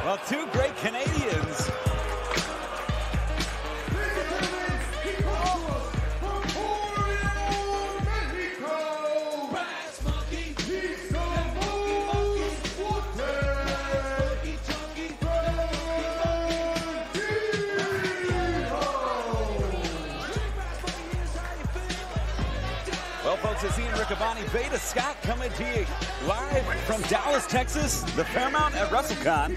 Well, two great Canadians. Well, folks, it's Ian Riccaboni, Veda Scott coming to you live from Dallas, Texas, the Fairmount at WrestleCon.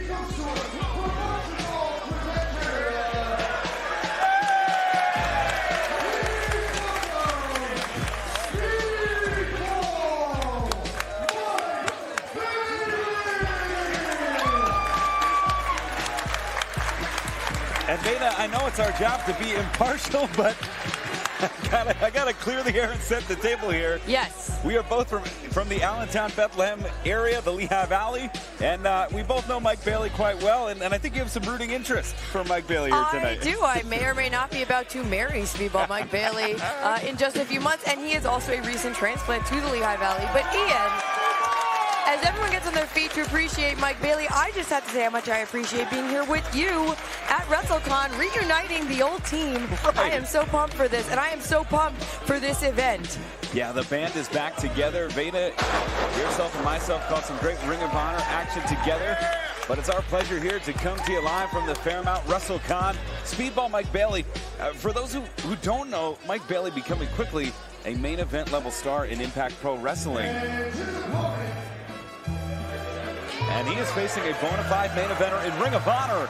And Veda, I know it's our job to be impartial, but I gotta clear the air and set the table here. Yes. We are both from the Allentown, Bethlehem area, the Lehigh Valley, and we both know Mike Bailey quite well, and I think you have some rooting interest for Mike Bailey here tonight. I do. I may or may not be about to marry Speedball Mike Bailey in just a few months, and he is also a recent transplant to the Lehigh Valley. But Ian, as everyone gets on their feet to appreciate Mike Bailey, I just have to say how much I appreciate being here with you at WrestleCon, reuniting the old team. Right. I am so pumped for this, and I am so pumped for this event. Yeah, the band is back together. Veda, yourself and myself caught some great Ring of Honor action together. But it's our pleasure here to come to you live from the Fairmount WrestleCon. Speedball Mike Bailey. For those who don't know, Mike Bailey becoming quickly a main event level star in Impact Pro Wrestling. And he is facing a bona fide main eventer in Ring of Honor,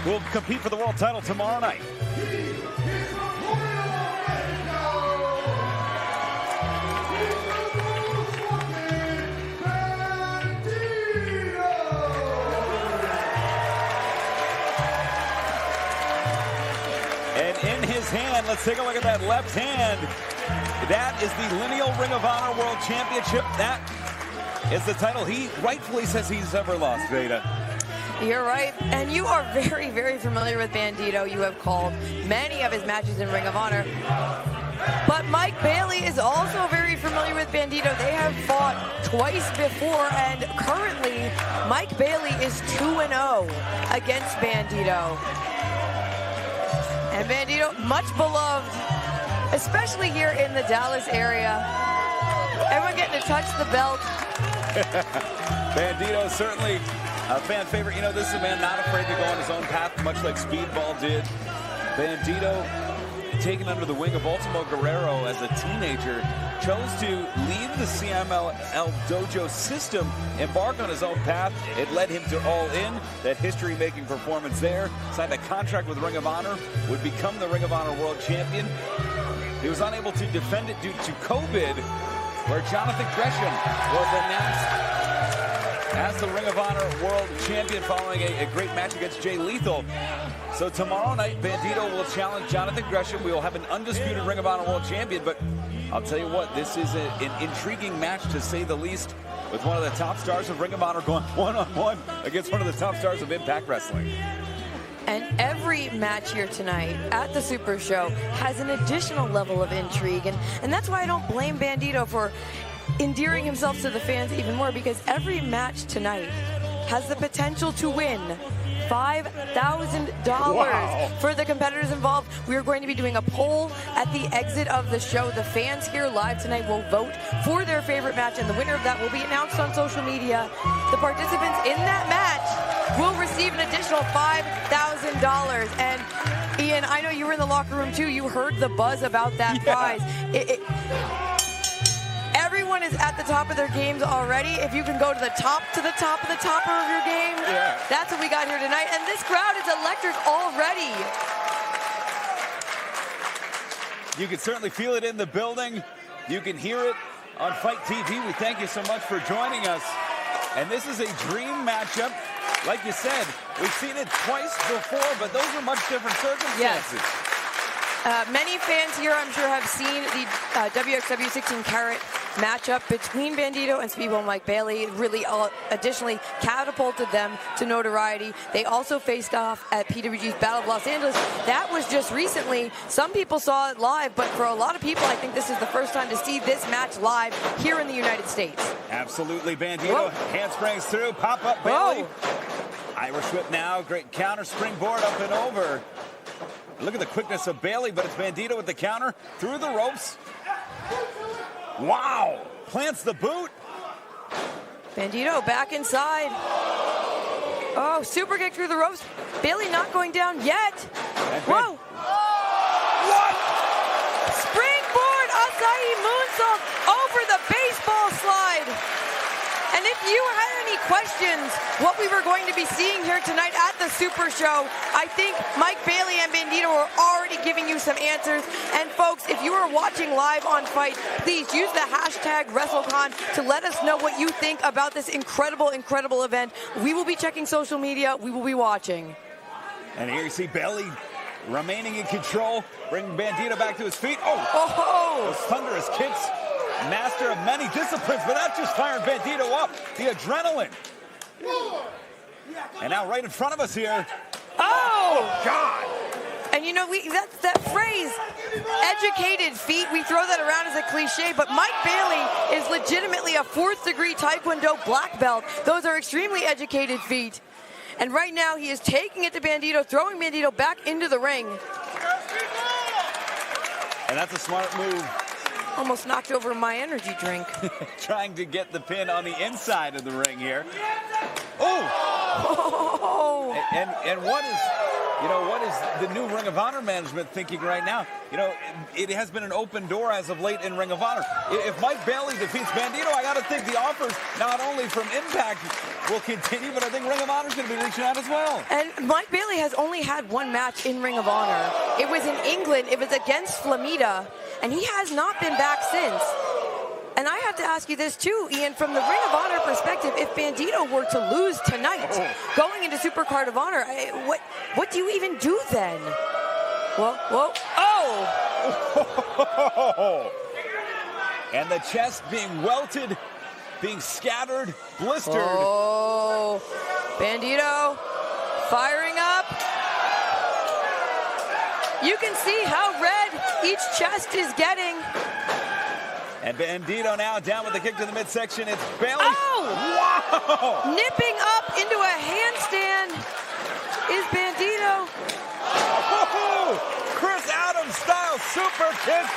who will compete for the world title tomorrow night. And in his hand, let's take a look at that left hand. That is the lineal Ring of Honor World Championship. That is the title he rightfully says he's ever lost, Veda. You're right, and you are very, very familiar with Bandito. You have called many of his matches in Ring of Honor. But Mike Bailey is also very familiar with Bandito. They have fought twice before, and currently, Mike Bailey is 2-0 against Bandito. And Bandito, much beloved, especially here in the Dallas area. Everyone getting to touch the belt. Bandito, certainly a fan favorite. You know, this is a man not afraid to go on his own path, much like Speedball did. Bandito, taken under the wing of Ultimo Guerrero as a teenager, chose to leave the CMLL Dojo system, embark on his own path. It led him to All In, that history-making performance there. Signed a contract with Ring of Honor, would become the Ring of Honor World Champion. He was unable to defend it due to COVID, where Jonathan Gresham was announced as the Ring of Honor World Champion following a great match against Jay Lethal. So tomorrow night, Bandito will challenge Jonathan Gresham. We will have an undisputed Ring of Honor World Champion, but I'll tell you what, this is an intriguing match to say the least, with one of the top stars of Ring of Honor going one-on-one against one of the top stars of Impact Wrestling. And every match here tonight at the Super Show has an additional level of intrigue. And that's why I don't blame Bandito for endearing himself to the fans even more, because every match tonight has the potential to win $5,000 for the competitors involved. We are going to be doing a poll at the exit of the show. The fans here live tonight will vote for their favorite match, and the winner of that will be announced on social media. The participants in that match will receive an additional $5,000. And Ian, I know you were in the locker room too. You heard the buzz about that prize. Everyone is at the top of their games already. If you can go to the top of the topper of your game, that's what we got here tonight. And this crowd is electric already. You can certainly feel it in the building. You can hear it on Fight TV. We thank you so much for joining us. And this is a dream matchup. Like you said, we've seen it twice before, but those are much different circumstances. Yes. Many fans here, I'm sure, have seen the WXW 16 Carat matchup between Bandito and Speedball Mike Bailey. It really additionally catapulted them to notoriety. They also faced off at PWG's Battle of Los Angeles. That was just recently. Some people saw it live, but for a lot of people, I think this is the first time to see this match live here in the United States. Absolutely, Bandito. Handsprings through, pop up Bailey. Irish whip now. Great counter springboard up and over. Look at the quickness of Bayley, but it's Bandito with the counter through the ropes. Wow. Plants the boot. Bandito back inside. Oh, super kick through the ropes. Bayley not going down yet. Whoa. What? Springboard acai moonsault over the baseball slide. And if you had any questions what we were going to be seeing here tonight at the Super Show, I think Mike Bayley and Bandito are already giving you some answers. And folks, if you are watching live on Fight, please use the hashtag WrestleCon to let us know what you think about this incredible, incredible event. We will be checking social media. We will be watching. And here you see Bayley remaining in control, bringing Bandito back to his feet. Those thunderous kicks. Master of many disciplines, but that just fired Bandito up. The adrenaline. And now right in front of us here. Oh God. And you know, that's that phrase, educated feet, we throw that around as a cliche, but Mike Bayley is legitimately a 4th degree Taekwondo black belt. Those are extremely educated feet. And right now he is taking it to Bandito, throwing Bandito back into the ring. And that's a smart move. Almost knocked over my energy drink. Trying to get the pin on the inside of the ring here. And what is the new Ring of Honor management thinking right now? You know, it has been an open door as of late in Ring of Honor. If Mike Bayley defeats Bandito, I got to think the offers not only from Impact will continue, but I think Ring of Honor is going to be reaching out as well. And Mike Bayley has only had one match in Ring of Honor. It was in England. It was against Flamita, and he has not been back since. And I have to ask you this too, Ian, from the Ring of Honor perspective, if Bandito were to lose tonight, going into Supercard of Honor, what do you even do then? Whoa. And the chest being welted, being scattered, blistered. Oh, Bandito firing up. You can see how red each chest is getting. And Bandito now down with the kick to the midsection. It's Bayley. Oh! Wow! Nipping up into a handstand is Bandito. Oh! Chris Adams style super kick.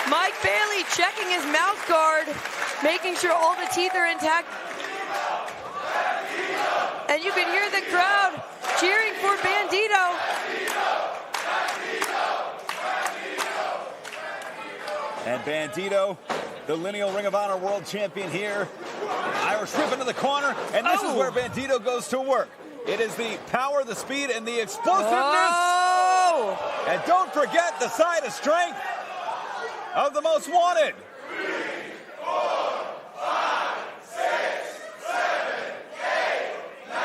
Mike Bayley checking his mouth guard, making sure all the teeth are intact. And you can hear the crowd cheering for Bandito. And Bandito, the lineal Ring of Honor World Champion here. Irish whip into the corner, and this is where Bandito goes to work. It is the power, the speed, and the explosiveness. Oh! And don't forget the side of strength of the most wanted. 3, 4, 5, 6, 7, 8, 9,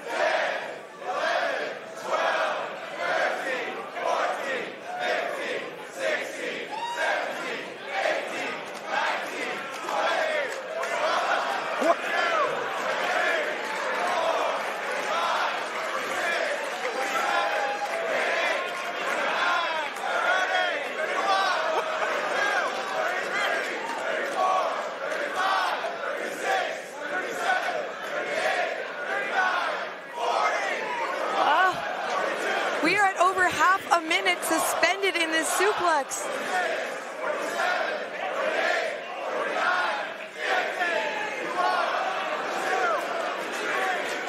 10, 11, 12, 13, 14, 15, 16, 17, 18, 19, 20, 21, 22, We are at over half a minute suspended in this suplex.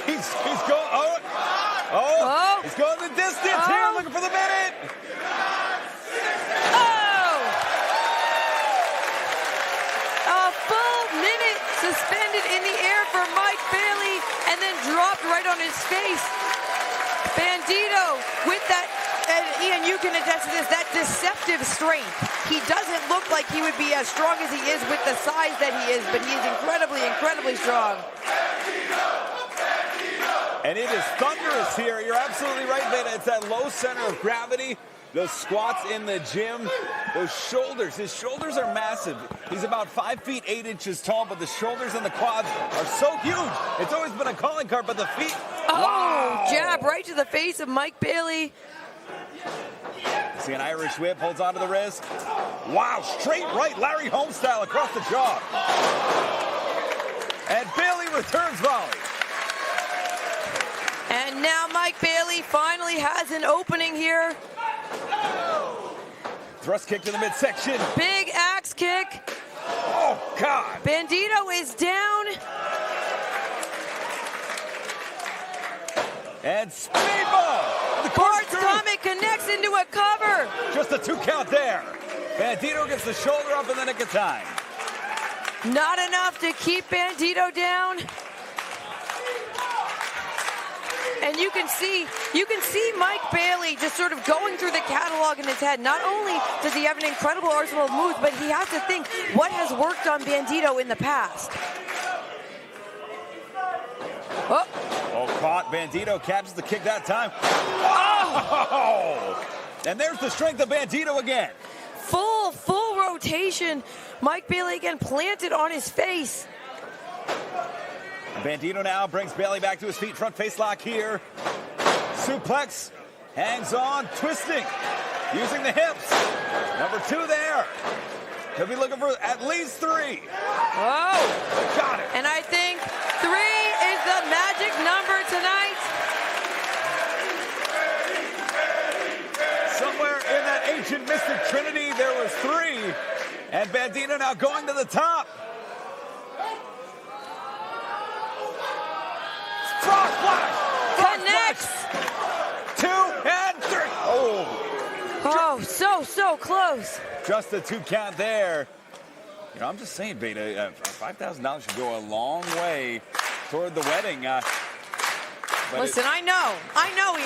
He's going, he's going the distance here, looking for the minute. A full minute suspended in the air for Mike Bayley and then dropped right on his face. Bandito with that, and Ian, you can attest to this, that deceptive strength. He doesn't look like he would be as strong as he is with the size that he is, but he is incredibly, incredibly strong. And it is thunderous here. You're absolutely right, man. It's that low center of gravity. Those squats in the gym, those shoulders. His shoulders are massive. He's about 5 feet 8 inches tall, but the shoulders and the quads are so huge. It's always been a calling card, but the feet. Wow. Jab right to the face of Mike Bayley. See an Irish whip, holds onto the wrist. Wow, straight right, Larry Holmes style across the jaw. And Bayley returns volley. And now Mike Bailey finally has an opening here. Thrust kick to the midsection. Big axe kick. Oh, God. Bandito is down. And speedball. The Bart's Comet connects into a cover. Just a 2 count there. Bandito gets the shoulder up in the nick of time. Not enough to keep Bandito down. And you can see Mike Bailey just sort of going through the catalog in his head. Not only does he have an incredible arsenal of moves, but he has to think what has worked on Bandito in the past. Oh, caught. Bandito catches the kick that time. Oh! And there's the strength of Bandito again. Full rotation. Mike Bailey again planted on his face. Bandito now brings Bailey back to his feet. Front face lock here. Suplex. Hangs on. Twisting. Using the hips. Number 2 there. He'll be looking for at least 3. Oh. Got it. And I think 3 is the magic number tonight. Somewhere in that ancient mystic trinity, there was 3. And Bandito now going to the top. Frog splash! Connects! 2 and 3. Oh, so close. Just a 2 count there. You know, I'm just saying, Beta, $5,000 should go a long way toward the wedding. Listen, I know,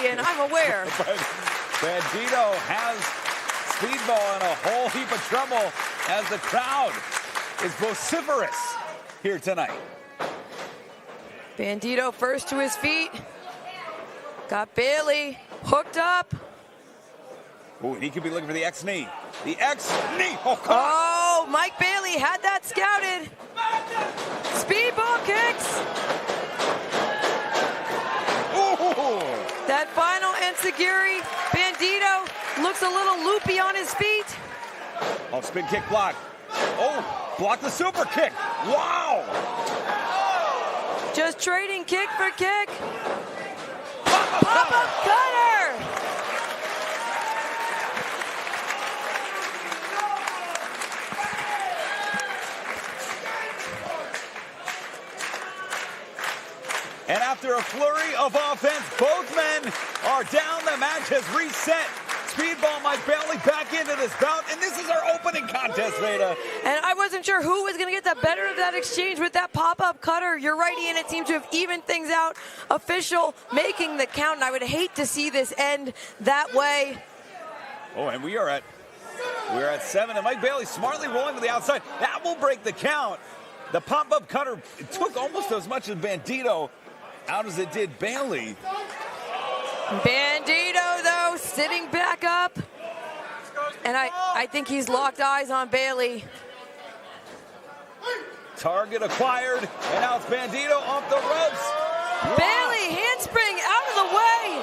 Ian, I'm aware. But Bandito has Speedball in a whole heap of trouble as the crowd is vociferous here tonight. Bandito first to his feet. Got Bailey hooked up. Oh, he could be looking for the X-knee. The X-knee. Oh, God. Oh, Mike Bailey had that scouted. Speedball kicks. Ooh. That final enziguri. Bandito looks a little loopy on his feet. Oh, spin kick block. Oh, block the super kick. Wow. Just trading kick for kick. Pop-up cutter. And after a flurry of offense, both men are down. The match has reset. Speedball Mike Bailey back into this bout, and this is our opening contest, Veda. And I wasn't sure who was going to get the better of that exchange with that pop-up cutter. You're right, Ian. It seems to have evened things out. Official making the count, and I would hate to see this end that way. Oh, and we are at 7, and Mike Bailey smartly rolling to the outside. That will break the count. The pop-up cutter took almost as much as Bandito out as it did Bailey. Bandito, though, sitting back up. And I think he's locked eyes on Bailey. Target acquired, and now it's Bandito off the ropes. Bailey, handspring out of the way.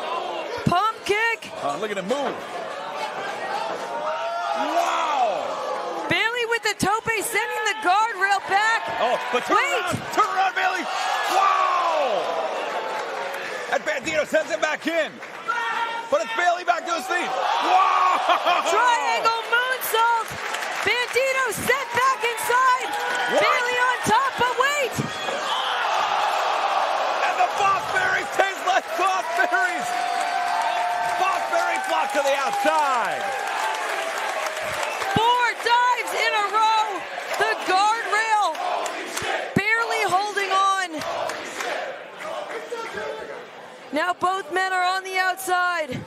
Pump kick. Look at him move. Wow. Bailey with the tope, sending the guardrail back. Oh, but turn around, Bailey. Wow. And Bandito sends him back in. But it's Bailey back to his feet. Wow! Triangle moonsault. Bandito set back inside. What? Bailey on top, but wait. And the Bossberries taste like Bossberries. Bossberry flock to the outside. 4 dives in a row. The guardrail barely holding on. Now both men are on the outside.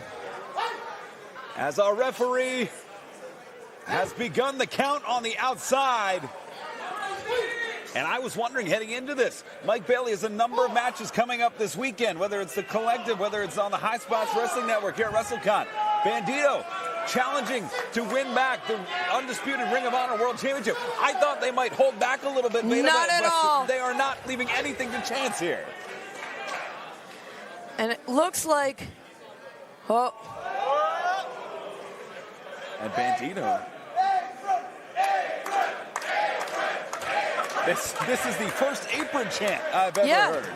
As our referee has begun the count on the outside. And I was wondering heading into this, Mike Bailey has a number of matches coming up this weekend, whether it's the Collective, whether it's on the High Spots Wrestling Network here at WrestleCon. Bandito challenging to win back the undisputed Ring of Honor World Championship. I thought they might hold back a little bit. Not at all. They are not leaving anything to chance here. And it looks like, And Bandito. This is the first apron chant I've ever heard.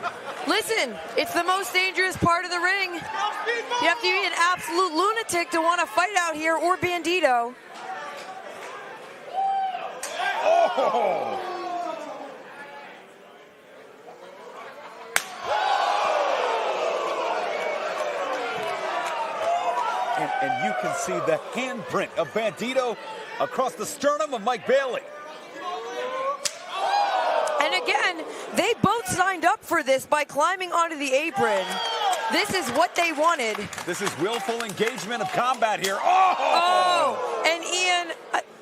Listen, it's the most dangerous part of the ring. You have to be an absolute lunatic to want to fight out here, or Bandito. Oh! And you can see the handprint of Bandito across the sternum of Mike Bailey. And again, they both signed up for this by climbing onto the apron. This is what they wanted. This is willful engagement of combat here. Oh! And Ian,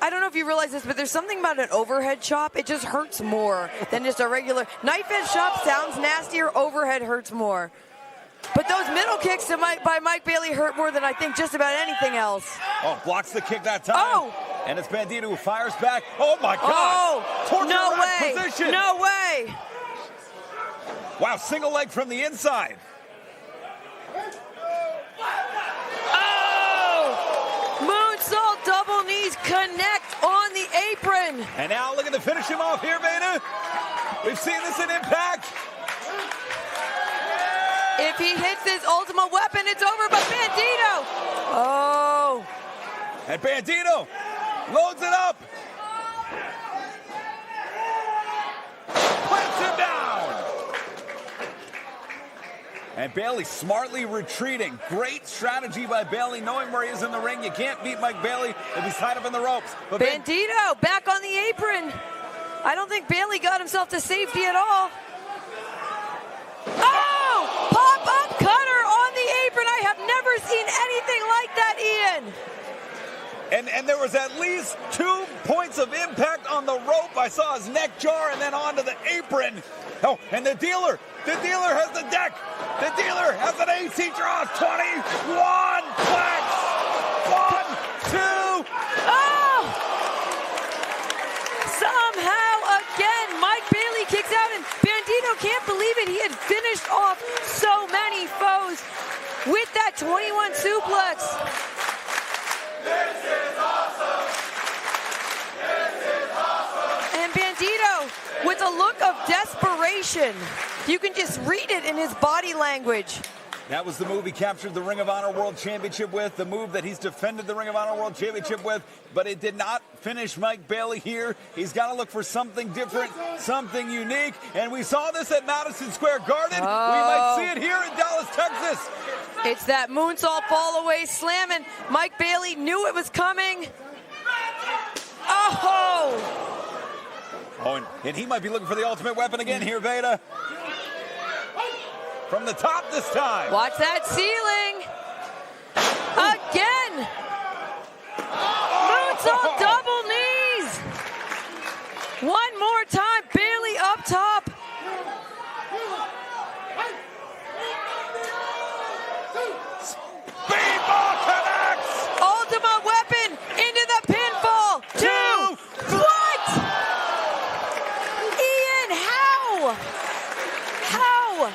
I don't know if you realize this, but there's something about an overhead chop. It just hurts more than just a regular knife edge chop. Sounds nastier. Overhead hurts more. But those middle kicks by Mike Bailey hurt more than I think just about anything else. Oh, blocks the kick that time. Oh! And it's Bandito who fires back. Oh my God! Oh! Torture No rack way! Position. No way! Wow, single leg from the inside. Oh! Moonsault double knees connect on the apron. And now looking to finish him off here, Veda. We've seen this in Impact. If he hits his ultimate weapon, it's over, but Bandito! Oh! And Bandito loads it up. Plants him down. And Bailey smartly retreating. Great strategy by Bailey, knowing where he is in the ring. You can't beat Mike Bailey if he's tied up in the ropes. But Bandito back on the apron. I don't think Bailey got himself to safety at all. Oh! Pop-up cutter on the apron. I have never seen anything like that, Ian. And there was at least 2 points of impact on the rope. I saw his neck jar and then onto the apron. Oh, and the dealer has the deck. The dealer has an ace. He draws 21 flags. 1, 2. Oh! Somehow again, Mike Bailey kicks out, and Bandito can't believe it. He had finished off so many foes with that 21 suplex. This is awesome! This is awesome! And Bandito, with a look of desperation, you can just read it in his body language. That was the move he captured the Ring of Honor World Championship with, the move that he's defended the Ring of Honor World Championship with, but it did not finish Mike Bailey here. He's got to look for something different, something unique, and we saw this at Madison Square Garden. Oh. We might see it here in Dallas, Texas. It's that moonsault fall away slam, and Mike Bailey knew it was coming. Oh! Oh, and he might be looking for the ultimate weapon again here, Veda. From the top this time. Watch that ceiling. Again. Moonsault double knees. One more time. Bailey up top. Speedball connects. Ultimate weapon into the pinfall. 2. What? Ian, how? How?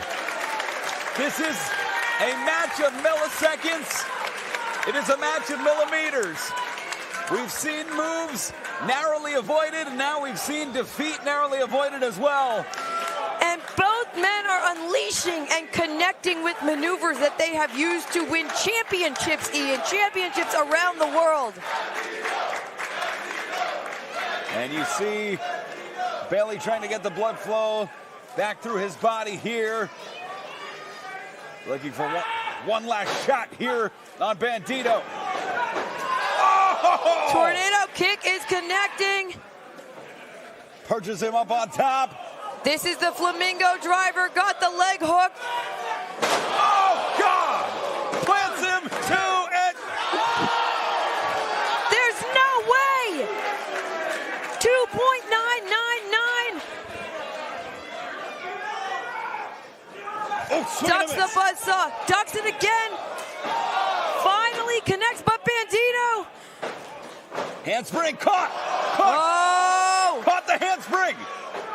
This is a match of milliseconds. It is a match of millimeters. We've seen moves narrowly avoided, and now we've seen defeat narrowly avoided as well. And both men are unleashing and connecting with maneuvers that they have used to win championships, Ian. Championships around the world. And you see Bailey trying to get the blood flow back through his body here. Looking for one last shot here on Bandito. Oh! Tornado kick is connecting. Perches him up on top. This is the Flamingo driver. Got the leg hook. Oh, God! Plants him to it. There's no way. 2.999. Oh, swing Ducks and the miss. buzzsaw. Ducks it again. Finally connects, but Bandito. Handspring caught. Oh! Caught the handspring.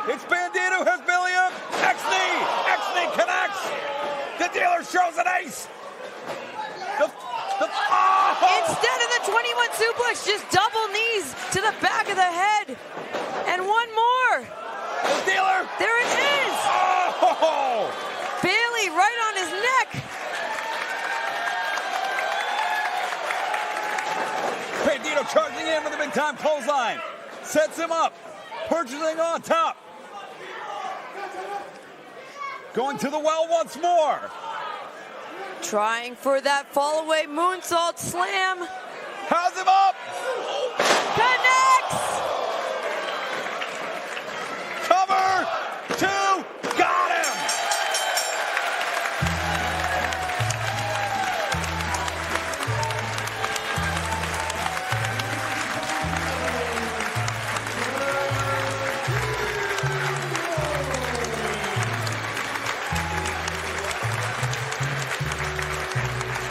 It's Bandito has Billy up. X-knee. X-knee connects. The dealer shows an ace. Instead of the 21 suplex, just double knees to the back of the head. And one more. Bayley right on his neck. Bandito charging in with a big-time clothesline. Sets him up. Purchasing on top. Going to the well once more. Trying for that fall-away moonsault slam. Has him up. Connects. Cover. 2. Got him.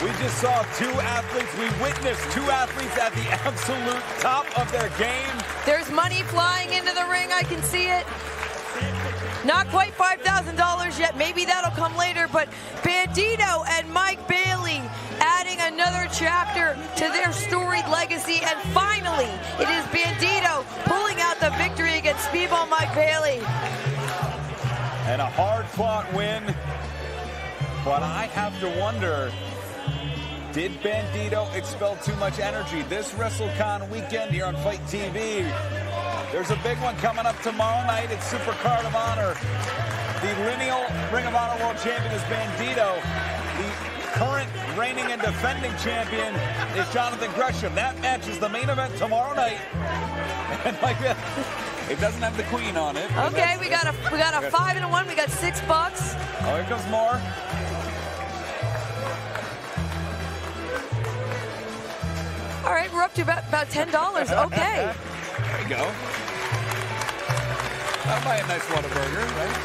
We just saw 2 athletes. We witnessed 2 athletes at the absolute top of their game. There's money flying into the ring. I can see it. Not quite $5,000 yet. Maybe that'll come later. But Bandito and Mike Bailey adding another chapter to their storied legacy. And finally, it is Bandito pulling out the victory against Speedball Mike Bailey. And a hard-fought win. But I have to wonder, did Bandito expel too much energy? This WrestleCon weekend here on Fight TV, there's a big one coming up tomorrow night. It's Supercard of Honor. The lineal Ring of Honor World Champion is Bandito. The current reigning and defending champion is Jonathan Gresham. That match is the main event tomorrow night. And like that, it doesn't have the Queen on it. Okay, we got a 5 and a 1. We got $6. Oh, here comes more. All right, we're up to about $10. Okay. There you go. I'll buy a nice Whataburger, right?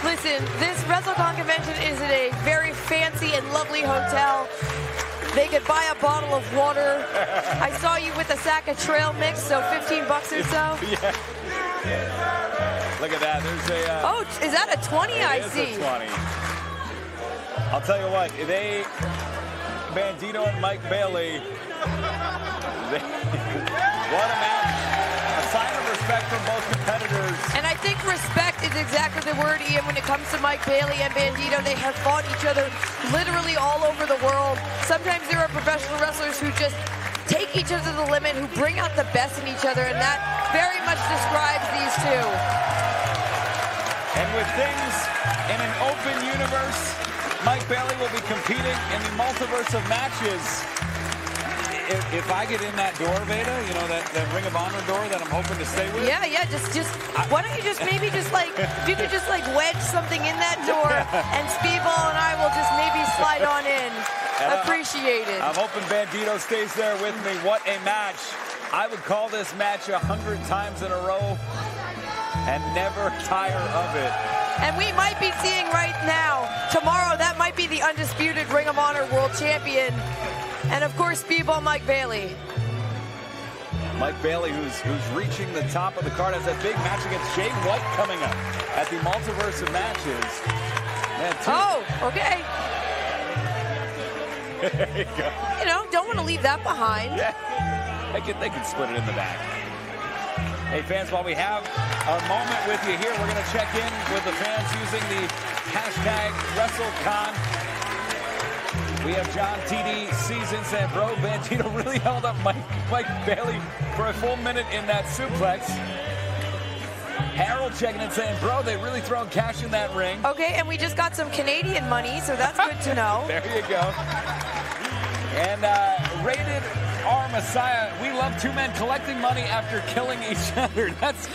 Listen, this WrestleCon convention is at a very fancy and lovely hotel. They could buy a bottle of water. I saw you with a sack of trail mix, so $15 or so. Yeah. Look at that. There's a. Oh, is that a 20? I see. It is a 20. I'll tell you what. Bandito and Mike Bailey. What a match. A sign of respect from both competitors. And I think respect is exactly the word, Ian, when it comes to Mike Bailey and Bandito. They have fought each other literally all over the world. Sometimes there are professional wrestlers who just take each other to the limit, who bring out the best in each other, and that very much describes these two. And with things in an open universe, Mike Bailey will be competing in the multiverse of matches. If I get in that door, Veda, you know, that Ring of Honor door that I'm hoping to stay with. Yeah, just why don't you just maybe just like, if you could just like wedge something in that door and Speedball and I will just maybe slide on in. Appreciate it. I'm hoping Bandito stays there with me. What a match. I would call this match 100 times in a row and never tire of it. And we might be seeing right now, tomorrow, that might be the undisputed Ring of Honor World Champion. And of course, Speedball Mike Bailey. Mike Bailey, who's reaching the top of the card, has that big match against Jay White coming up at the multiverse of matches. Man, oh, okay. There you go. You know, don't want to leave that behind. Yeah, they can split it in the back. Hey, fans, while we have our moment with you here, we're going to check in with the fans using the hashtag WrestleCon. We have John TD Season saying, bro, Bandito really held up Mike Bailey for a full minute in that suplex. Harold checking in saying, bro, they really throwing cash in that ring. Okay, and we just got some Canadian money, so that's good to know. There you go. And Rated R Messiah, we love 2 men collecting money after killing each other. That's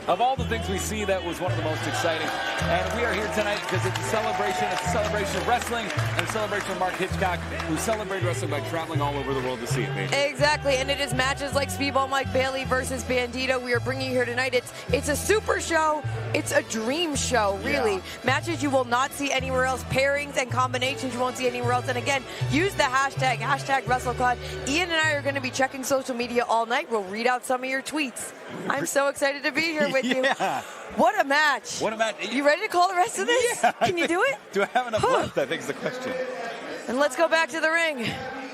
of all the things we see, that was one of the most exciting. And we are here tonight because it's a celebration. It's a celebration of wrestling and a celebration of Mark Hitchcock, who celebrated wrestling by traveling all over the world to see it, maybe. Exactly, and it is matches like Speedball Mike Bailey versus Bandito we are bringing you here tonight. It's a super show. It's a dream show, really. Yeah. Matches you will not see anywhere else. Pairings and combinations you won't see anywhere else. And again, use the hashtag WrestleCon. Ian and I are going to be checking social media all night. We'll read out some of your tweets. I'm so excited to be here with you. What a match. What a match. You ready to call the rest of this? Yeah, Can you do it? Do I have enough left, I think is the question. And let's go back to the ring.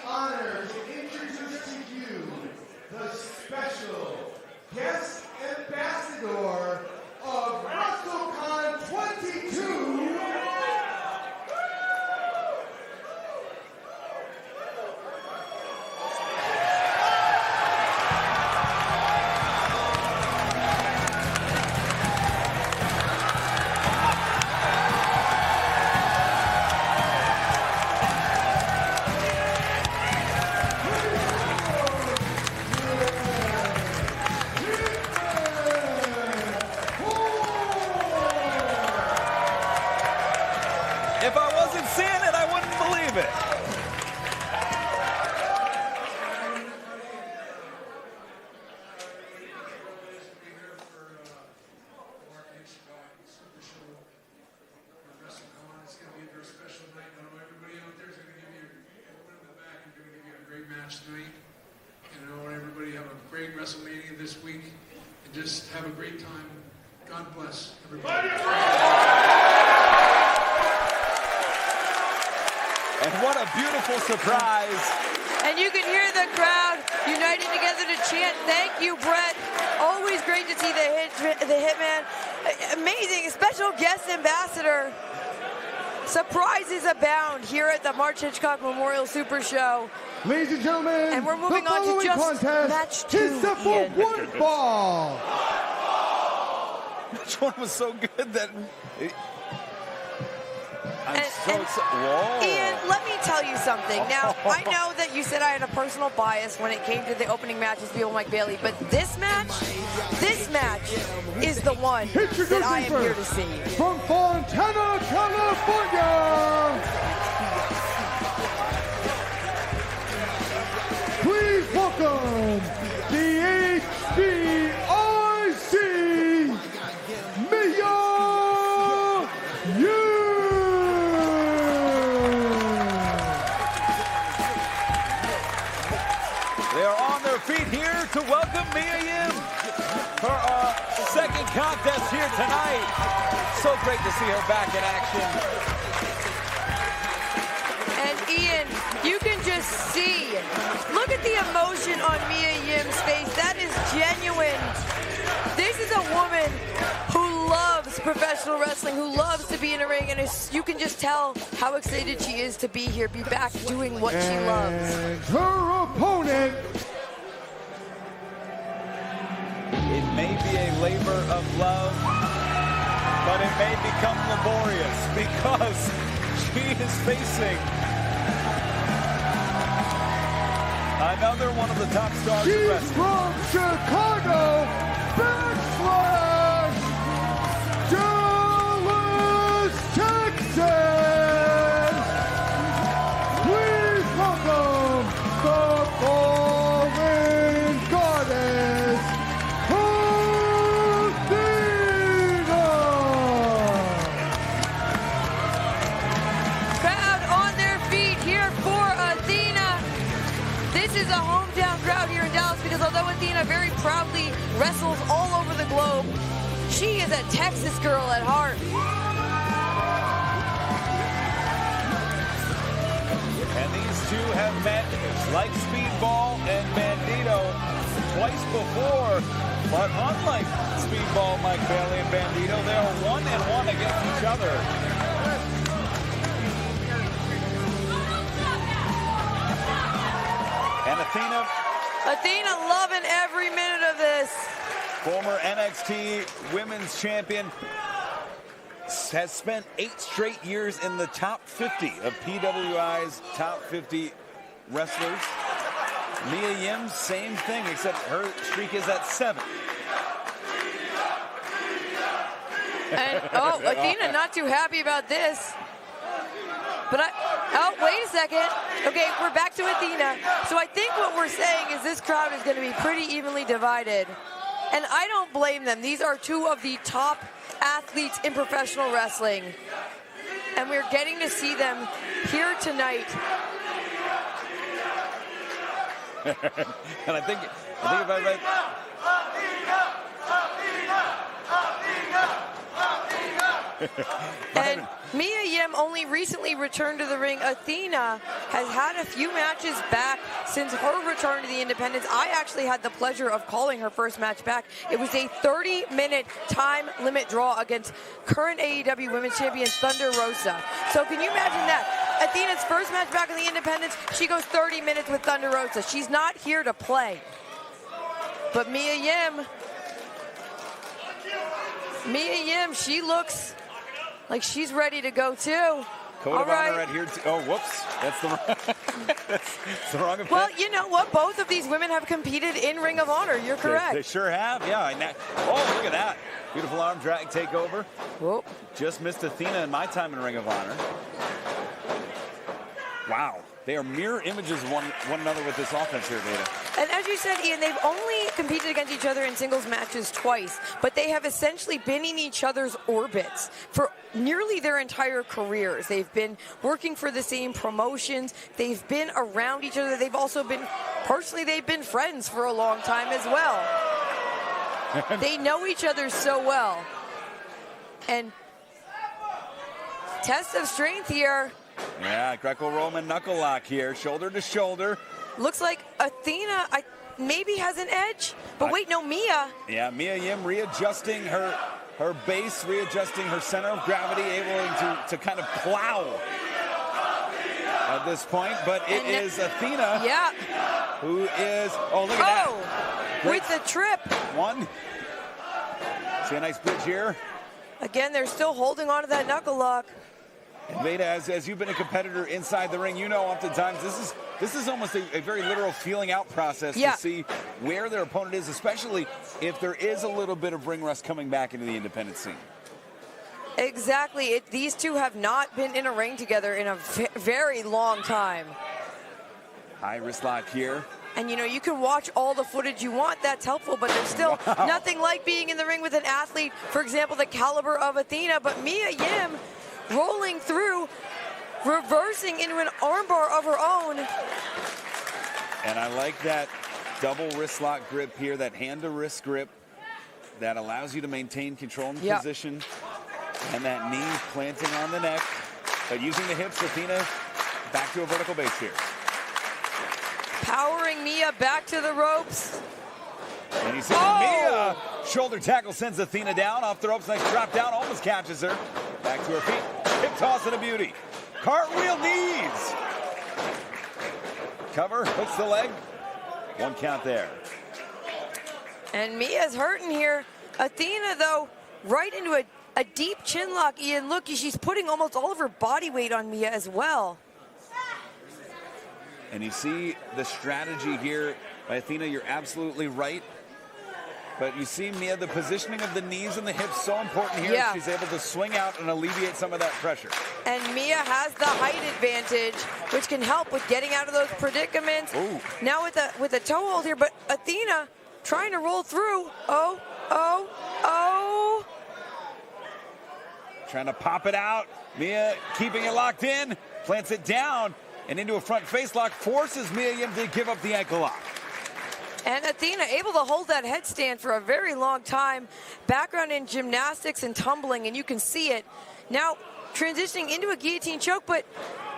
Honor to introduce to you the special guest ambassador of WrestleCon 22. believe it. Hitchcock, Supershow, WrestleCon. It's going to be a very special night. I know everybody out there is going to give you, everyone in the back is going to give you a great match tonight. And I want everybody to have a great WrestleMania this week and just have a great time. God bless everybody. And what a beautiful surprise. And you can hear the crowd uniting together to chant, "Thank you, Brett." Always great to see the Hitman. Amazing, special guest ambassador. Surprises abound here at the March Hitchcock Memorial Super Show. Ladies and gentlemen, And we're moving the on to following just contest match 2, is set for Ian. one fall. Which one was so good that... I'm And- so and- excited. Whoa. Ian, let me tell you something. Now, I know that you said I had a personal bias when it came to the opening match with people like Bailey, but this match is the one that I am here to see. From Fontana, California, please welcome the HBIC Mia Yim. They are on their feet here to welcome Mia Yim for our second contest here tonight. So great to see her back in action. And Ian, you can just see, look at the emotion on Mia Yim's face. That is genuine. This is a woman who loves professional wrestling, who loves to be in a ring, and you can just tell how excited she is to be here, be back doing what she loves. And her opponent, It may be a labor of love, but it may become laborious because she is facing another one of the top stars in she's wrestling. from Chicago, Backslash, Dallas, Texas. Please welcome the fallen goddess, Athena. Crowd on their feet here for Athena. This is a hometown crowd here in Dallas because although Athena very proudly wrestles all over the globe, she is a Texas girl at heart. And these two have met like Speedball and Bandito twice before, but unlike Speedball, Mike Bailey and Bandito, they are 1-1 against each other. And Athena loving every minute of this. former NXT Women's Champion, has spent 8 straight years in the top 50 of PWI's top 50 wrestlers. Mia Yim, same thing, except her streak is at 7. And, oh, Athena not too happy about this. But oh, wait a second. Okay, we're back to Athena. So I think what we're saying is this crowd is going to be pretty evenly divided. And I don't blame them. These are two of the top athletes in professional wrestling. And we're getting to see them here tonight. And I think if I read... And Mia Yim only recently returned to the ring. Athena has had a few matches back since her return to the independents. I actually had the pleasure of calling her first match back. It was a 30-minute time limit draw against current AEW Women's Champion Thunder Rosa. So can you imagine that? Athena's first match back in the independents, she goes 30 minutes with Thunder Rosa. She's not here to play. But Mia Yim, she looks like she's ready to go too. Code of honor right here. Oh, whoops. That's the wrong event. Well, you know what? Both of these women have competed in Ring of Honor. You're correct. They sure have, yeah. Oh, look at that. Beautiful arm drag takeover. Whoa. Just missed Athena in my time in Ring of Honor. Wow. They are mirror images of one another with this offense here, Veda. And as you said, Ian, they've only competed against each other in singles matches twice, but they have essentially been in each other's orbits for nearly their entire careers. They've been working for the same promotions. They've been around each other. They've also been, personally, they've been friends for a long time as well. They know each other so well. And test of strength here. Yeah, Greco-Roman knuckle lock here, shoulder to shoulder. Looks like Athena maybe has an edge, but wait, no, Mia. Yeah, Mia Yim readjusting her base, readjusting her center of gravity, able to kind of plow at this point. But it is Athena, yeah, who is, oh, look at that. With the trip. One. See a nice bridge here. Again, they're still holding on to that knuckle lock. And Veda, as you've been a competitor inside the ring, you know oftentimes this is almost a very literal feeling out process to see where their opponent is, especially if there is a little bit of ring rust coming back into the independent scene. Exactly. These two have not been in a ring together in a very long time. High wrist lock here. And, you know, you can watch all the footage you want. That's helpful, but there's still nothing like being in the ring with an athlete, for example, the caliber of Athena. But Mia Yim rolling through, reversing into an armbar of her own. And I like that double wrist lock grip here, that hand-to-wrist grip that allows you to maintain control in the position. And that knee planting on the neck. But using the hips, Athena back to a vertical base here. Powering Mia back to the ropes. And you see Mia shoulder tackle sends Athena down off the ropes. Nice drop down, almost catches her. Back to her feet. Hip toss and a beauty. Cartwheel knees. Cover, hooks the leg. One count there. And Mia's hurting here. Athena, though, right into a deep chin lock. Ian, look, she's putting almost all of her body weight on Mia as well. And you see the strategy here by Athena. You're absolutely right. But you see, Mia, the positioning of the knees and the hips so important here. Yeah. She's able to swing out and alleviate some of that pressure. And Mia has the height advantage, which can help with getting out of those predicaments. Ooh. Now with a toe hold here, but Athena trying to roll through. Trying to pop it out. Mia keeping it locked in, plants it down, and into a front face lock, forces Mia Yim to give up the ankle lock. And Athena able to hold that headstand for a very long time. Background in gymnastics and tumbling, and you can see it. Now transitioning into a guillotine choke, but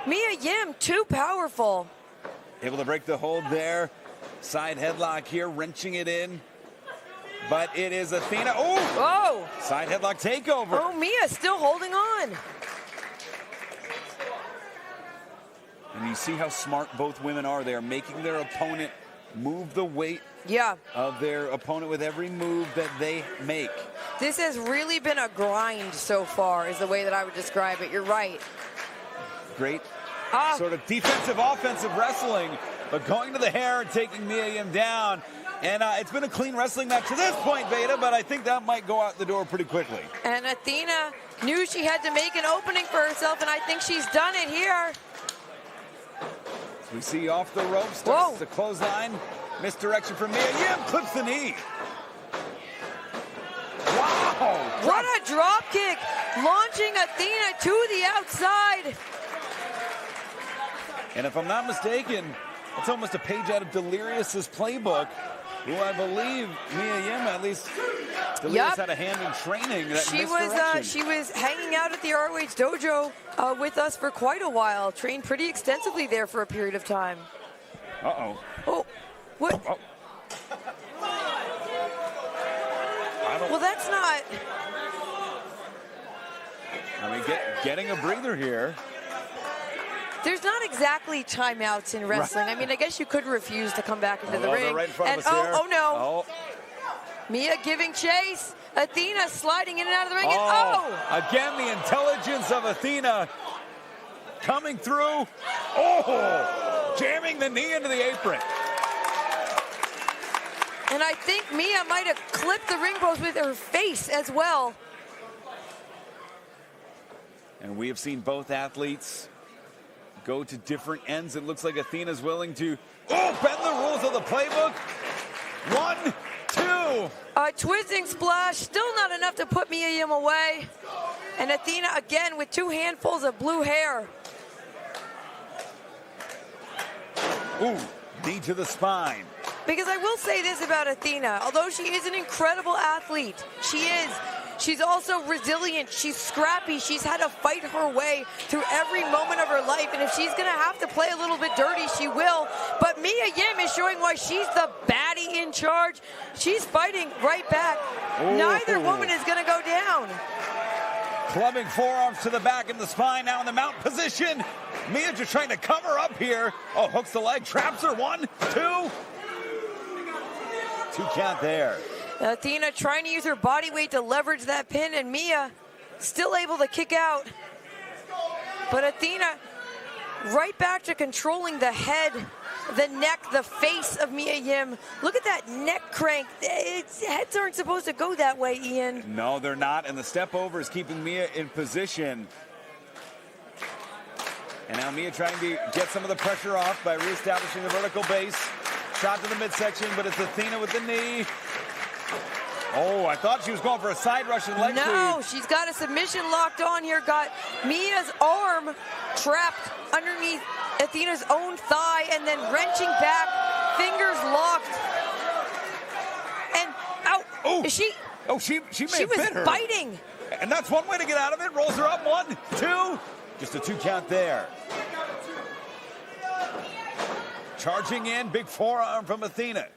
Mia Yim too powerful. Able to break the hold there. Side headlock here, wrenching it in. But it is Athena. Oh! Side headlock takeover. Oh, Mia still holding on. And you see how smart both women are. They are making their opponent move the weight of their opponent with every move that they make. This has really been a grind so far, is the way that I would describe it. You're right. Great sort of defensive, offensive wrestling, but going to the hair and taking Mia Yim down. And it's been a clean wrestling match to this point, Veda, but I think that might go out the door pretty quickly. And Athena knew she had to make an opening for herself, and I think she's done it here. We see off the ropes, starts the clothesline, misdirection from Mia Yim, clips the knee. Wow! What a drop kick, launching Athena to the outside. And if I'm not mistaken, it's almost a page out of Delirious's playbook, who I believe Mia Yim, at least Delirious had a hand in training. That she was hanging out at the ROH dojo with us for quite a while. Trained pretty extensively there for a period of time. Oh, what? Well, that's not. I mean, getting a breather here. There's not exactly timeouts in wrestling. I mean, I guess you could refuse to come back into the ring. Right in front and of us here. oh no. Mia giving chase. Athena sliding in and out of the ring. Again, the intelligence of Athena coming through. Jamming the knee into the apron. And I think Mia might have clipped the ring post with her face as well. And we have seen both athletes go to different ends. It looks like Athena's willing to, bend the rules of the playbook. 1, 2. A twisting splash, still not enough to put Mia Yim away. And Athena again with 2 handfuls of blue hair. Ooh, knee to the spine. Because I will say this about Athena, although she is an incredible athlete, she's also resilient, she's scrappy, she's had to fight her way through every moment of her life, and if she's gonna have to play a little bit dirty, she will. But Mia Yim is showing why she's the baddie in charge. She's fighting right back. Ooh. Neither woman is gonna go down. Clubbing forearms to the back and the spine, now in the mount position. Mia just trying to cover up here. Oh, hooks the leg, traps her. 1, 2. 2 count there. Athena trying to use her body weight to leverage that pin, and Mia still able to kick out. But Athena right back to controlling the head, the neck, the face of Mia Yim. Look at that neck crank. Heads aren't supposed to go that way, Ian. No, they're not, and the step over is keeping Mia in position. And now Mia trying to get some of the pressure off by reestablishing the vertical base. Shot to the midsection, but it's Athena with the knee. Oh, I thought she was going for a side Russian leg sweep. No, she's got a submission locked on here. Got Mia's arm trapped underneath Athena's own thigh and then wrenching back, fingers locked. And out. Oh, Is she? Oh, she may have was bit her. biting. And that's one way to get out of it. Rolls her up. 1, 2. Just a 2 count there. Charging in, big forearm from Athena.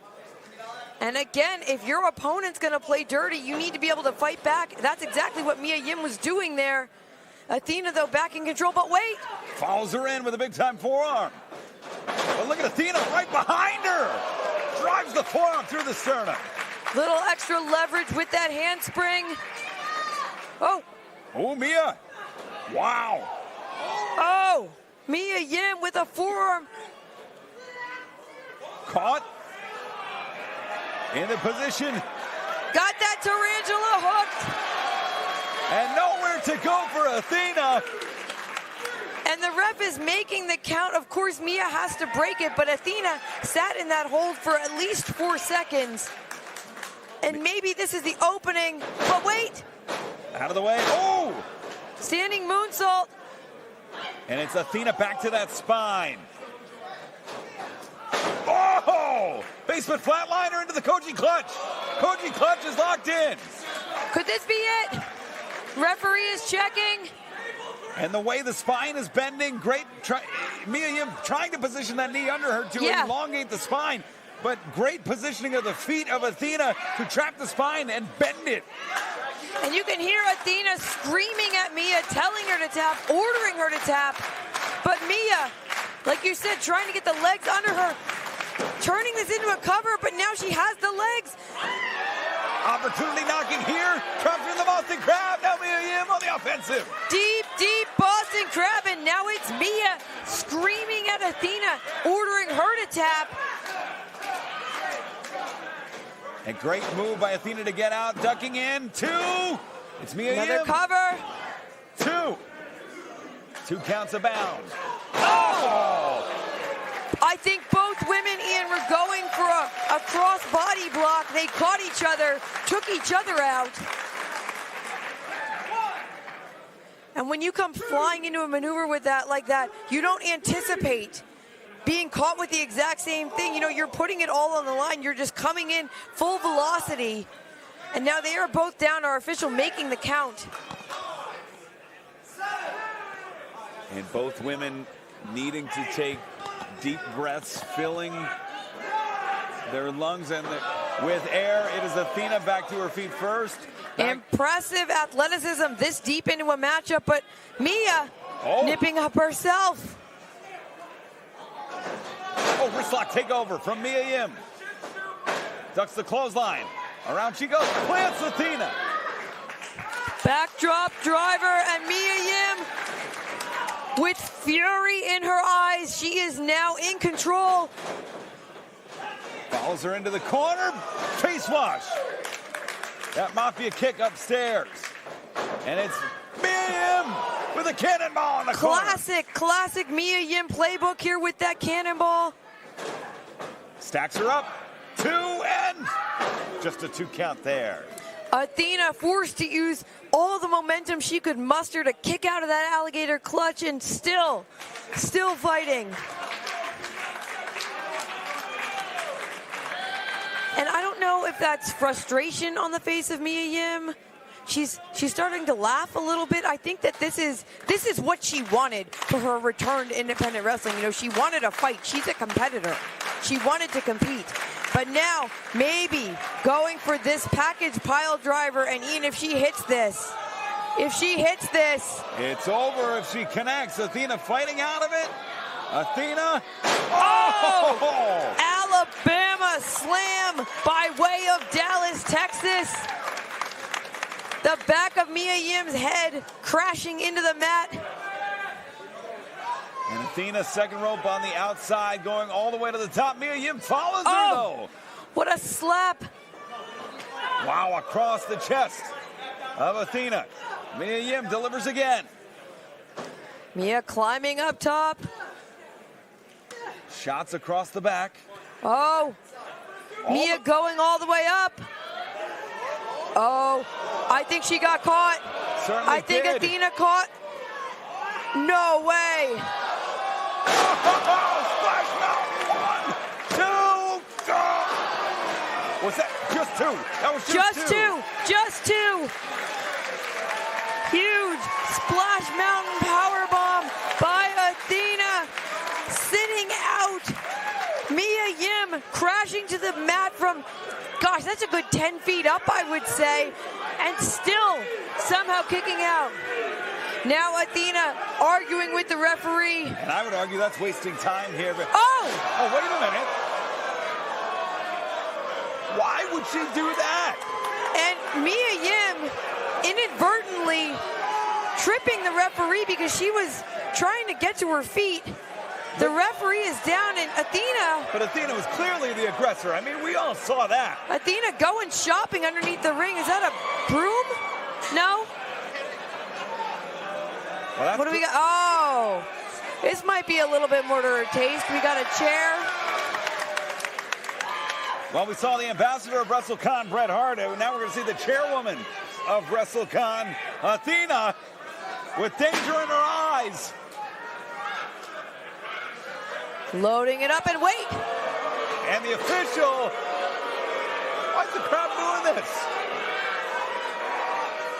And again, if your opponent's going to play dirty, you need to be able to fight back. That's exactly what Mia Yim was doing there. Athena, though, back in control, but wait. Follows her in with a big-time forearm. But look at Athena right behind her. Drives the forearm through the sternum. Little extra leverage with that handspring. Oh. Oh, Mia. Wow. Oh. Mia Yim with a forearm. Caught. In the position. Got that tarantula hooked. And nowhere to go for Athena. And the ref is making the count. Of course, Mia has to break it, but Athena sat in that hold for at least 4 seconds. And maybe this is the opening, but wait. Out of the way. Oh! Standing moonsault. And it's Athena back to that spine. Oh! Basement flatliner into the Koji clutch. Koji clutch is locked in. Could this be it? Referee is checking. And the way the spine is bending, great. Mia Yim trying to position that knee under her to elongate the spine. But great positioning of the feet of Athena to trap the spine and bend it. And you can hear Athena screaming at Mia, telling her to tap, ordering her to tap. But Mia, like you said, trying to get the legs under her, turning this into a cover, but now she has the legs. Opportunity knocking here. Trapped in the Boston Crab. Now Mia Yim on the offensive. Deep, deep Boston Crab, and now it's Mia screaming at Athena, ordering her to tap. A great move by Athena to get out. Ducking in. 2. It's Mia Yim. Another cover. 2. 2 counts abound. Oh! I think both women, Ian, were going for a cross-body block. They caught each other, took each other out. And when you come flying into a maneuver with that, like that, you don't anticipate being caught with the exact same thing. You know, you're putting it all on the line. You're just coming in full velocity. And now they are both down. Our official making the count. And both women needing to take deep breaths, filling their lungs and with air. It is Athena back to her feet first. Impressive athleticism this deep into a matchup, but Mia nipping up herself. Oh, wristlock takeover from Mia Yim. Ducks the clothesline. Around she goes. Plants Athena. Backdrop driver, and Mia Yim with fury in her eyes. She is now in control. Follows her into the corner. Face wash. That mafia kick upstairs. And it's Mia Yim with a cannonball in the Classic Mia Yim playbook here with that cannonball. Stacks her up. 2 and just a 2 count there. Athena forced to use all the momentum she could muster to kick out of that alligator clutch, and still fighting. And I don't know if that's frustration on the face of Mia Yim. She's starting to laugh a little bit. I think that this is what she wanted for her return to independent wrestling. You know, she wanted a fight. She's a competitor. She wanted to compete. But now, maybe going for this package pile driver, and Ian, if she hits this, it's over if she connects. Athena fighting out of it. Athena. Oh! Alabama slam by way of Dallas, Texas. The back of Mia Yim's head crashing into the mat. And Athena, second rope on the outside, going all the way to the top. Mia Yim follows her, though. What a slap. Wow, across the chest of Athena. Mia Yim delivers again. Mia climbing up top. Shots across the back. Mia going all the way up. I think she got caught. Certainly I think did. Athena caught. No way. Splash Mountain. 1, 2, go. Was that just 2? That was just two. Just two. Huge Splash Mountain powerbomb by Athena. Sitting out. Mia Yim crashing to the mat from, gosh, that's a good 10 feet up, I would say, and still somehow kicking out. Now Athena arguing with the referee. And I would argue that's wasting time here. But Oh, wait a minute. Why would she do that? and Mia Yim inadvertently tripping the referee because she was trying to get to her feet. The referee is down, and Athena. But Athena was clearly the aggressor. I mean, we all saw that. Athena going shopping underneath the ring. Is that a broom? No? Well, that's What do we got? This might be a little bit more to her taste. We got a chair. Well, we saw the ambassador of WrestleCon, Bret Hart, and now we're going to see the chairwoman of WrestleCon, Athena, with danger in her eyes. Loading it up, and wait. And the official, why's the crowd doing this?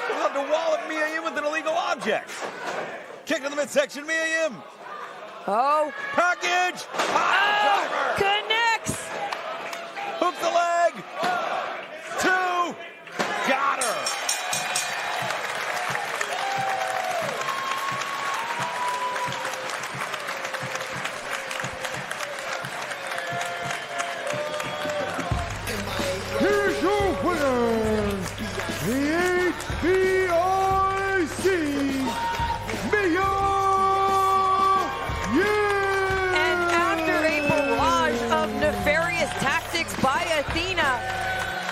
They're about to wallop Mia Yim with an illegal object. Kick to the midsection, Mia Yim. Package. Driver. Connects. Hook the leg. 2. Got her. Here's your winners, the HBIC, Mia Yim! And after a barrage of nefarious tactics by Athena,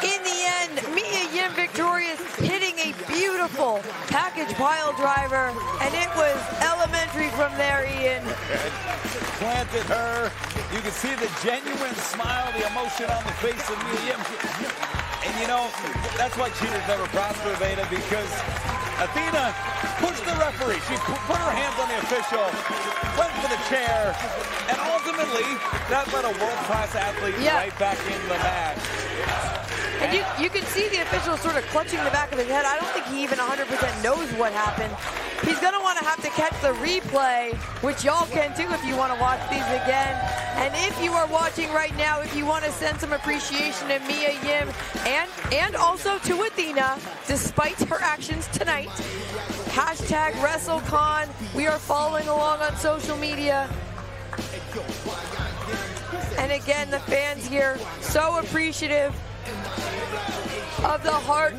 in the end, Mia Yim victorious, hitting a beautiful package pile driver, and it was elementary from there, Ian. Planted her. You can see the genuine smile, the emotion on the face of Mia Yim. And you know, that's why cheaters never prosper, Veda, because Athena pushed the referee. She put her hands on the official, went for the chair, and ultimately, that led a world-class athlete right back into the match. And you can see the official sort of clutching the back of his head. I don't think he even 100% knows what happened. He's going to want to have to catch the replay, which y'all can too if you want to watch these again. And if you are watching right now, if you want to send some appreciation to Mia Yim and also to Athena, despite her actions tonight, hashtag WrestleCon. We are following along on social media. And again, the fans here, so appreciative of the heart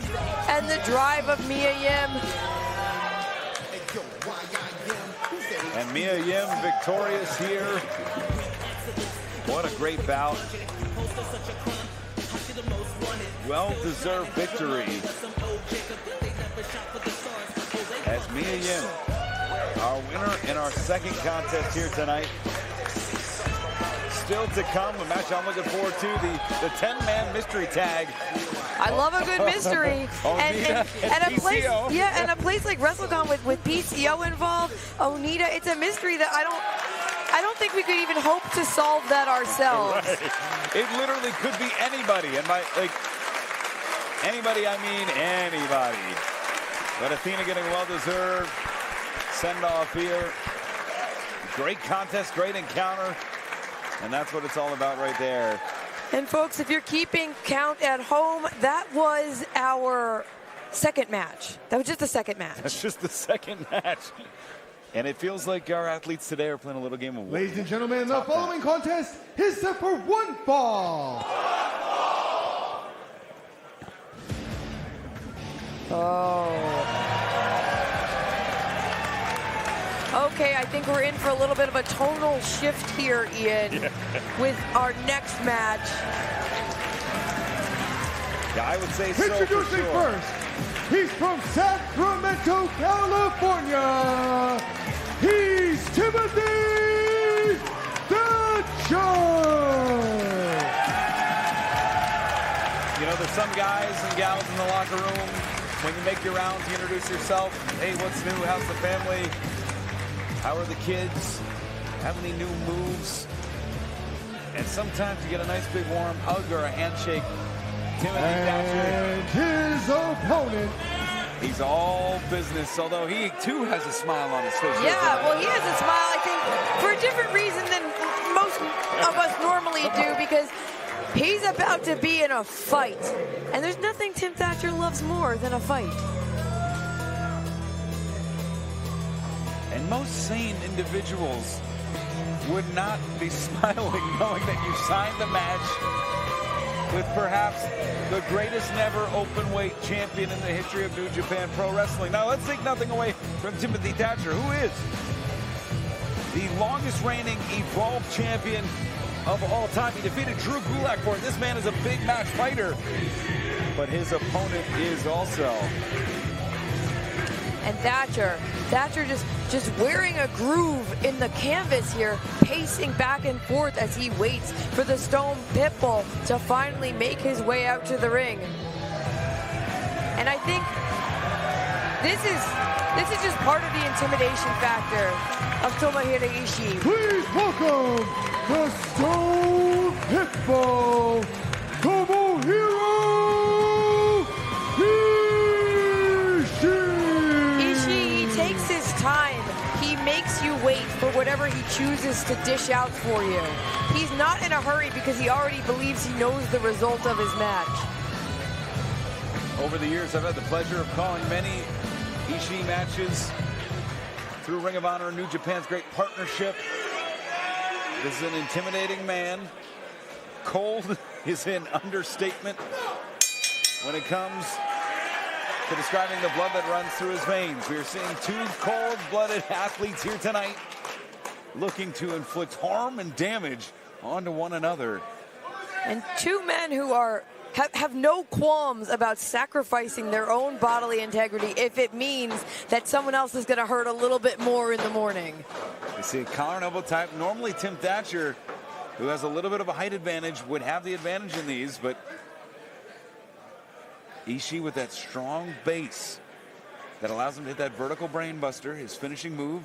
and the drive of Mia Yim. And Mia Yim victorious here. What a great bout. Well-deserved victory. As Mia Yim our winner in our second contest here tonight. Still to come, a match I'm looking forward to, the 10-man mystery tag. I love a good mystery. and a place, PCO. yeah, and a place like WrestleCon with PCO involved, Onita, it's a mystery that I don't think we could even hope to solve that ourselves. Right. It literally could be anybody, and by anybody I mean anybody. But Athena getting well-deserved send-off here. Great contest, great encounter. And that's what it's all about right there. And folks, if you're keeping count at home, that was our second match. That was just the second match. That's just the second match. And it feels like our athletes today are playing a little game of war. Ladies and gentlemen, the following contest is set for one fall. Okay, I think we're in for a little bit of a tonal shift here, Ian, with our next match. Yeah, I would say so for Introducing sure. first, he's from Sacramento, California. He's Timothy Thatcher. You know, there's some guys and gals in the locker room, when you make your rounds, you introduce yourself. Hey, what's new? How's the family? How are the kids? Have any new moves? And sometimes you get a nice big warm hug or a handshake. Timothy Thatcher. And his opponent. He's all business, although he too has a smile on his face. Yeah, well, he has a smile, I think, for a different reason than most of us normally do, because he's about to be in a fight. And there's nothing Tim Thatcher loves more than a fight. And most sane individuals would not be smiling knowing that you signed a match with perhaps the greatest never open weight champion in the history of New Japan Pro Wrestling. Now, let's take nothing away from Timothy Thatcher, who is the longest reigning Evolve champion of all time. He defeated Drew Gulak for it. This man is a big match fighter, but his opponent is also. And Thatcher just wearing a groove in the canvas here, pacing back and forth as he waits for the Stone Pitbull to finally make his way out to the ring. And I think this is just part of the intimidation factor of Tomohiro Ishii. Please welcome the Stone Pitbull, Tomohiro Ishii takes his time. He makes you wait for whatever he chooses to dish out for you. He's not in a hurry because he already believes he knows the result of his match. Over the years, I've had the pleasure of calling many Ishii matches through Ring of Honor and New Japan's great partnership. This is an intimidating man. Cold is an understatement when it comes to describing the blood that runs through his veins. We are seeing two cold-blooded athletes here tonight looking to inflict harm and damage onto one another. And two men who have no qualms about sacrificing their own bodily integrity if it means that someone else is going to hurt a little bit more in the morning. You see a collar and elbow type. Normally Tim Thatcher, who has a little bit of a height advantage, would have the advantage in these, but Ishii with that strong base that allows him to hit that vertical brain buster, his finishing move.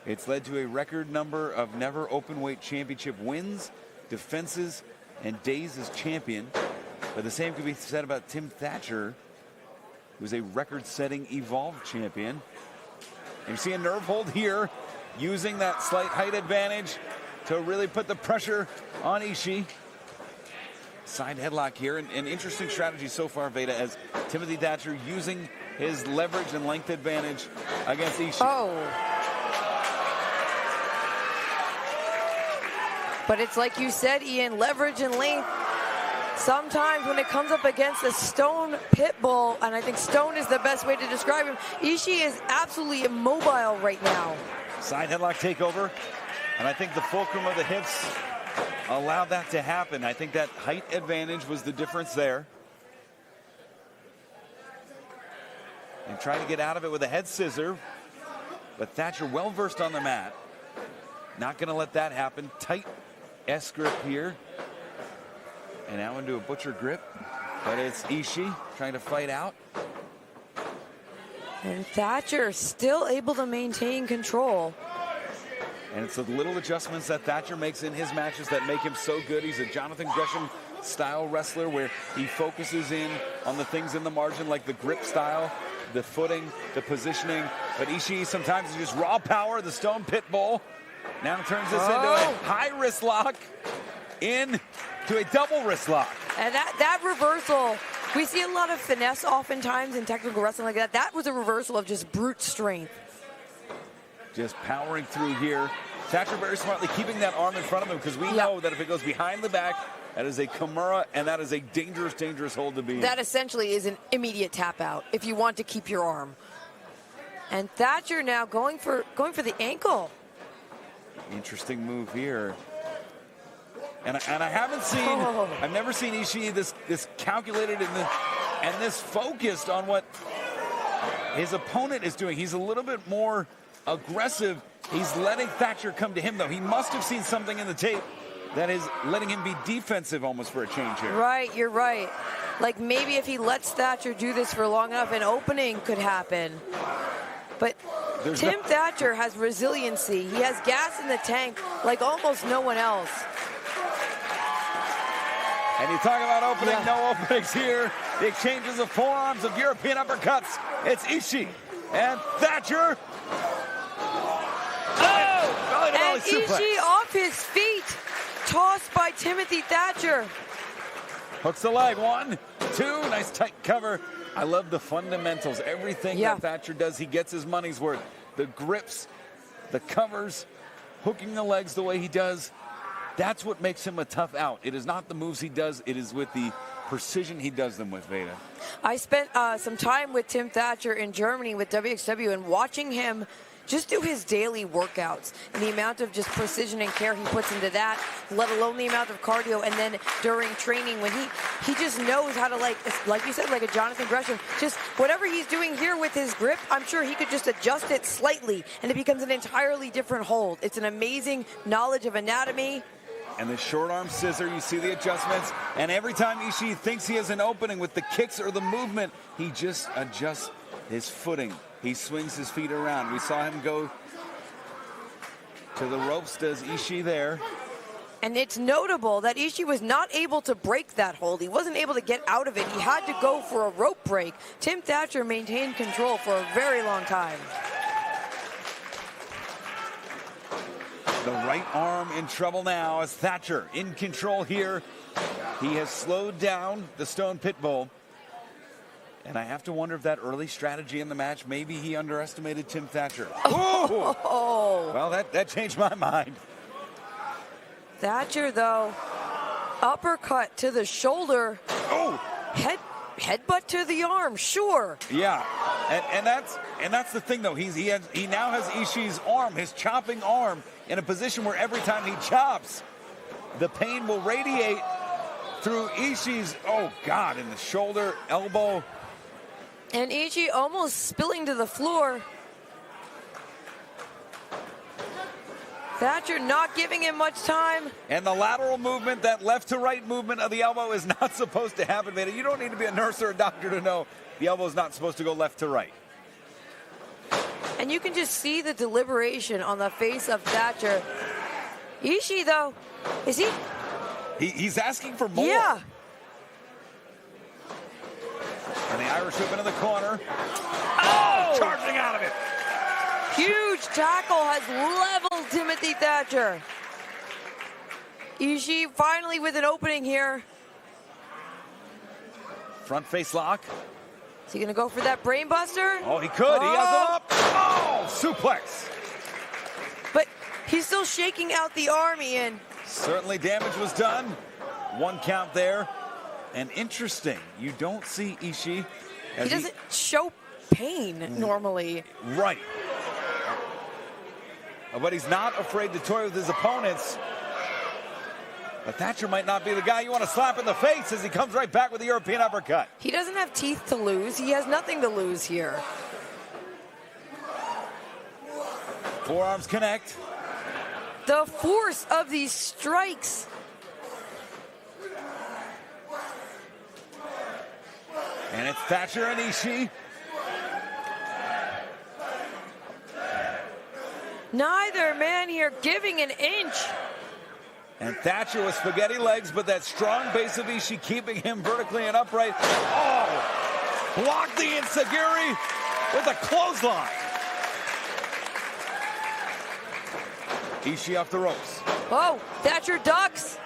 It's led to a record number of never open weight championship wins, defenses, and days as champion. But the same could be said about Tim Thatcher, who's a record-setting Evolve champion. And you see a nerve hold here, using that slight height advantage to really put the pressure on Ishii. Side headlock here, and an interesting strategy so far, Veda, as Timothy Thatcher using his leverage and length advantage against Ishii. Oh. But it's like you said, Ian, leverage and length. Sometimes when it comes up against a Stone Pitbull, and I think Stone is the best way to describe him, Ishii is absolutely immobile right now. Side headlock takeover, and I think the fulcrum of the hips allowed that to happen. I think that height advantage was the difference there. And trying to get out of it with a head scissor. But Thatcher well versed on the mat. Not going to let that happen. Tight S grip here. And now into a butcher grip. But it's Ishii trying to fight out. And Thatcher still able to maintain control. And it's the little adjustments that Thatcher makes in his matches that make him so good. He's a Jonathan Gresham style wrestler where he focuses in on the things in the margin like the grip style, the footing, the positioning. But Ishii sometimes is just raw power, the Stone Pit Bull. Now turns this into a high wrist lock into a double wrist lock. And that reversal, we see a lot of finesse oftentimes in technical wrestling like that. That was a reversal of just brute strength. Just powering through here. Thatcher very smartly keeping that arm in front of him because we know that if it goes behind the back, that is a Kimura, and that is a dangerous, dangerous hold to be in. That essentially is an immediate tap out if you want to keep your arm. And Thatcher now going for the ankle. Interesting move here. And I haven't seen, I've never seen Ishii this calculated and this focused on what his opponent is doing. He's a little bit more aggressive. He's letting Thatcher come to him, though. He must have seen something in the tape that is letting him be defensive almost for a change here. Right, you're right. Like maybe if he lets Thatcher do this for long enough, an opening could happen. But Tim Thatcher has resiliency. He has gas in the tank like almost no one else. And you talk about opening, no openings here. The exchanges of forearms of European uppercuts. It's Ishii and Thatcher. And Ishii off his feet. Tossed by Timothy Thatcher. Hooks the leg. 1, 2. Nice tight cover. I love the fundamentals. Everything that Thatcher does, he gets his money's worth. The grips, the covers, hooking the legs the way he does. That's what makes him a tough out. It is not the moves he does. It is with the precision he does them with, Veda. I spent some time with Tim Thatcher in Germany with WXW, and watching him just do his daily workouts and the amount of just precision and care he puts into that, let alone the amount of cardio, and then during training when he just knows how to, like you said, like a Jonathan Gresham, just whatever he's doing here with his grip, I'm sure he could just adjust it slightly and it becomes an entirely different hold. It's an amazing knowledge of anatomy. And the short arm scissor, you see the adjustments. And every time Ishii thinks he has an opening with the kicks or the movement, he just adjusts his footing. He swings his feet around. We saw him go to the ropes, does Ishii there. And it's notable that Ishii was not able to break that hold. He wasn't able to get out of it. He had to go for a rope break. Tim Thatcher maintained control for a very long time. The right arm in trouble now as Thatcher in control here. He has slowed down the Stone Pit Bull. And I have to wonder if that early strategy in the match, maybe he underestimated Tim Thatcher. Oh. Well, that changed my mind. Thatcher, though, uppercut to the shoulder. Oh! Headbutt to the arm, sure. Yeah, and that's the thing, though. He now has Ishii's arm, his chopping arm, in a position where every time he chops, the pain will radiate through Ishii's, oh God, in the shoulder, elbow. And Ishii almost spilling to the floor. Thatcher not giving him much time. And the lateral movement, that left to right movement of the elbow is not supposed to happen, man. You don't need to be a nurse or a doctor to know the elbow is not supposed to go left to right. And you can just see the deliberation on the face of Thatcher. Ishii, though, is he? He's asking for more. Yeah. And the Irish whip into the corner. Oh! Charging out of it. Huge tackle has leveled Timothy Thatcher. Ishii finally with an opening here. Front face lock. Is he going to go for that brain buster? Oh, he could. He has it up. Oh, suplex. But he's still shaking out the arm, Ian. Certainly damage was done. 1 count there. And interesting, you don't see Ishii. He doesn't show pain normally. Right. But he's not afraid to toy with his opponents. But Thatcher might not be the guy you want to slap in the face as he comes right back with the European uppercut. He doesn't have teeth to lose. He has nothing to lose here. Forearms connect. The force of these strikes. And it's Thatcher and Ishii. Neither man here giving an inch. And Thatcher with spaghetti legs, but that strong base of Ishii keeping him vertically and upright. Oh! Blocked the Enziguri with a clothesline. Ishii off the ropes. Oh, Thatcher ducks.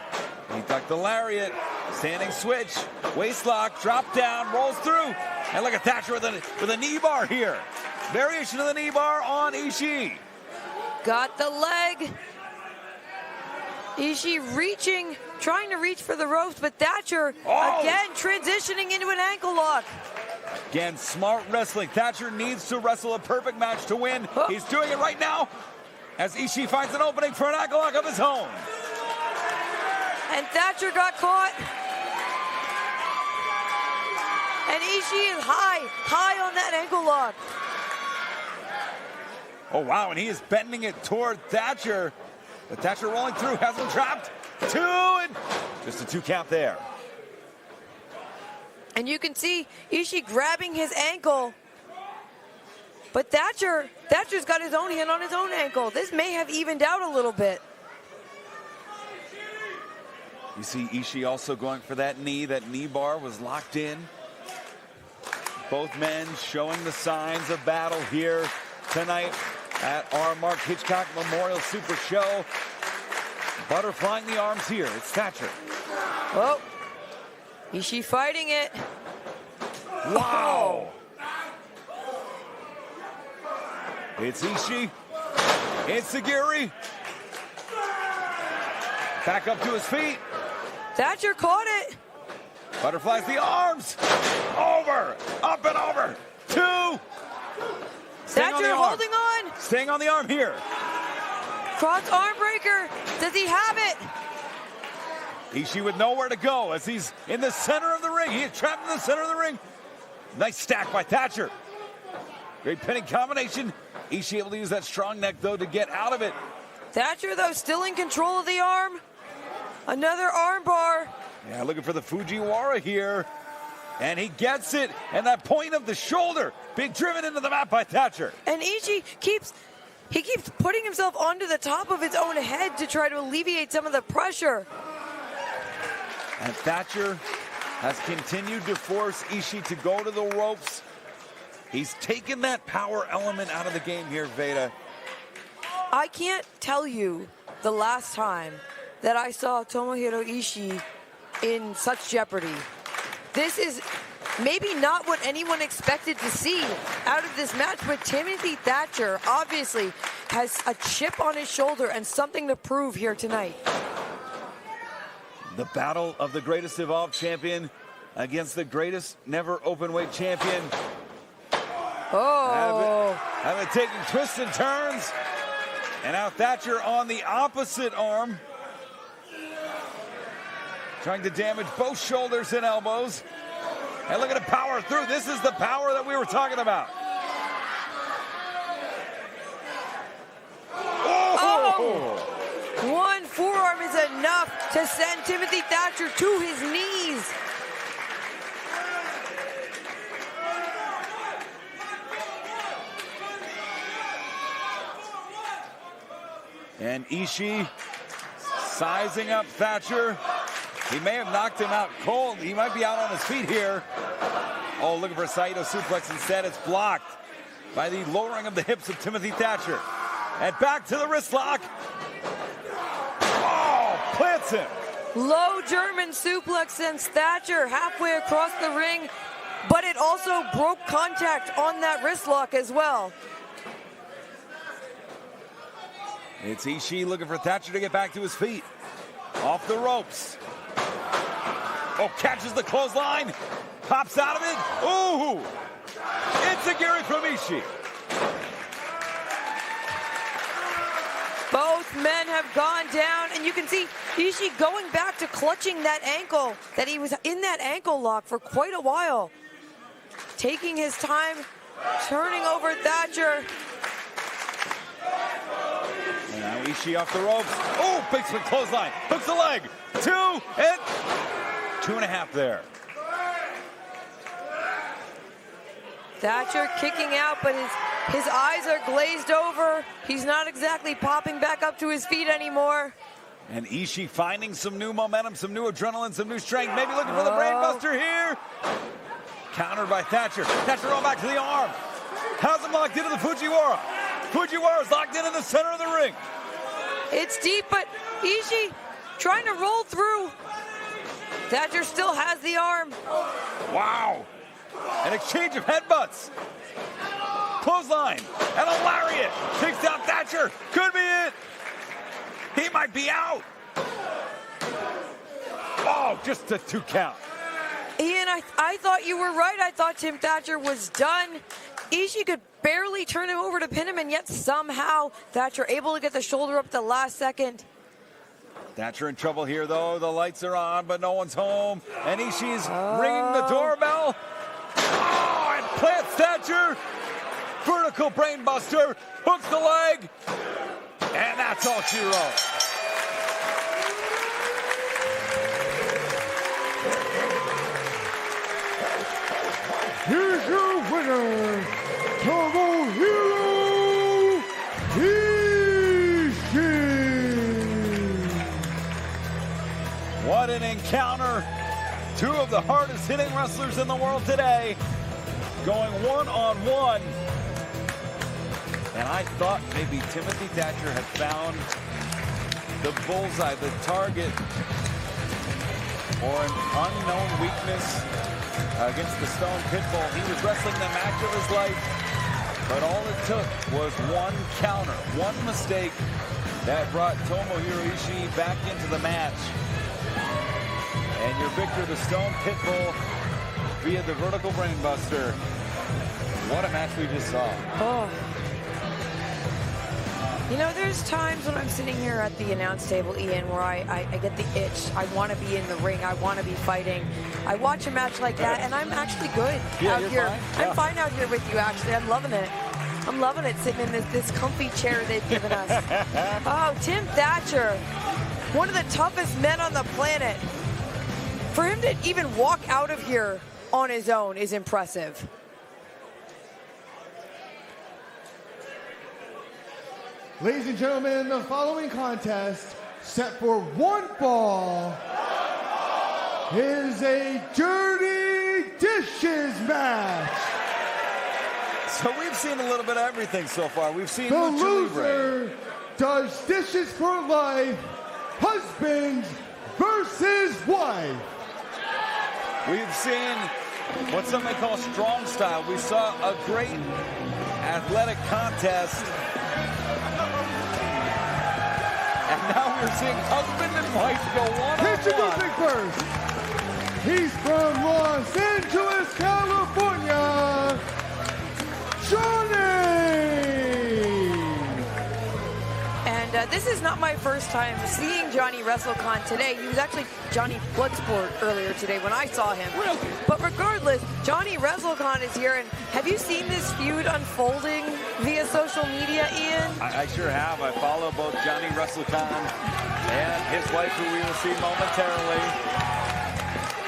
He ducked the lariat. Standing switch. Waist lock. Drop down. Rolls through. And look at Thatcher with a knee bar here. Variation of the knee bar on Ishii. Got the leg. Ishii reaching, trying to reach for the ropes, but Thatcher again transitioning into an ankle lock. Again, smart wrestling. Thatcher needs to wrestle a perfect match to win. Oh. He's doing it right now as Ishii finds an opening for an ankle lock of his own. And Thatcher got caught. And Ishii is high on that ankle lock. Oh, wow, and he is bending it toward Thatcher. But Thatcher rolling through, has him trapped. 2, and just a 2 count there. And you can see Ishii grabbing his ankle. But Thatcher's got his own hand on his own ankle. This may have evened out a little bit. You see Ishii also going for that knee. That knee bar was locked in. Both men showing the signs of battle here tonight at our Mark Hitchcock Memorial Super Show. Butterflying the arms here. It's Thatcher. Oh, Ishii fighting it. Wow. It's Ishii. Enziguri. Back up to his feet. Thatcher caught it. Butterflies the arms. Over. Up and over. 2. Thatcher holding on. Staying on the arm here. Cross arm breaker. Does he have it? Ishii with nowhere to go as he's in the center of the ring. He is trapped in the center of the ring. Nice stack by Thatcher. Great pinning combination. Ishii able to use that strong neck, though, to get out of it. Thatcher, though, still in control of the arm. Another arm bar. Yeah, looking for the Fujiwara here. And he gets it. And that point of the shoulder being driven into the mat by Thatcher. And Ishii keeps putting himself onto the top of his own head to try to alleviate some of the pressure. And Thatcher has continued to force Ishii to go to the ropes. He's taken that power element out of the game here, Veda. I can't tell you the last time that I saw Tomohiro Ishii in such jeopardy. This is maybe not what anyone expected to see out of this match, but Timothy Thatcher obviously has a chip on his shoulder and something to prove here tonight. The battle of the greatest evolved champion against the greatest never openweight champion. Oh. Have it taking twists and turns. And now Thatcher on the opposite arm. Trying to damage both shoulders and elbows. And look at it power through. This is the power that we were talking about. Oh! One forearm is enough to send Timothy Thatcher to his knees. And Ishii sizing up Thatcher. He may have knocked him out cold. He might be out on his feet here. Oh, looking for a Saito suplex instead. It's blocked by the lowering of the hips of Timothy Thatcher. And back to the wrist lock. Oh, plants him. Low German suplex sends Thatcher halfway across the ring, but it also broke contact on that wrist lock as well. It's Ishii looking for Thatcher to get back to his feet. Off the ropes. Oh, catches the clothesline. Pops out of it. Ooh! Enziguri from Ishii. Both men have gone down, and you can see Ishii going back to clutching that ankle, that he was in that ankle lock for quite a while. Taking his time, turning over Thatcher. Ishii off the ropes. Oh, big swing clothesline. Hooks the leg. 2 and 2.5 there. Thatcher kicking out, but his eyes are glazed over. He's not exactly popping back up to his feet anymore. And Ishii finding some new momentum, some new adrenaline, some new strength. Maybe looking for the brainbuster here. Countered by Thatcher. Thatcher roll back to the arm. Has him locked into the Fujiwara. Fujiwara's locked in the center of the ring. It's deep, but Ishii trying to roll through. Thatcher still has the arm. Wow. An exchange of headbutts. Clothesline and a lariat. Takes out Thatcher. Could be it. He might be out. Oh, just a 2 count. Ian, I thought you were right. I thought Tim Thatcher was done. Ishii could barely turn him over to pin him, and yet somehow Thatcher able to get the shoulder up at the last second. Thatcher in trouble here, though. The lights are on, but no one's home. And Ishii's ringing the doorbell. Oh, and plants Thatcher. Vertical brainbuster. Hooks the leg. And that's all she wrote. Here's your winner, Tomohiro Ishii. What an encounter. 2 of the hardest hitting wrestlers in the world today going one-on-one. And I thought maybe Timothy Thatcher had found the bullseye, the target, or an unknown weakness against the Stone Pitbull. He was wrestling the match of his life, but all it took was one counter, one mistake that brought Tomohiro Ishii back into the match. And your victor, the Stone Pitbull, via the vertical brainbuster. What a match we just saw. Oh. You know, there's times when I'm sitting here at the announce table, Ian, where I get the itch. I want to be in the ring. I want to be fighting. I watch a match like that, and I'm actually good out here. Fine. I'm fine out here with you, actually. I'm loving it. I'm loving it sitting in this comfy chair they've given us. Oh, Tim Thatcher, one of the toughest men on the planet. For him to even walk out of here on his own is impressive. Ladies and gentlemen, the following contest, set for 1 fall, is a Dirty Dishes match. So we've seen a little bit of everything so far. We've seen The Lucha Libre. loser does dishes for life, husband versus wife. We've seen what some may call strong style. We saw a great athletic contest. And now we're seeing husband and wife go Introducing one-on-one. first, he's from Los Angeles, California, Johnny! And this is not my first time seeing Johnny WrestleCon today. He was actually Johnny Bloodsport earlier today when I saw him. Really? But regardless, Johnny WrestleCon is here. And have you seen this feud unfolding via social media, Ian? I sure have. I follow both Johnny WrestleCon and his wife, who we will see momentarily.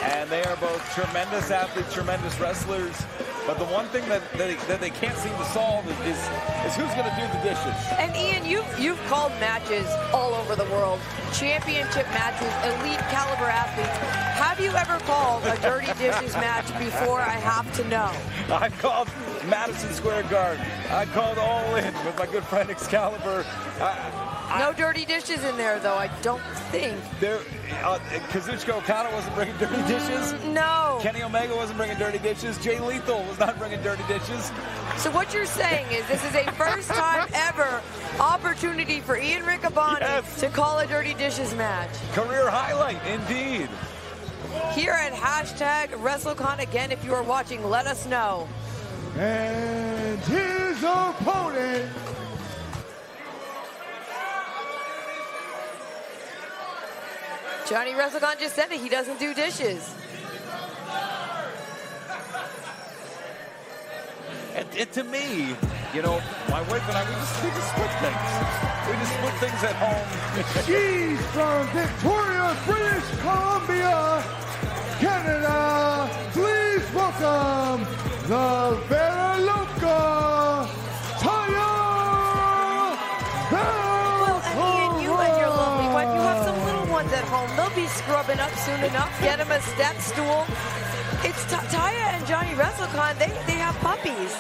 And they are both tremendous athletes, tremendous wrestlers. But the one thing that they can't seem to solve is who's going to do the dishes. And Ian, you've called matches all over the world, championship matches, elite caliber athletes. Have you ever called a Dirty Dishes match before? I have to know. I called Madison Square Garden. I called All In with my good friend Excalibur. No Dirty Dishes in there, though, I don't think. Kazuchika Okada wasn't bringing dirty dishes. No. Kenny Omega wasn't bringing dirty dishes. Jay Lethal was not bringing dirty dishes. So what you're saying is this is a first time ever opportunity for Ian Riccaboni to call a Dirty Dishes match. Career highlight, indeed. Here at #WrestleCon, again, if you are watching, let us know. And his opponent, Johnny WrestleCon just said it, he doesn't do dishes. And to me, You know, my wife and I, we just split things. We just split things at home. She's from Victoria, British Columbia, Canada. Please welcome the Vera Loca, Taya Well, Ian, you and your lovely wife, you have some little ones at home. They'll be scrubbing up soon enough. Get them a step stool. It's Taya and Johnny WrestleCon. They have puppies.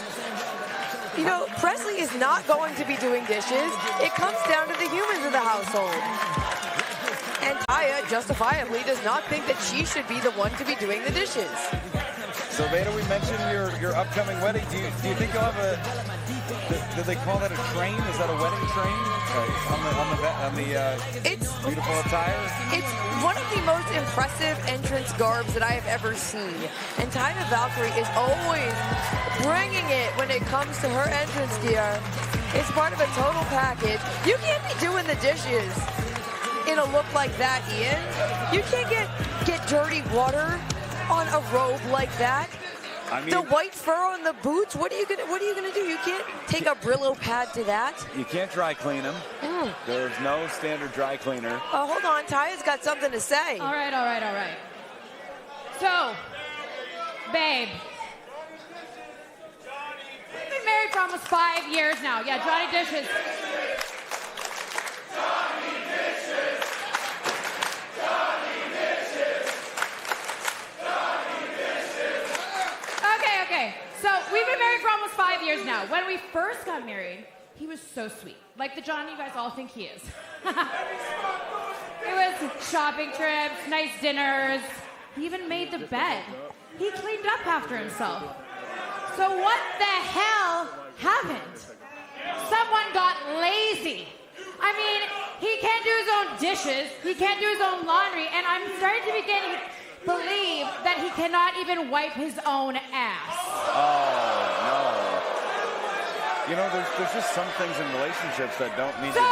You know, Presley is not going to be doing dishes. It comes down to the humans of the household. And Taya, justifiably, does not think that she should be the one to be doing the dishes. So, Veda, we mentioned your upcoming wedding. Do you think you'll have do they call that a train? Is that a wedding train? On the beautiful attire? It's one of the most impressive entrance garbs that I have ever seen. And Taya Valkyrie is always bringing it when it comes to her entrance gear. It's part of a total package. You can't be doing the dishes in a look like that, Ian. You can't get dirty water on a robe like that. I mean, the white fur on the boots. What are you gonna do? You can't take a Brillo pad to that. You can't dry clean them. There's no standard dry cleaner. Oh, hold on. Taya's got something to say. All right. So, babe, we've been married for almost 5 years now. Yeah, Johnny Dishes. Okay. So we've been married for almost 5 years now. When we first got married, he was so sweet. Like the Johnny you guys all think he is. It was shopping trips, nice dinners. He even made the bed. He cleaned up after himself. So what the hell happened? Someone got lazy. I mean, he can't do his own dishes. He can't do his own laundry. And I'm starting to believe that he cannot even wipe his own ass. Oh, no. You know, there's just some things in relationships that don't need to be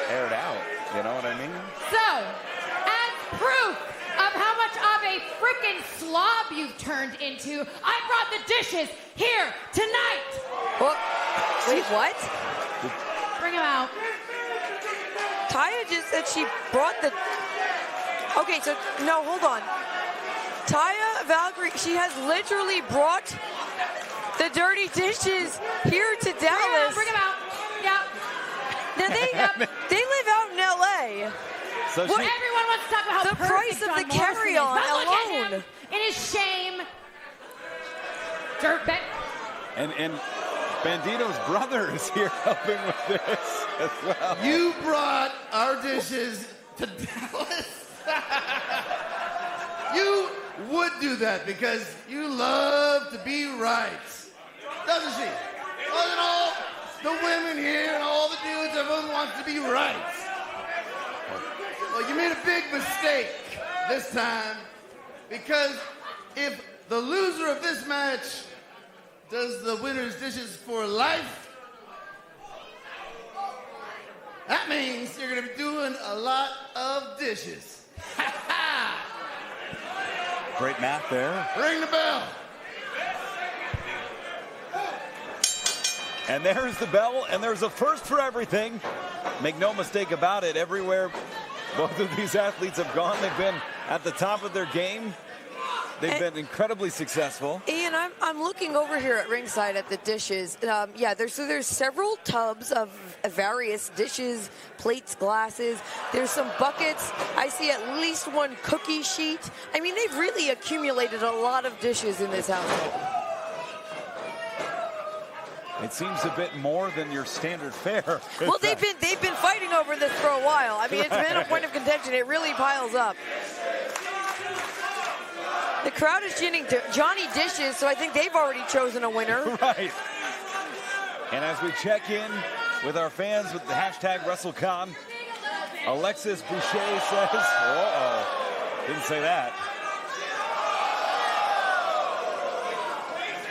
aired out. You know what I mean? So, as proof of how much of a freaking slob you've turned into, I brought the dishes here tonight. What? Wait, what? Bring them out. Taya just said she brought the... Okay, so, no, hold on. Taya Valkyrie, she has literally brought the dirty dishes here to Dallas. Bring them out. Yeah. Now, they live out in L.A. So everyone wants to talk about how the price of the carry-on alone. It is shame. Dirtbag. And Bandito's brother is here helping with this as well. You brought our dishes to Dallas? You would do that because you love to be right, doesn't she? Doesn't all the women here and all the dudes, everyone wants to be right. Well, you made a big mistake this time because if the loser of this match does the winner's dishes for life, that means you're going to be doing a lot of dishes. Great math there. Ring the bell. And there's the bell, and there's a first for everything. Make no mistake about it, everywhere both of these athletes have gone, they've been at the top of their game. They've been incredibly successful. Ian, I'm looking over here at ringside at the dishes. There's several tubs of various dishes, plates, glasses. There's some buckets. I see at least one cookie sheet. I mean, they've really accumulated a lot of dishes in this household. It seems a bit more than your standard fare. Well, they've been fighting over this for a while. I mean, it's been a point of contention. It really piles up. The crowd is chanting Johnny Dishes, so I think they've already chosen a winner. Right. And as we check in with our fans with the hashtag WrestleCon, Alexis Boucher says, didn't say that.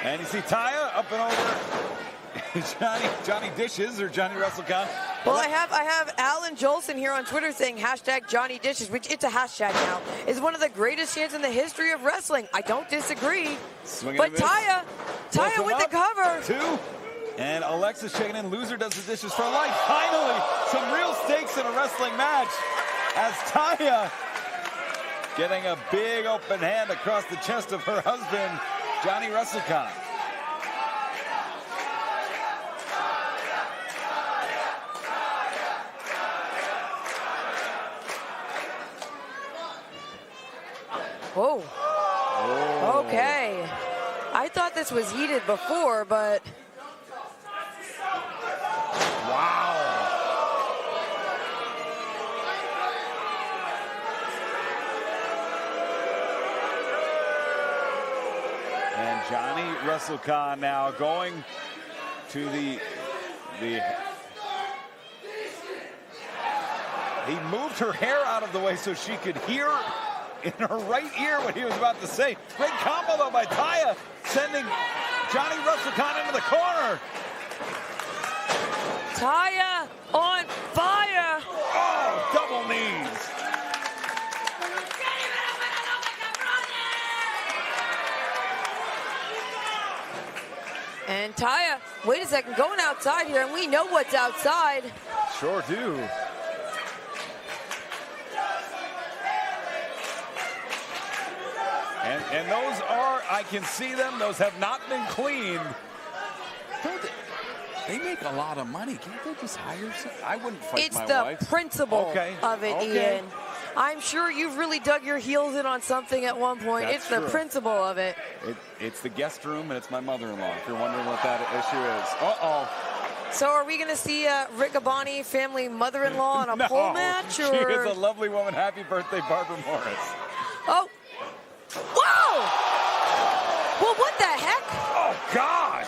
And you see Taya up and over Johnny Dishes or Johnny WrestleCon. Well, I have Alan Jolson here on Twitter saying hashtag Johnny Dishes, which it's a hashtag now, is one of the greatest chants in the history of wrestling. I don't disagree. Swinging but Taya with the cover. 2. And Alexa's checking in. Loser does the dishes for life. Finally, some real stakes in a wrestling match. As Taya getting a big open hand across the chest of her husband, Johnny WrestleCon. Whoa. Oh. Okay. I thought this was heated before, but... Wow. And Johnny WrestleCon now going to the he moved her hair out of the way so she could hear in her right ear what he was about to say. Great combo though by Taya, sending Johnny WrestleCon into the corner. Taya on fire. Oh, double knees. And Taya, wait a second, going outside here, and we know what's outside. Sure do. And those are, I can see them, those have not been cleaned. They make a lot of money. Can't they just hire some? I wouldn't fight my wife. It's the principle of it, Ian. I'm sure you've really dug your heels in on something at one point. That's it's the true. principle of it. It's the guest room, and it's my mother-in-law, if you're wondering what that issue is. Uh-oh. So are we going to see Rick Abani family mother-in-law in a No, pole match? Or? She is a lovely woman. Happy birthday, Barbara Morris. Oh. Whoa! Well, what the heck? Oh, God.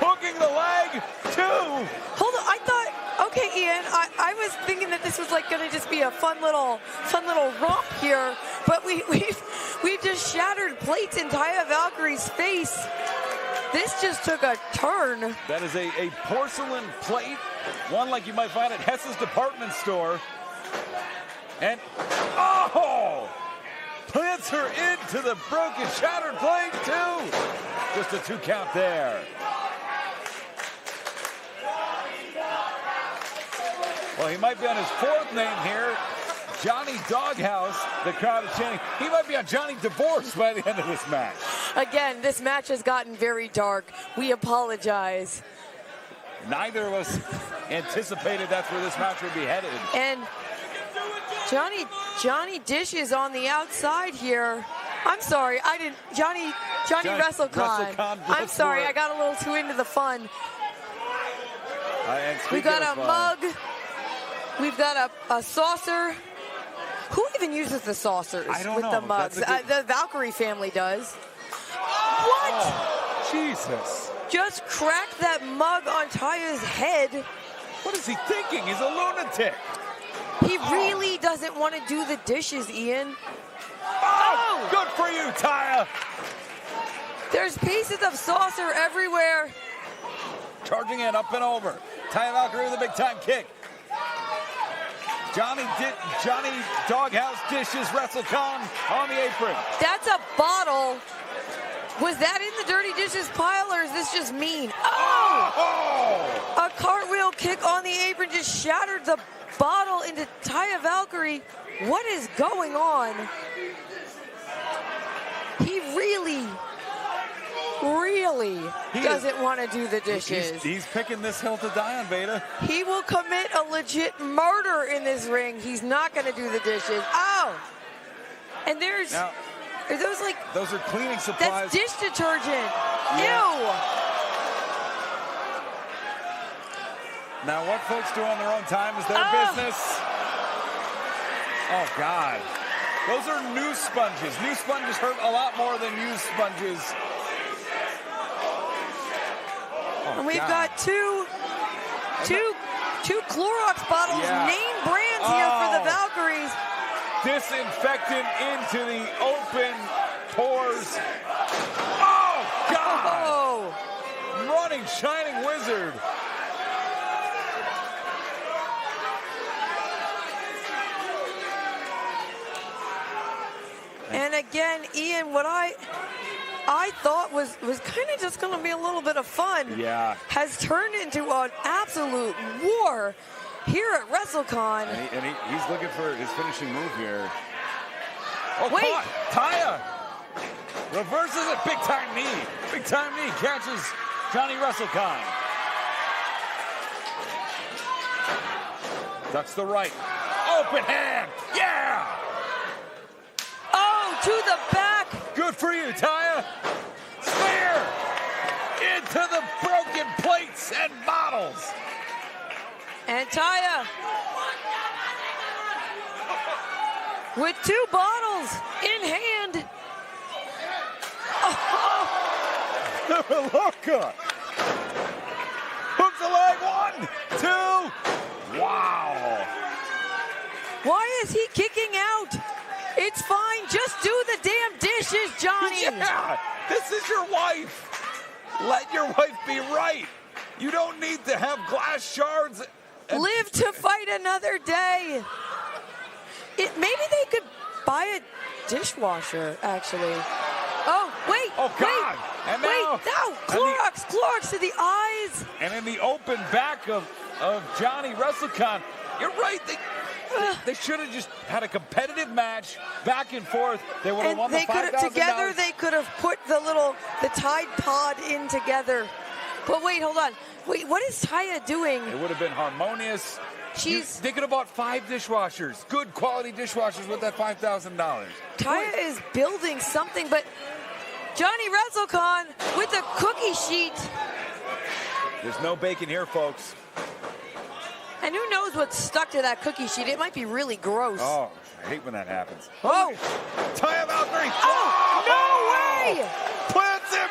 Hooking the leg, two. Hold on, I thought, okay, Ian, I was thinking that this was like going to just be a fun little romp here, but we've just shattered plates in Taya Valkyrie's face. This just took a turn. That is a porcelain plate, one like you might find at Hess's department store. And, oh! Plants her into the broken, shattered plate, too. Just a 2 count there. Well, he might be on his 4th name here. Johnny Doghouse, the crowd is chanting. He might be on Johnny Divorce by the end of this match. Again, this match has gotten very dark. We apologize. Neither of us anticipated that's where this match would be headed. And Johnny Dish is on the outside here. I'm sorry, I didn't. Johnny WrestleCon. I'm sorry, I got a little too into the fun. We got a mug. We've got a saucer. Who even uses the saucers with the mugs? The Valkyrie family does. What? Oh, Jesus. Just cracked that mug on Taya's head. What is he thinking? He's a lunatic. He really doesn't want to do the dishes, Ian. Oh, good for you, Taya. There's pieces of saucer everywhere. Charging in, up and over. Taya Valkyrie with a big-time kick. Johnny Doghouse dishes WrestleCon on the apron. That's a bottle. Was that in the dirty dishes pile, or is this just mean? Oh! A cartwheel kick on the apron just shattered the bottle into Taya Valkyrie. What is going on? He really doesn't want to do the dishes. He's picking this hill to die on, Beta. He will commit a legit murder in this ring. He's not going to do the dishes. Oh! And are those like... Those are cleaning supplies. That's dish detergent. Yeah. Ew! Now, what folks do on their own time is their business. Oh, God. Those are new sponges. New sponges hurt a lot more than used sponges. Oh, and we've got two Clorox bottles, name brands here for the Valkyries. Disinfectant into the open pores. Oh, God! Oh. Running Shining Wizard. And again, Ian, I thought was kind of just going to be a little bit of fun, has turned into an absolute war here at WrestleCon. And he's looking for his finishing move here. Oh, Wait. caught. Taya reverses it. Big time knee. Big time knee. Catches Johnny WrestleCon. Ducks the right. Open hand. Yeah. Oh, to the back. Good for you, Taya. Spear into the broken plates and bottles. And Taya with 2 bottles in hand. Look. Hooks the leg. 1, 2. Wow. Why is he kicking out? It's fine. Just do the damn dishes, Johnny. Yeah. This is your wife. Let your wife be right. You don't need to have glass shards. Live to fight another day. Maybe they could buy a dishwasher, actually. Oh, wait. Oh, God. Wait, And now, no. Clorox to the eyes. And in the open back of Johnny WrestleCon, you're right. They should have just had a competitive match, back and forth. They would have won the $5,000. Together, they could have put the Tide Pod in together. But wait, hold on. Wait, what is Taya doing? It would have been harmonious. They could have bought 5 dishwashers, good quality dishwashers with that $5,000. Taya is building something, but Johnny WrestleCon with the cookie sheet. There's no bacon here, folks. And who knows what's stuck to that cookie sheet? It might be really gross. Oh, I hate when that happens. Oh! Taya Valkyrie. Oh, no way! Plants him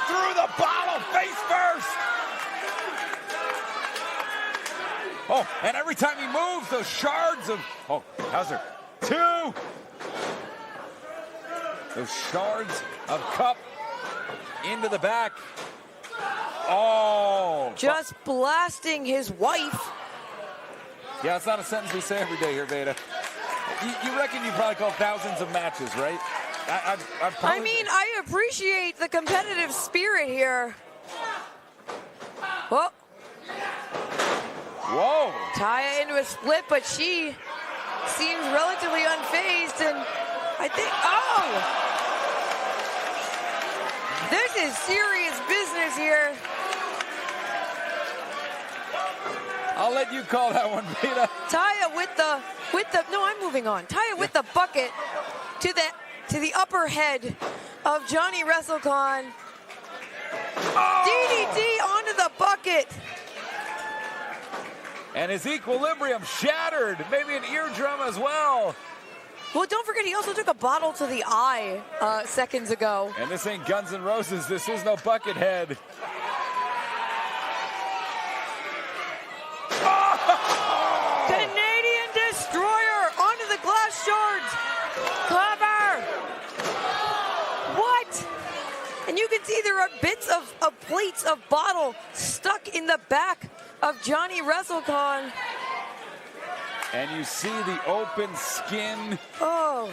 through the bottle, face first. Oh, and every time he moves, those shards of... Oh, how's her? 2. Those shards of cup into the back. Oh. Just blasting his wife. Yeah, it's not a sentence we say every day here, Veda. You reckon you probably called thousands of matches, right? I mean, I appreciate the competitive spirit here. Whoa. Whoa. Taya into a split, but she seems relatively unfazed, and I think, this is serious business here. I'll let you call that one, Veda. Taya with the, no, I'm moving on. Taya with the bucket to the upper head of Johnny WrestleCon. Oh! DDT onto the bucket. And his equilibrium shattered. Maybe an eardrum as well. Well, don't forget, he also took a bottle to the eye seconds ago. And this ain't Guns N' Roses. This is no Buckethead. Oh! Canadian Destroyer onto the glass shards. Cover. What? And you can see there are bits of plates of bottle stuck in the back of Johnny WrestleCon. And you see the open skin. Oh,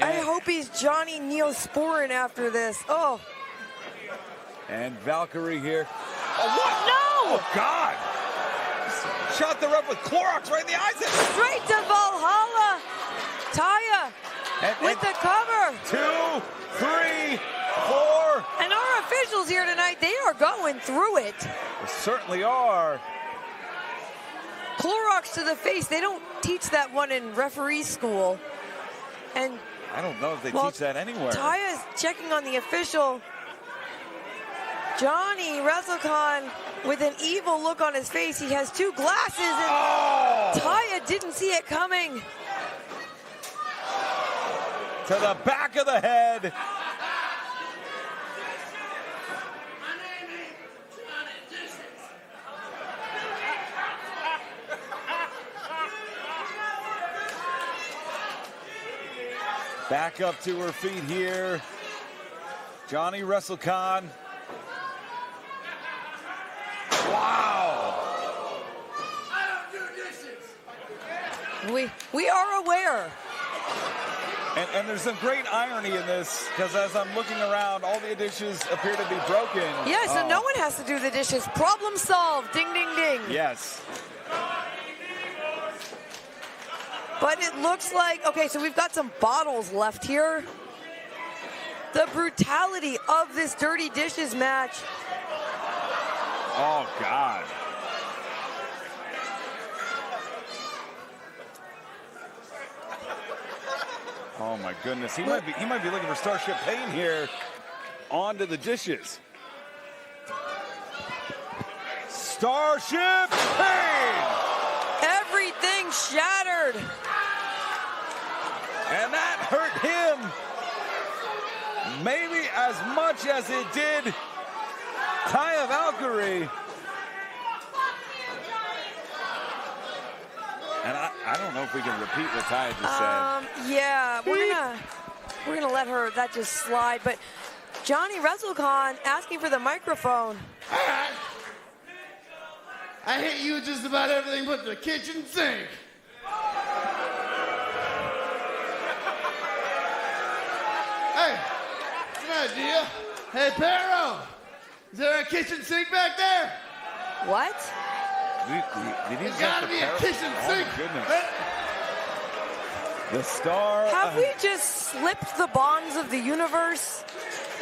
I hope he's Johnny Neosporin after this. Oh. And Valkyrie here. Oh, what? No! Oh, God. Shot the ref with Clorox right in the eyes. Straight to Valhalla. Taya with the cover. 2, 3, 4. And our officials here tonight, they are going through it. They certainly are. Clorox to the face. They don't teach that one in referee school. And I don't know if they teach that anywhere. Taya's checking on the official. Johnny WrestleCon with an evil look on his face. He has 2 glasses, and Taya didn't see it coming. To the back of the head. Back up to her feet here. Johnny WrestleCon. Wow. We are aware. And there's some great irony in this, because as I'm looking around, all the dishes appear to be broken. Yeah, so no one has to do the dishes. Problem solved. Ding, ding, ding. Yes. But it looks like, okay, so we've got some bottles left here. The brutality of this Dirty Dishes match. Oh, God. Oh my goodness, he might be looking for Starship Pain here. Onto the dishes. Starship Pain! Everything shattered. And that hurt him maybe as much as it did Taya Valkyrie. And I don't know if we can repeat what Taya just said. Yeah, we're gonna let her that just slide. But Johnny WrestleCon asking for the microphone. I hate you just about everything but the kitchen sink. Hey, it's an idea. Hey, Perro, is there a kitchen sink back there? What? Did he There's gotta be a kitchen sink. Oh, goodness. The star. Have we just slipped the bonds of the universe?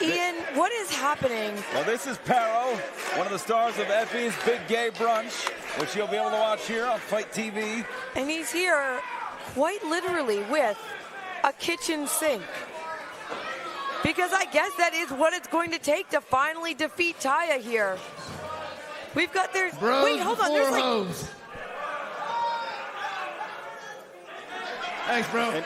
Ian, what is happening? Well, this is Perro, one of the stars of Effie's Big Gay Brunch, which you'll be able to watch here on Fight TV. And he's here quite literally with a kitchen sink. Because I guess that is what it's going to take to finally defeat Taya here. We've got their... Bros, wait, hold on. There's like... hoes. Thanks, bro.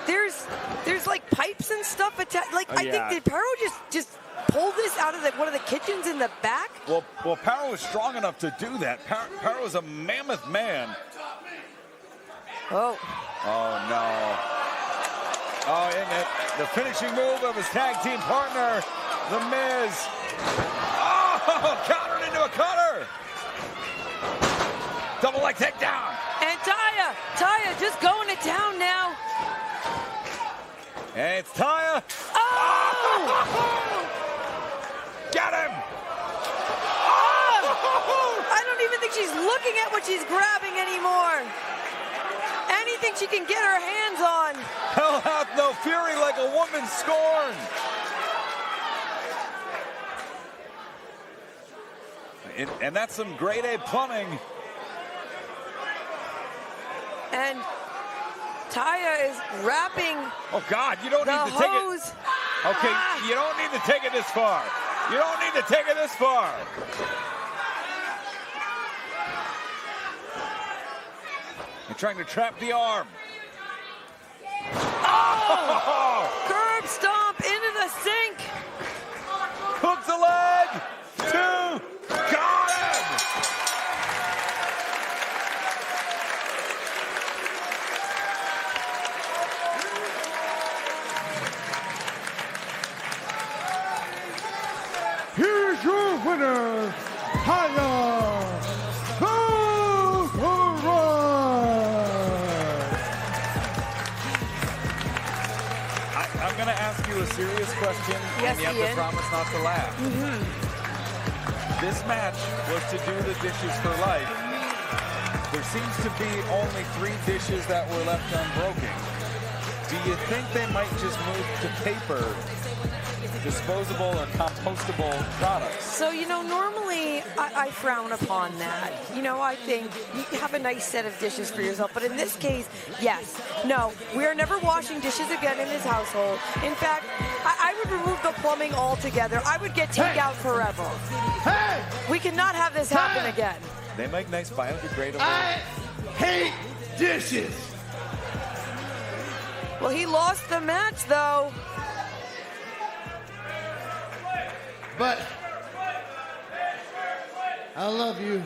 There's like pipes and stuff attached. Like, I yeah. think, did Perro just pull this out of one of the kitchens in the back? Well, Perro is strong enough to do that. Perro is a mammoth man. Oh. Oh, no. Oh, and the finishing move of his tag team partner, The Miz. Oh, countered into a cutter. Double leg takedown. And Taya just going to town now. And it's Taya. Oh! Got him. Oh! I don't even think she's looking at what she's grabbing anymore. Anything she can get her hands on. Hell hath no fury like a woman scorned. And that's some grade A plumbing. And Taya is wrapping. Oh God, you don't the need to take hose. it. Okay, you don't need to take it this far. You don't need to take it this far. You're trying to trap the arm. Oh! Curb stomp into the sink. Hook the leg. 2. Got him. Here's your winner, Taya Valkyrie. I'm going to ask you a serious question, Yes, and you have Ian. to promise not to laugh. This match was to do the dishes for life. There seems to be only 3 dishes that were left unbroken. Do you think they might just move to paper, disposable or compostable products? So, normally I frown upon that. I think you have a nice set of dishes for yourself. But in this case, yes. No, we are never washing dishes again in this household. In fact, I would remove the plumbing altogether. I would get takeout forever. Hey! We cannot have this happen again. They make nice biodegradable. I hate dishes. Well, he lost the match, though. But I love you.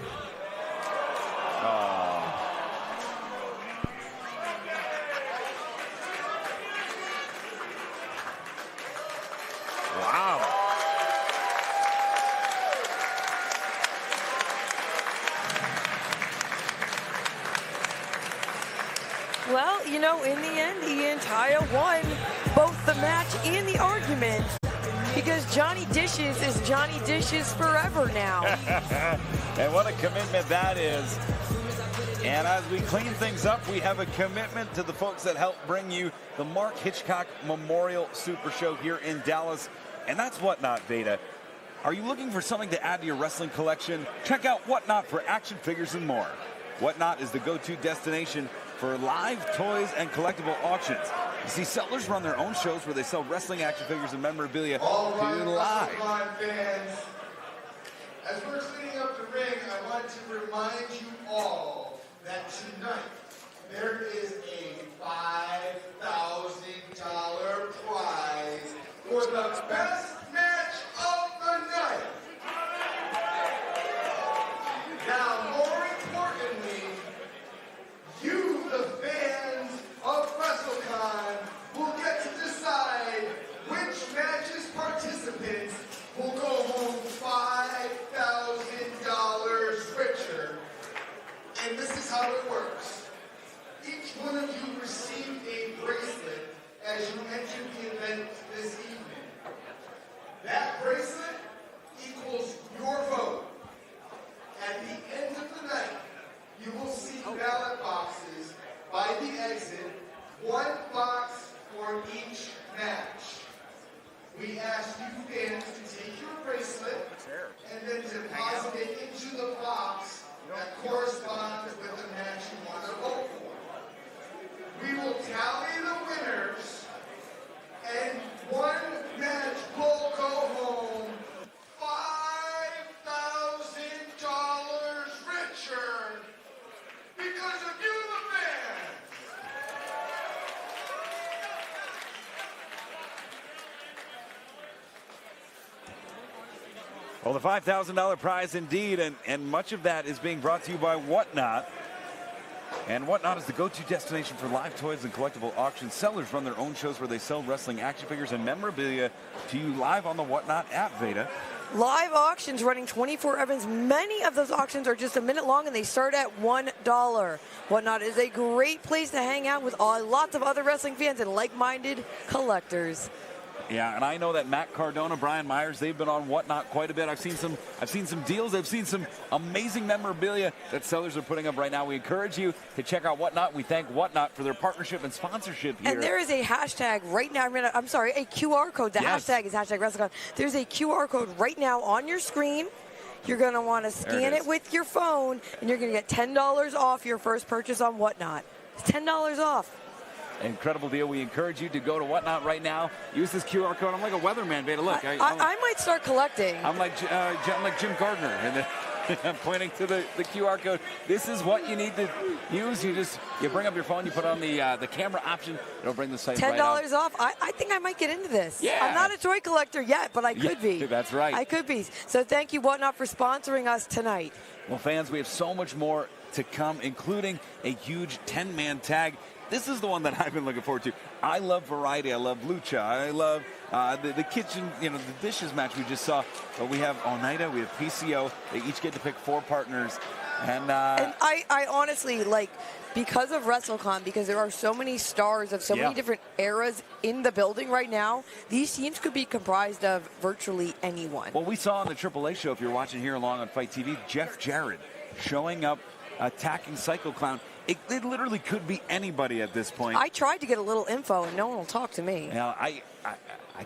Wow. Well, you know, in the end, Ian Taya won both the match and the argument because Johnny Dishes is Johnny Dishes forever now. And what a commitment that is. And as we clean things up, we have a commitment to the folks that helped bring you the Mark Hitchcock Memorial Super Show here in Dallas. And that's Whatnot, Veda. Are you looking for something to add to your wrestling collection? Check out Whatnot for action figures and more. Whatnot is the go-to destination for live toys and collectible auctions. You see, sellers run their own shows where they sell wrestling action figures and memorabilia to live. Fans, as we're cleaning up the ring, I want to remind you all that tonight there is a $5,000 prize for the best match of the night. Now, more importantly, you, the fans of WrestleCon, will get to decide which match's participants will go home $5,000 richer. And this is how it works. Each one of you received a bracelet as you entered the event this evening. That bracelet equals your vote. At the end of the night, you will see ballot boxes by the exit, one box for each match. We ask you fans to take your bracelet and then deposit it into the box that corresponds with the match you want to vote for. We will tally the winners, and one match will go home $5,000 richer because of you, the fans. Well, the $5,000 prize indeed, and much of that is being brought to you by Whatnot. And Whatnot is the go-to destination for live toys and collectible auctions. Sellers run their own shows where they sell wrestling action figures and memorabilia to you live on the Whatnot app, Veda. Live auctions running 24/7. Many of those auctions are just a minute long and they start at $1. Whatnot is a great place to hang out with lots of other wrestling fans and like-minded collectors. Yeah, and I know that Matt Cardona, Brian Myers, they've been on Whatnot quite a bit. I've seen some deals. I've seen some amazing memorabilia that sellers are putting up right now. We encourage you to check out Whatnot. We thank Whatnot for their partnership and sponsorship here. And there is a hashtag right now. A QR code. The hashtag is #WrestleCon. There's a QR code right now on your screen. You're going to want to scan it with your phone, and you're going to get $10 off your first purchase on Whatnot. It's $10 off. Incredible deal. We encourage you to go to Whatnot right now. Use this QR code. I'm like a weatherman, Veda. Look, I might start collecting. I'm like Jim Gardner, and I'm pointing to the QR code. This is what you need to use. You bring up your phone, you put on the camera option. It'll bring the site $10 right up. off. I think I might get into this. Yeah. I'm not a toy collector yet, but I could be. That's right. I could be. So thank you, Whatnot, for sponsoring us tonight. Well, fans, we have so much more to come, including a huge 10-man tag. This is the one that I've been looking forward to. I love variety. I love lucha. I love the kitchen, the dishes match we just saw. But we have Oneida, we have PCO. They each get to pick 4 partners. And I honestly, because of WrestleCon, because there are so many stars of so many different eras in the building right now, these teams could be comprised of virtually anyone. Well, we saw on the AAA show, if you're watching here along on Fight TV, Jeff Jarrett showing up, attacking Psycho Clown. It literally could be anybody at this point. I tried to get a little info, and no one will talk to me. Now, I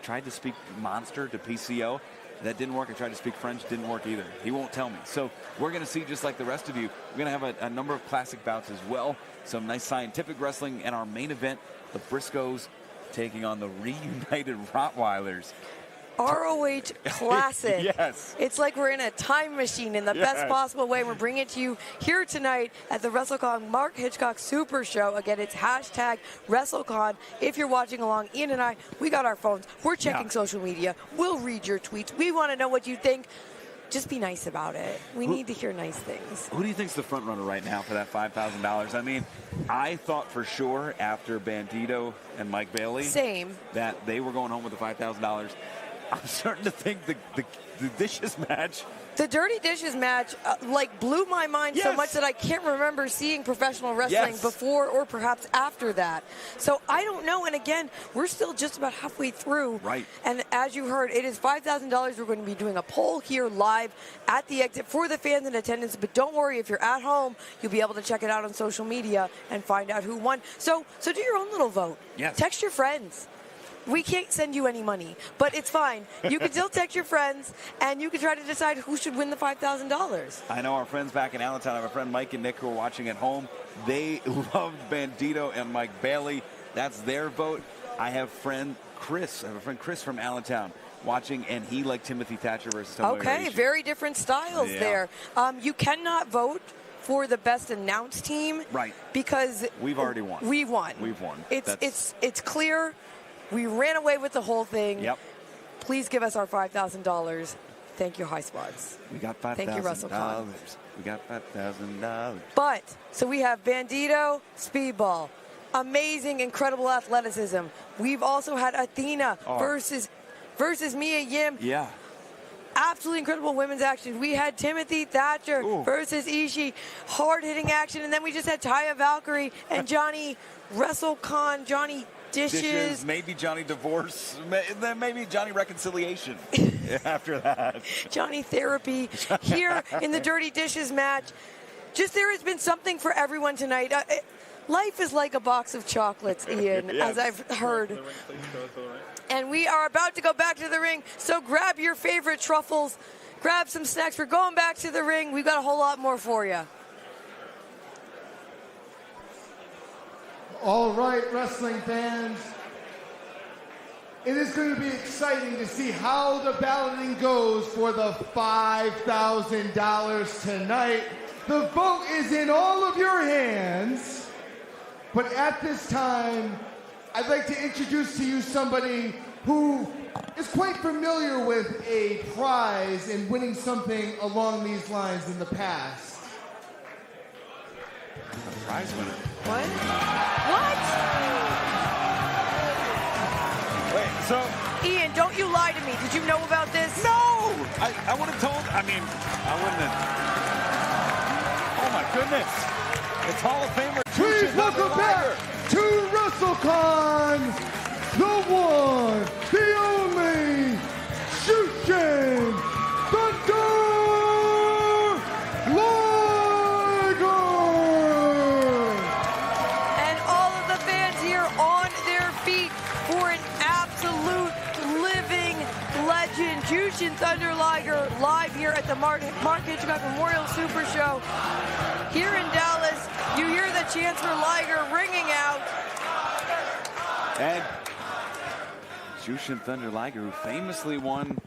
tried to speak Monster to PCO. That didn't work. I tried to speak French. Didn't work either. He won't tell me. So we're going to see, just like the rest of you, we're going to have a number of classic bouts as well. Some nice scientific wrestling. And our main event, the Briscoes taking on the reunited Rottweilers. ROH Classic. Yes. It's like we're in a time machine in the best possible way. We're bringing it to you here tonight at the WrestleCon Mark Hitchcock Super Show. Again, it's #WrestleCon. If you're watching along, Ian and I, we got our phones. We're checking social media. We'll read your tweets. We want to know what you think. Just be nice about it. We need to hear nice things. Who do you think's the front runner right now for that $5,000? I mean, I thought for sure after Bandito and Mike Bailey that they were going home with the $5,000. I'm starting to think the dishes match. The Dirty Dishes match blew my mind so much that I can't remember seeing professional wrestling before or perhaps after that. So I don't know. And again, we're still just about halfway through. Right. And as you heard, it is $5,000. We're going to be doing a poll here live at the exit for the fans in attendance. But don't worry, if you're at home, you'll be able to check it out on social media and find out who won. So do your own little vote. Yes. Text your friends. We can't send you any money, but it's fine. You can still text your friends, and you can try to decide who should win the $5,000. I know our friends back in Allentown. I have a friend, Mike and Nick, who are watching at home. They loved Bandito and Mike Bailey. That's their vote. I have a friend Chris from Allentown watching, and he liked Timothy Thatcher versus Tomohiro Okay, Ishii. very different styles there. You cannot vote for the best announced team. Right. Because we've already won. We've won. It's clear. We ran away with the whole thing. Yep. Please give us our $5,000. Thank you, High Spots. We got $5,000. Thank you, WrestleCon. We got $5,000. But, so we have Bandito, Speedball. Amazing, incredible athleticism. We've also had Athena versus Mia Yim. Yeah. Absolutely incredible women's action. We had Timothy Thatcher versus Ishii. Hard-hitting action. And then we just had Taya Valkyrie and Johnny WrestleCon, Johnny Dishes. Maybe Johnny Divorce. Then maybe Johnny Reconciliation after that. Johnny Therapy here in the Dirty Dishes match. Just there has been something for everyone tonight. Life is like a box of chocolates, Ian, as I've heard. And we are about to go back to the ring, so grab your favorite truffles, grab some snacks. We're going back to the ring. We've got a whole lot more for you. All right, wrestling fans. It is going to be exciting to see how the balloting goes for the $5,000 tonight. The vote is in all of your hands. But at this time, I'd like to introduce to you somebody who is quite familiar with a prize and winning something along these lines in the past. A prize winner. What? Wait, so... Ian, don't you lie to me. Did you know about this? No! I would have told... I wouldn't have... Oh, my goodness. It's Hall of Famer. Please welcome back to WrestleCon, the one, the only, Jushin Thunder Liger! And all of the fans here on their feet for an absolute living legend. Jushin Thunder Liger live here at the Mark Hitchcock Memorial Super Show here in Dallas. You hear the chants for Liger ringing out. And Jushin Thunder Liger, who famously won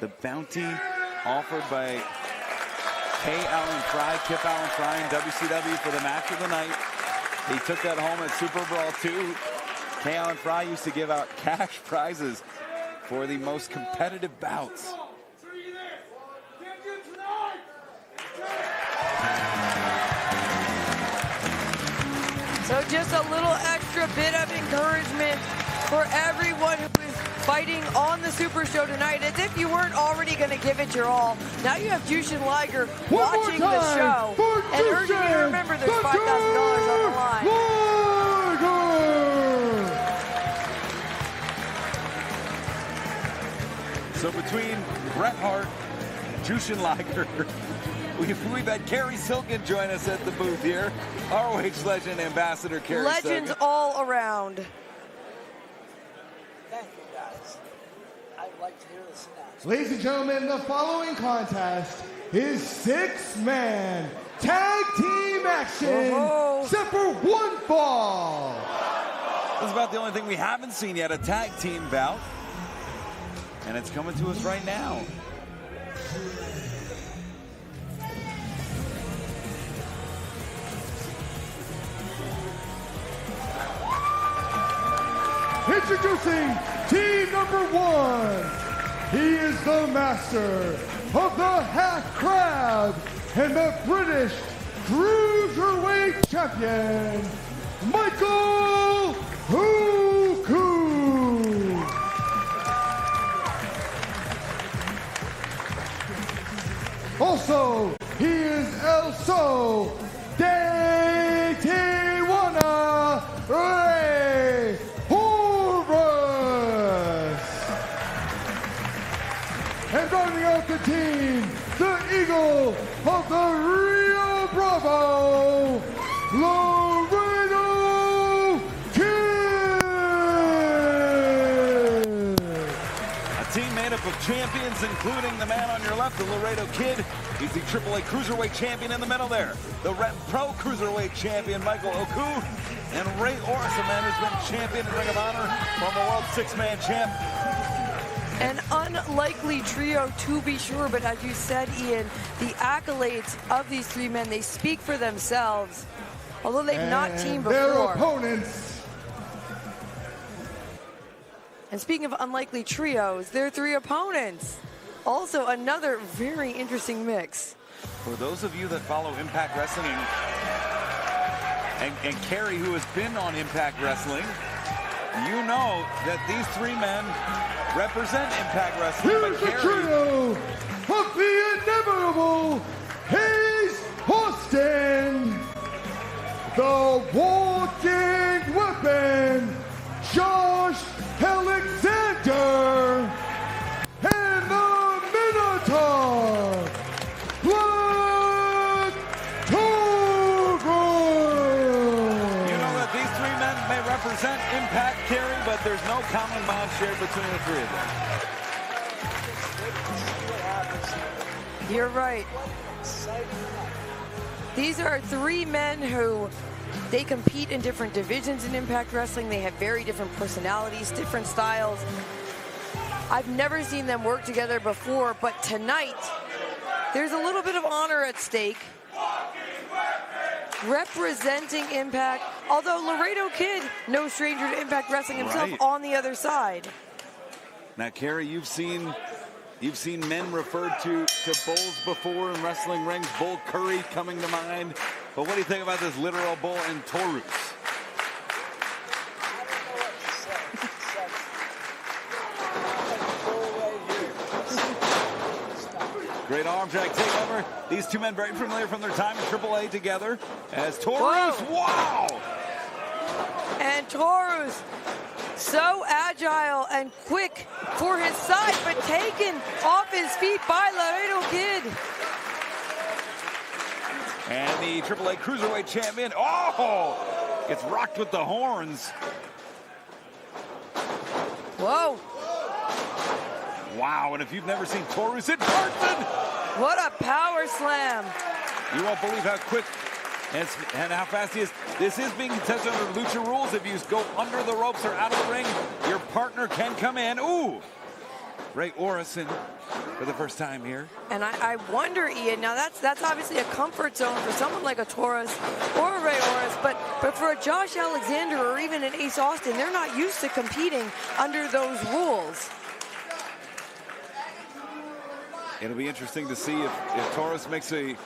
the bounty offered by Kip Allen Fry in WCW for the match of the night. He took that home at Super Brawl 2. Kip Allen Fry used to give out cash prizes for the most competitive bouts. So just a little extra bit of encouragement for everyone who is fighting on the Super Show tonight. As if you weren't already going to give it your all. Now you have Jushin Liger watching the show and urging you to remember there's $5,000 on the line. So between Bret Hart, Jushin Liger, we've had Kerry Silkin join us at the booth here. ROH legend ambassador Kerry Legends Silkin. all around. Thank you, guys. I'd like to hear this announcement. Ladies and gentlemen, the following contest is 6-man tag team action, except for one fall. This is about the only thing we haven't seen yet, a tag team bout. And it's coming to us right now. Introducing team number 1. He is the master of the half crab and the British Cruiserweight champion, Michael Huku. also, he is also de Tijuana, Rey Horus. And rounding out the team, the Eagle of the Rio Bravo, Laredo Kid. A team made up of champions, including the man on your left, the Laredo Kid. He's the AAA Cruiserweight Champion in the middle there. The Pro Cruiserweight Champion, Michael Oku. And Rey Horus, a man who's been champion in Ring of Honor, former World Six-Man Champ. An unlikely trio, to be sure, but as you said, Ian, the accolades of these three men, they speak for themselves, although they've not teamed before. Their opponents. And speaking of unlikely trios, their three opponents. Also another very interesting mix. For those of you that follow Impact Wrestling and Kerry, who has been on Impact Wrestling, you know that these three men represent Impact Wrestling. Here's the trio of the inevitable Hayes Austin, the walking weapon, Josh Alexander, and the Minotaur, Black Taurus. You know that these three men may represent Impact, Kerry, but there's no common bond shared between the three of them. You're right. These are three men who they compete in different divisions in Impact Wrestling. They have very different personalities, different styles. I've never seen them work together before, but tonight, there's a little bit of honor at stake. Representing Impact, although Laredo Kid, no stranger to Impact Wrestling himself, Right. on the other side. Now, Kerry, you've seen men referred to bulls before in wrestling rings. Bull Curry coming to mind. But what do you think about this literal bull and Taurus? Great arm drag takeover. These two men very familiar from their time in AAA together. As Taurus, wow! And Taurus, so agile and quick for his size, but taken off his feet by Laredo Kid. And the AAA Cruiserweight Champion, oh! Gets rocked with the horns. Whoa. Wow, and if you've never seen Taurus in person, what a power slam. you won't believe how quick and how fast he is. This is being contested under Lucha rules. If you go under the ropes or out of the ring, your partner can come in. Ooh! Rey Horus for the first time here. And I wonder, Ian, now that's obviously a comfort zone for someone like a Taurus or a Rey Horus, but for a Josh Alexander or even an Ace Austin, they're not used to competing under those rules. It'll be interesting to see if Taurus makes a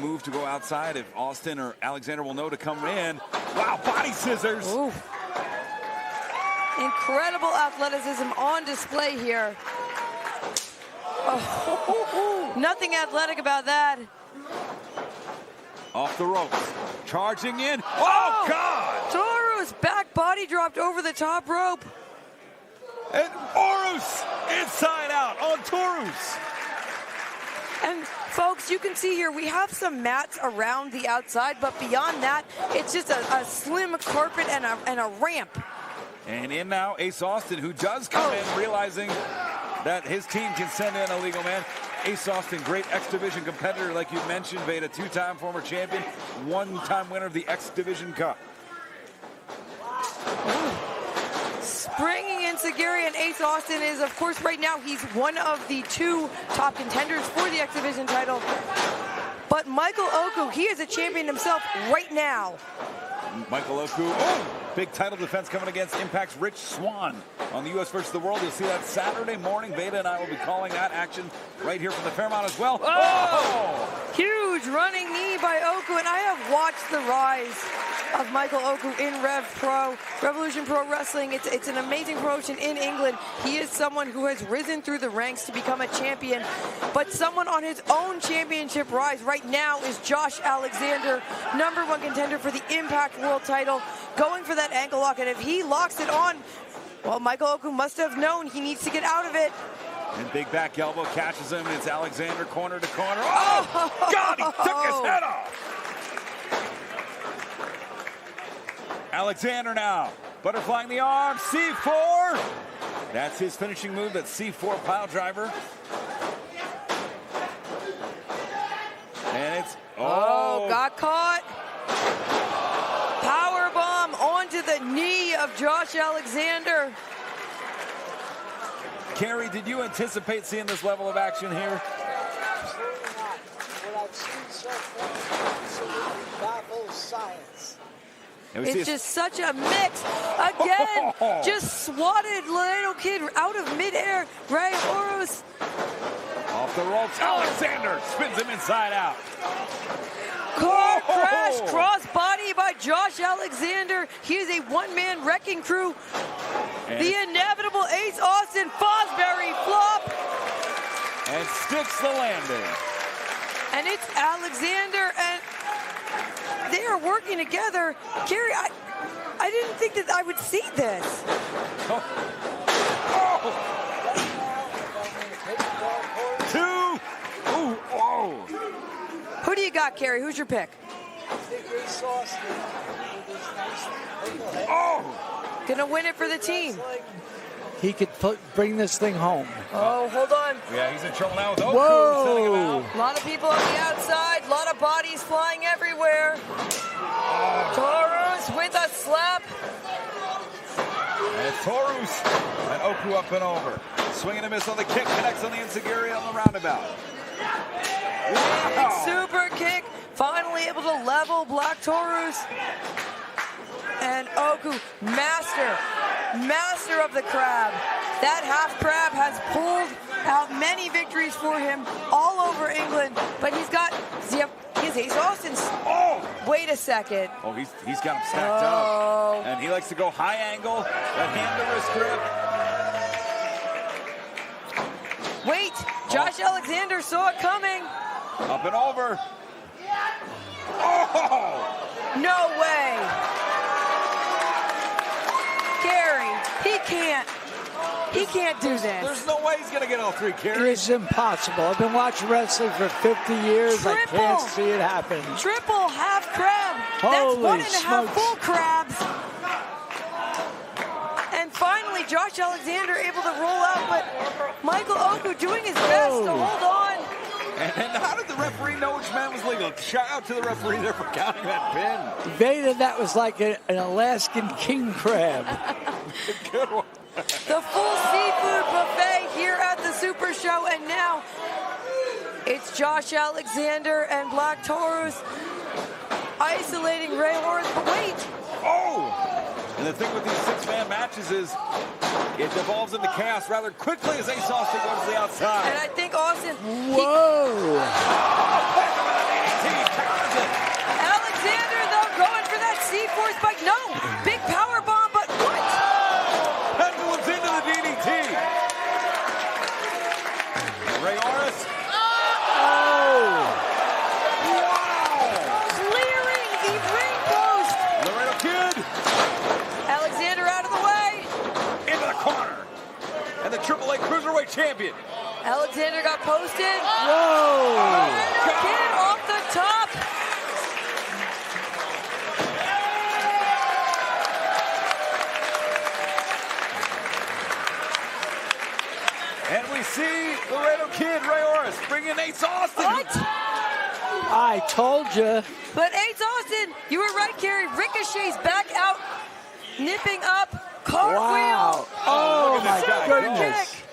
move to go outside, if Austin or Alexander will know to come in. Wow, body scissors. Ooh. Incredible athleticism on display here. Oh, nothing athletic about that. Off the ropes, charging in. Oh, God! Taurus back body dropped over the top rope. And Horus inside out on Taurus. And folks, you can see here, we have some mats around the outside, but beyond that, it's just a slim carpet and a ramp. And in now, Ace Austin, who does come in realizing that his team can send in a legal man. Ace Austin, great X Division competitor, like you mentioned, Veda, two-time former champion, one-time winner of the X Division Cup. Springing in Sagiri, and Ace Austin is, of course, right now, he's one of the two top contenders for the X Division title. But Michael Oku, he is a champion himself right now. Michael Oku, big title defense coming against Impact's Rich Swann on the U.S. versus the World. You'll see that Saturday morning. Veda and I will be calling that action right here from the Fairmount as well. Oh! Huge running knee knee by Oku, and I have watched the rise of Michael Oku in Revolution Pro Wrestling. It's an amazing promotion in England. He is someone who has risen through the ranks to become a champion, but someone on his own championship rise right now is Josh Alexander, #1 contender for the Impact World title, going for that ankle lock, and if he locks it on, well, Michael Oku must have known he needs to get out of it. And big back elbow catches him. It's Alexander corner to corner. Oh, God, he took his head off. Alexander now, butterflying the arm, C4. That's his finishing move, that C4 pile driver. And it's, got caught. Power bomb onto the knee of Josh Alexander. Kerry, did you anticipate seeing this level of action here? Absolutely not. What I've seen so far absolutely baffles science. It's just such a mix. Again, just swatted Laredo Kid out of midair. Ray Horus. Off the ropes, Alexander spins him inside out. Car crash, cross body by Josh Alexander. He is a one-man wrecking crew. And the inevitable Ace Austin Fosbury flop. And sticks the landing. And it's Alexander, and they are working together. Kerry, I didn't think that I would see this. Two. Ooh, oh. Who do you got, Kerry? Who's your pick? Gonna win it for the team. He could bring this thing home. Oh, hold on. Yeah, he's in trouble now with Oku. Whoa! A lot of people on the outside, a lot of bodies flying everywhere. Taurus with a slap. And it's Taurus and Oku up and over. Swinging a miss on the kick, connects on the Enziguri on the roundabout. Wow. Super kick, finally able to level Black Taurus. And Oku, master of the crab. That half crab has pulled out many victories for him all over England, but he's got his Ace Austin's. Oh! Wait a second. Oh, he's got him stacked up. And he likes to go high angle, that hand to wrist grip. Wait, Josh Alexander saw it coming. Up and over. Oh! No way. Gary, he can't do this. There's no way he's gonna get all three, Kerry. It's impossible. I've been watching wrestling for 50 years. I can't see it happen. Triple half crab. Holy That's 1.5 smokes. full crabs. And finally, Josh Alexander able to roll out, but Michael Oku doing his best to hold on. And how did the referee know which man was legal? Shout out to the referee there for counting that pin. Vader, that was like an Alaskan king crab. Good one. The full seafood buffet here at the Super Show, and now it's Josh Alexander and Black Taurus isolating Ray Horus. But wait! Oh! And the thing with these six-man matches is it devolves into chaos rather quickly as Ace Austin goes to the outside. And I think Austin... Whoa! Alexander, though, going for that C4 spike. No! Big power bomb, but what? Pendulum's into the DDT. Ray Horus. Oh! Clearing the ring post. Laredo Kid. Alexander out of the way. Into the corner. And the AAA Cruiserweight Champion. Alexander got posted. Whoa! Kid off the top. And we see Laredo Kid, Ray Horus, bringing Ace Austin. What? I told you. But Ace Austin, you were right, Kerry. Ricochets back out, nipping up. Cartwheel. Wow. Oh, my Super goodness. kick.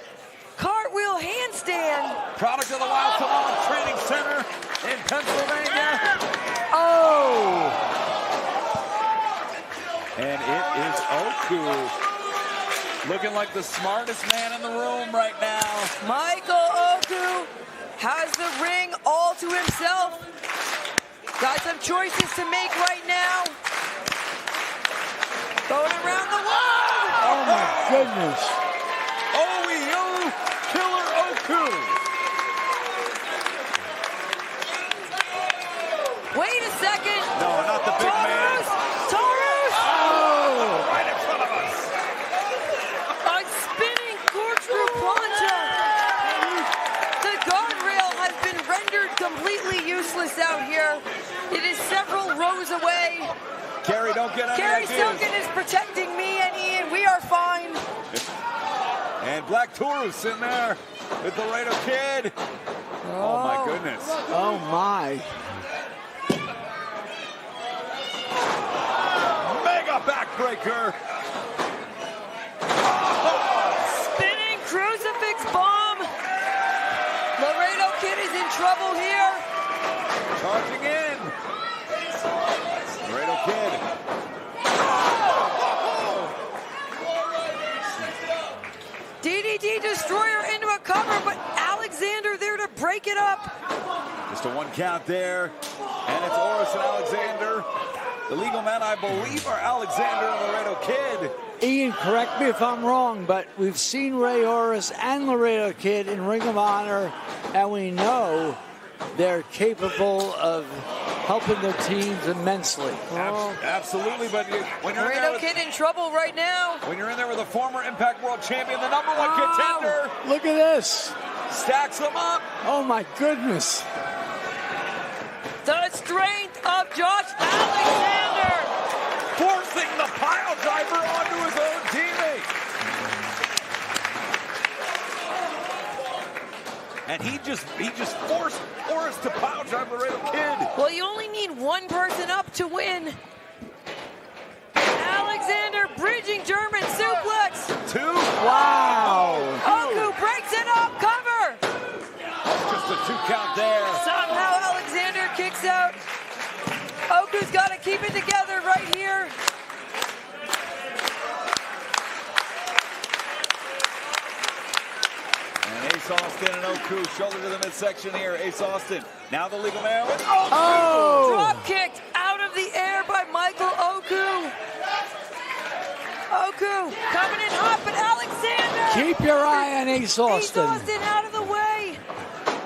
Cartwheel handstand. Product of the Wild Salon Training Center in Pennsylvania. Oh! And it is Oku. Looking like the smartest man in the room right now. Michael Oku has the ring all to himself. Got some choices to make right now. Going around the world. Oh my goodness. OEO Killer Oku. Wait a second. No, not the big man. Taurus! Oh! Right in front of us. A spinning corkscrew plancha. The guardrail has been rendered completely useless out here. It is several rows away. Carrie, don't get any Carrie ideas. Silken is protecting me and Ian. We are fine. And Black Taurus in there with the Laredo Kid. Oh my goodness. Oh my. Mega backbreaker. Spinning crucifix bomb. Laredo Kid is in trouble here. Charging in. Laredo Kid. DDT Destroyer into a cover, but Alexander there to break it up. Just a 1 count there. And it's Oris and Alexander. The legal men, I believe, are Alexander and Laredo Kid. Ian, correct me if I'm wrong, but we've seen Ray Oris and Laredo Kid in Ring of Honor, and we know they're capable of helping their teams immensely. Absolutely, but when you're in there Laredo with, Kid in trouble right now. when you're in there with a former Impact World Champion, the #1 contender, Look at this. stacks them up. Oh my goodness. The strength of Josh Alexander. Forcing the pile driver onto his own teammate. And he just forced Oris to pile drive Laredo Kid. Well, you only need one person up to win. Alexander bridging German suplex. 2. Wow. Oku breaks it up, cover. Just a 2 count there. Somehow Alexander kicks out. Oku's got to keep it together right here. And Ace Austin and Oku shoulder to the midsection here. Ace Austin, now the legal man with Oku. Oh. Drop kicked out of the air by Michael Oku. Oku coming in hot, but Alexander. Keep your eye on Ace Austin. Ace Austin out of the way.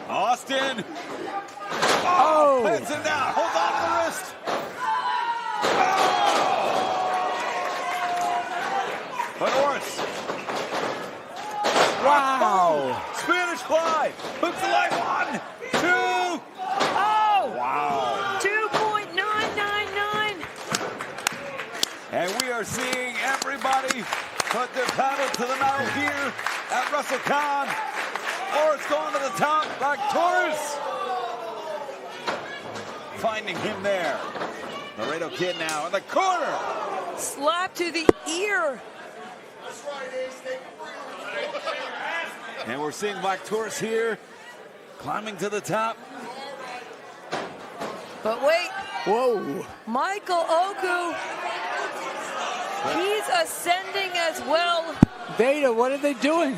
Austin. Oh. Pins him down. Hold on to the wrist. Oh. But Oris. Wow. Spanish fly. Hooks the line. 1, 2. Oh. Wow. 2.999. And we are seeing everybody put their paddle to the metal here at WrestleCon. Oris going to the top. Black Taurus. Finding him there. Laredo Kid now in the corner. Slap to the ear. And we're seeing Black Taurus here climbing to the top. But wait, Whoa. Michael Oku, he's ascending as well. Beta, what are they doing?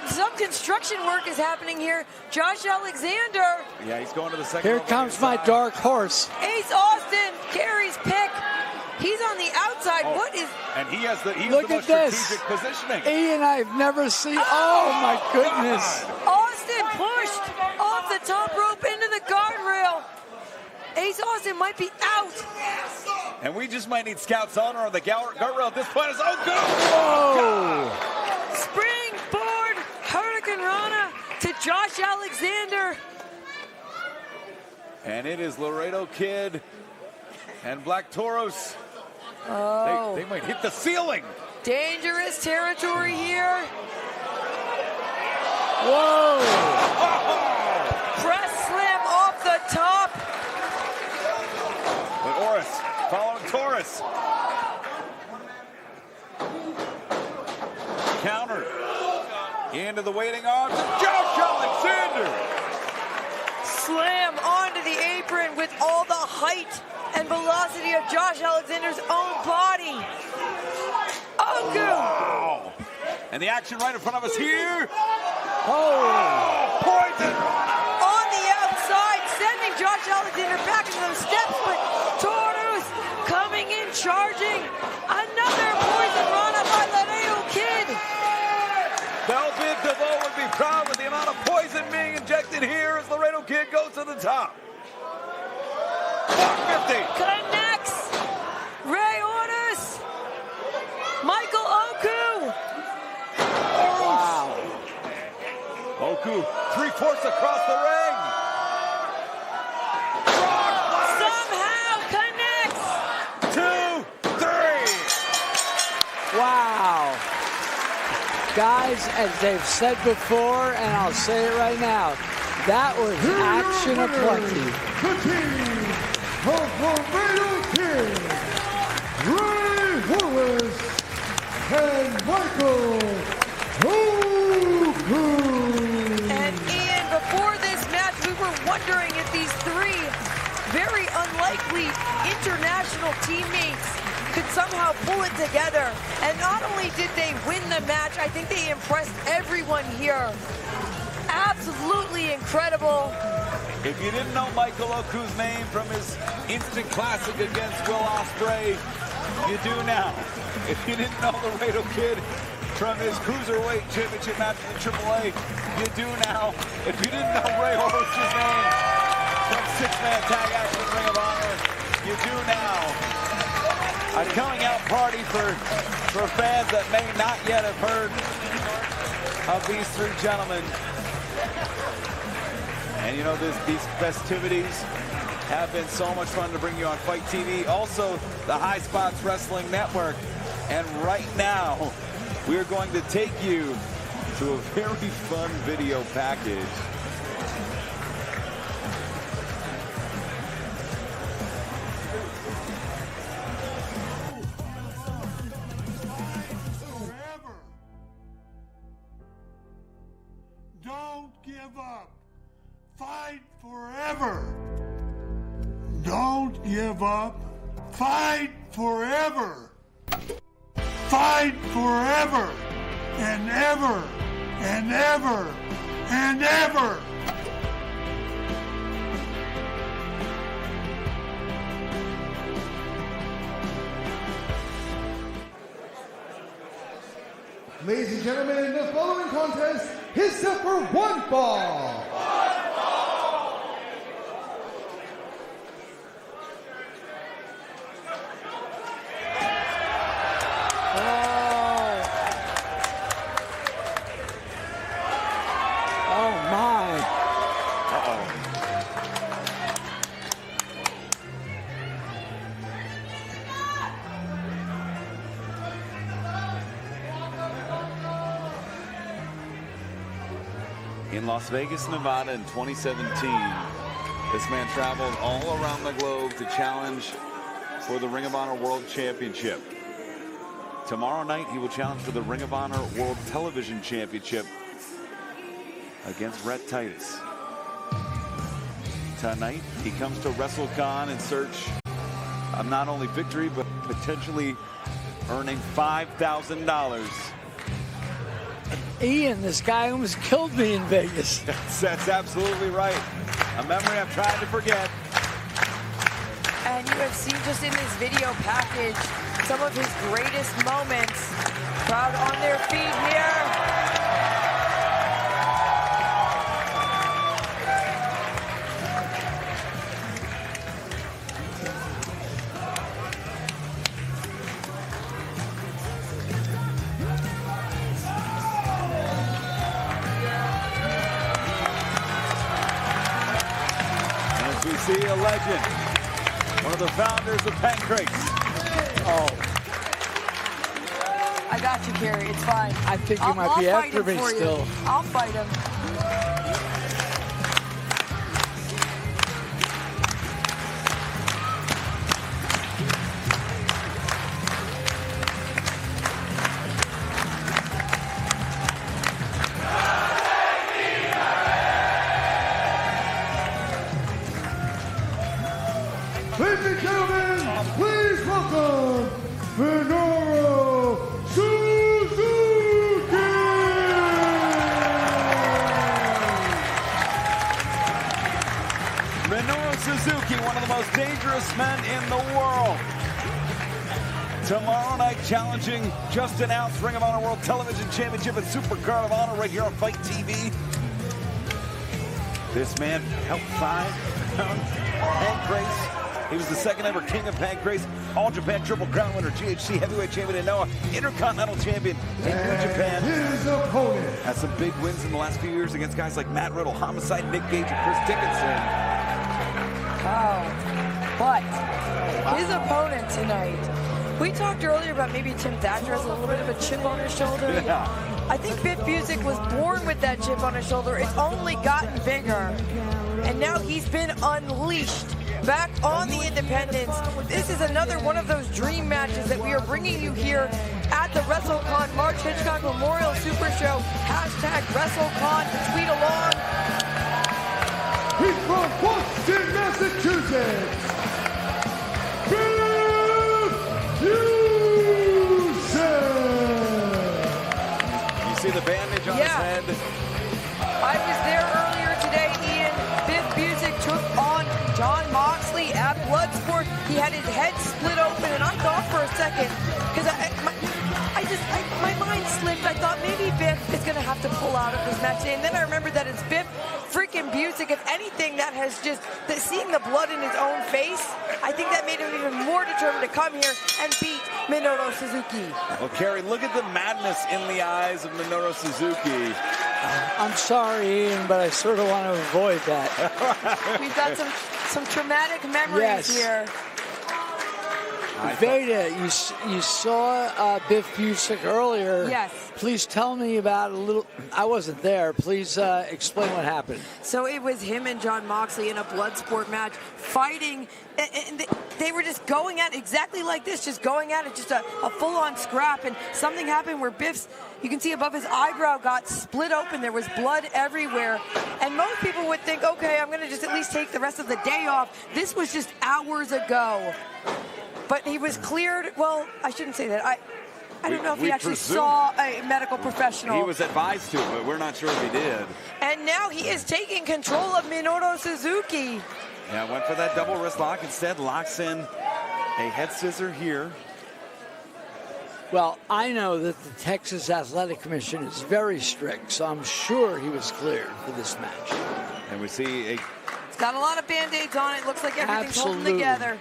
Some construction work is happening here. Josh Alexander, Yeah, he's going to the second Here level comes my inside. dark horse. Ace Austin, Carrie's pick. He's on the outside. Oh, What is... And he has the Look most at this. strategic positioning. Ian, I've never seen. Oh my goodness. Austin pushed off the top rope into the guardrail. Ace Austin might be out. And we just might need Scout's honor on the guardrail at this point. Is Oku. Whoa. Springboard Hurricane Rana to Josh Alexander. And it is Laredo Kid and Black Taurus. Oh, They might hit the ceiling. dangerous territory here. Whoa. Press slam off the top. But Oris following Taurus. Counter. Into the waiting arms of Josh Alexander. Slam onto the apron with all the height and velocity of Josh Alexander's own body. Oku Wow. And the action right in front of us here. Oh. Poison. on the outside, sending Josh Alexander connected here as Laredo Kid goes to the top. 450. Connects. Ray Orders. Michael Oku. Wow. Oku, 3/4 across the ring. Somehow connects. 2, 3. Wow. Guys, as they've said before, and I'll say it right now, that was action aplenty. The team of Laredo Kid, Ray Horus and Michael Oku. And Ian, before this match, we were wondering if these three very unlikely international teammates could somehow pull it together. And not only did they win the match, I think they impressed everyone here. Absolutely incredible. If you didn't know Michael Oku's name from his instant classic against Will Ospreay, you do now. If you didn't know Laredo Kid from his Cruiserweight Championship match in AAA, you do now. If you didn't know Ray Horus' name from six-man tag action Ring of Honor, you do now. A coming out party for fans that may not yet have heard of these three gentlemen. And you know, these festivities have been so much fun to bring you on Fight TV, also the High Spots Wrestling Network. And right now, we're going to take you to a very fun video package. Forever. Don't give up. Fight forever. Don't give up. Fight forever. Fight forever and ever and ever and ever. Ladies and gentlemen, the following contest is set for one fall. Oh, my. Uh-oh. In Las Vegas, Nevada in 2017, this man traveled all around the globe to challenge for the Ring of Honor World Championship. Tomorrow night, he will challenge for the Ring of Honor World Television Championship against Rhett Titus. Tonight, he comes to WrestleCon in search of not only victory, but potentially earning $5,000. Ian, this guy almost killed me in Vegas. That's absolutely right. A memory I'm trying to forget. And you have seen just in this video package some of his greatest moments. Crowd on their feet here. We see a legend, one of the founders of Pancrase. Oh, I got you, Kerry. It's fine. I think you might be I'll after fight him me for still. You. I'll fight him. Ladies and gentlemen, please welcome Minoru Suzuki! Minoru Suzuki, one of the most dangerous men in the world. Tomorrow night challenging just announced Ring of Honor World Television Championship and Supercard of Honor right here on Fight TV. This man helped find Pancrase. He was the second ever King of Pancrase, All Japan Triple Crown winner, GHC Heavyweight Champion, and Noah Intercontinental Champion in New Japan. His opponent. Had some big wins in the last few years against guys like Matt Riddle, Homicide, Nick Gage, and Chris Dickinson. But his opponent tonight, we talked earlier about maybe Tim Thatcher has a little bit of a chip on his shoulder. Yeah. I think Biff Busick was born with that chip on his shoulder. It's only gotten bigger. And now he's been unleashed back on the independents. This is another one of those dream matches that we are bringing you here at the WrestleCon March Hitchcock Memorial Super Show. Hashtag WrestleCon. Tweet along. He's from Boston, Massachusetts. Biff Busick. You see the bandage on his head? I was there earlier today, Ian. Biff Busick took on Jon Moxley at Bloodsport. He had his head split open, and I thought for a second, because my mind slipped. I thought maybe Biff is going to have to pull out of this match today. And then I remembered that it's Biff freaking Busick. If anything, that has just, seeing the blood in his own face, I think that made him even more determined to come here and beat Minoru Suzuki. Well, Kerry, look at the madness in the eyes of Minoru Suzuki. I'm sorry, Ian, but I sort of want to avoid that. We've got some traumatic memories here. Veda, you saw Biff Busick earlier. Yes. Please tell me about a little. I wasn't there. Please explain what happened. So it was him and Jon Moxley in a Bloodsport match, fighting, and they were just going at it exactly like this, just going at it, just a full-on scrap. And something happened where Biff's, you can see above his eyebrow, got split open. There was blood everywhere. And most people would think, okay, I'm going to just at least take the rest of the day off. This was just hours ago. But he was cleared. Well, I shouldn't say that. I don't know if he actually saw a medical professional. He was advised to, but we're not sure if he did. And now he is taking control of Minoru Suzuki. Yeah, went for that double wrist lock. Instead, locks in a head scissor here. Well, I know that the Texas Athletic Commission is very strict, so I'm sure he was cleared for this match. And we see It's got a lot of Band-Aids on it. Looks like everything's holding together.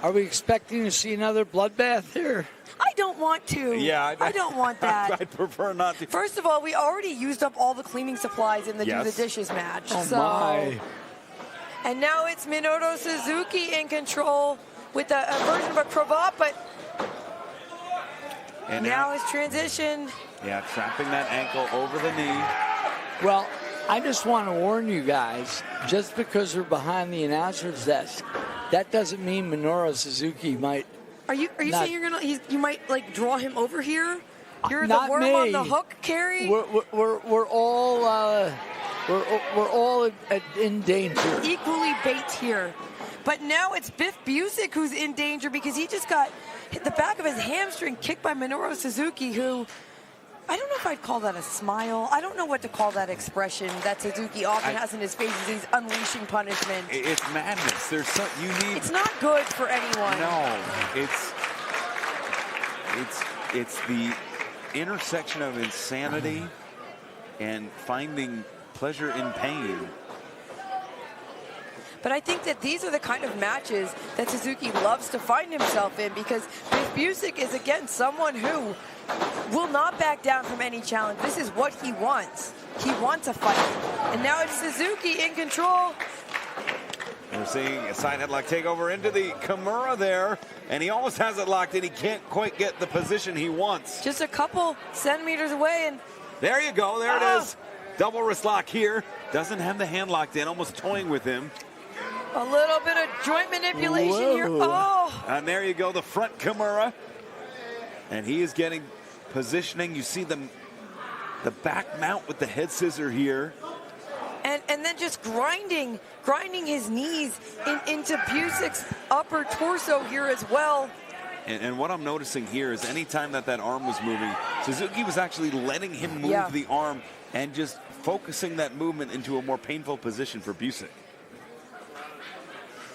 Are we expecting to see another bloodbath here? I don't want to. Yeah, I don't want that. I'd prefer not to. First of all, we already used up all the cleaning supplies in the Do the Dishes match. Oh, my. And now it's Minoru Suzuki in control with a version of a cravat, but and now his transition. Yeah, trapping that ankle over the knee. Well, I just want to warn you guys, just because we're behind the announcer's desk, that doesn't mean Minoru Suzuki might. Are you saying you might like draw him over here? You're not the worm me. on the hook, Kerry. We're all in danger. Equally bait here. But now it's Biff Busick who's in danger because he just got hit the back of his hamstring kicked by Minoru Suzuki, who, I don't know if I'd call that a smile. I don't know what to call that expression that Suzuki often has in his face as he's unleashing punishment. It's madness. There's some, you need. It's not good for anyone. No, it's the intersection of insanity and finding pleasure in pain. But I think that these are the kind of matches that Suzuki loves to find himself in, because Biff Busick is, again, someone who will not back down from any challenge. This is what he wants. He wants a fight. And now it's Suzuki in control. We're seeing a side headlock take over into the Kimura there, and he almost has it locked in. He can't quite get the position he wants. Just a couple centimeters away, and there you go. There it is. Double wrist lock here. Doesn't have the hand locked in, almost toying with him. A little bit of joint manipulation here. Oh. And there you go, the front Kimura. And he is getting positioning. You see the back mount with the head scissor here. And then just grinding his knees into Busick's upper torso here as well. And what I'm noticing here is anytime that arm was moving, Suzuki was actually letting him move the arm and just focusing that movement into a more painful position for Busick.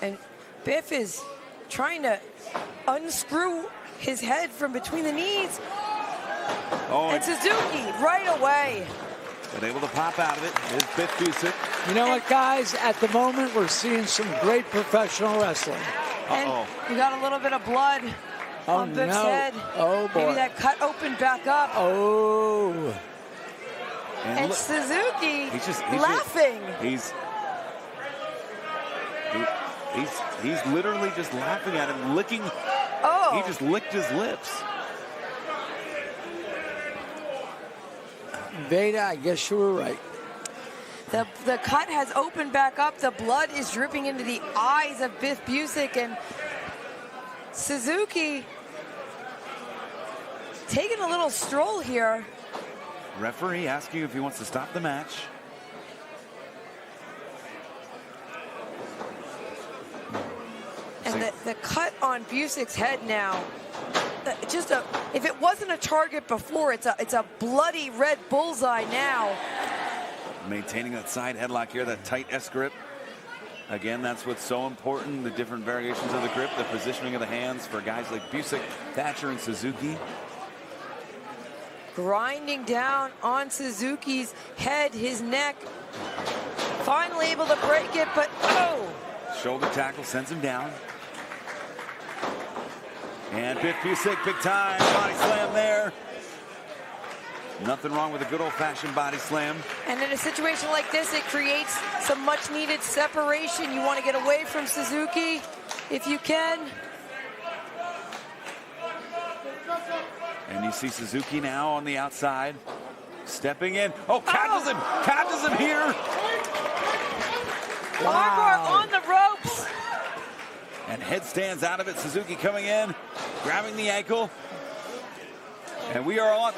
And Biff is trying to unscrew his head from between the knees. Oh, and Suzuki right away. But able to pop out of it is Biff Busick. You know what, guys? At the moment, we're seeing some great professional wrestling. And we got a little bit of blood on Biff's head. Oh, boy. Maybe that cut opened back up. Oh. And Suzuki laughing. He's literally just laughing at him, licking. Oh. He just licked his lips. Veda, I guess you were right. The cut has opened back up. The blood is dripping into the eyes of Biff Busick, and Suzuki taking a little stroll here. Referee asking if he wants to stop the match. And the cut on Busick's head now, if it wasn't a target before, it's a bloody red bullseye now. Maintaining that side headlock here, that tight S grip. Again, that's what's so important, the different variations of the grip, the positioning of the hands for guys like Busick, Thatcher, and Suzuki. Grinding down on Suzuki's head, his neck. Finally able to break it, but oh! Shoulder tackle sends him down. And Biff Busick, big time body slam there. Nothing wrong with a good old-fashioned body slam. And in a situation like this, it creates some much-needed separation. You want to get away from Suzuki if you can. And you see Suzuki now on the outside, stepping in. Oh, catches him here. Armbar on the ropes. And headstands out of it. Suzuki coming in, grabbing the ankle. And we are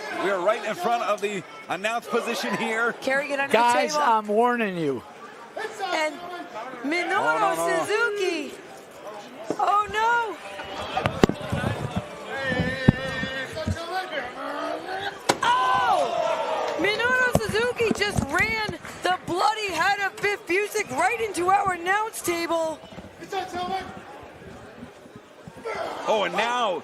right in front of the announced position here. Carrying it under Guys, the table. I'm warning you. And Minoru Suzuki. Oh no. Oh! Minoru Suzuki just ran the bloody head of Biff Busick right into our announce table. Oh, and now.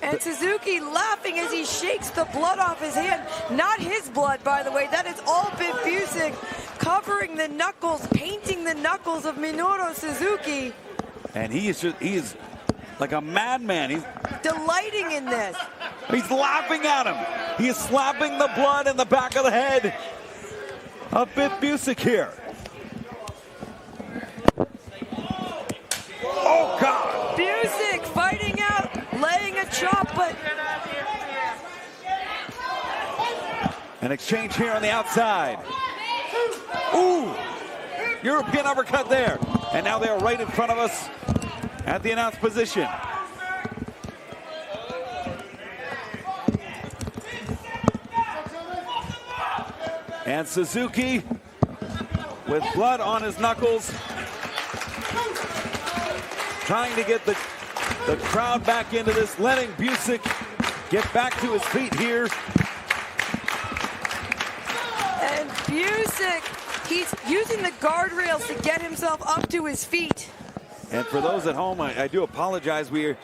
And Suzuki laughing as he shakes the blood off his hand. Not his blood, by the way. That is all Biff Busick, covering the knuckles, painting the knuckles of Minoru Suzuki. And he is like a madman. He's delighting in this. He's laughing at him. He is slapping the blood in the back of the head of Biff Busick here. Oh, God. Busick fighting out, laying a chop, but... An exchange here on the outside. Ooh! European uppercut there. And now they're right in front of us at the announced position. And Suzuki with blood on his knuckles, trying to get the crowd back into this, letting Busick get back to his feet here. And Busick, he's using the guardrails to get himself up to his feet. And for those at home, I do apologize. We are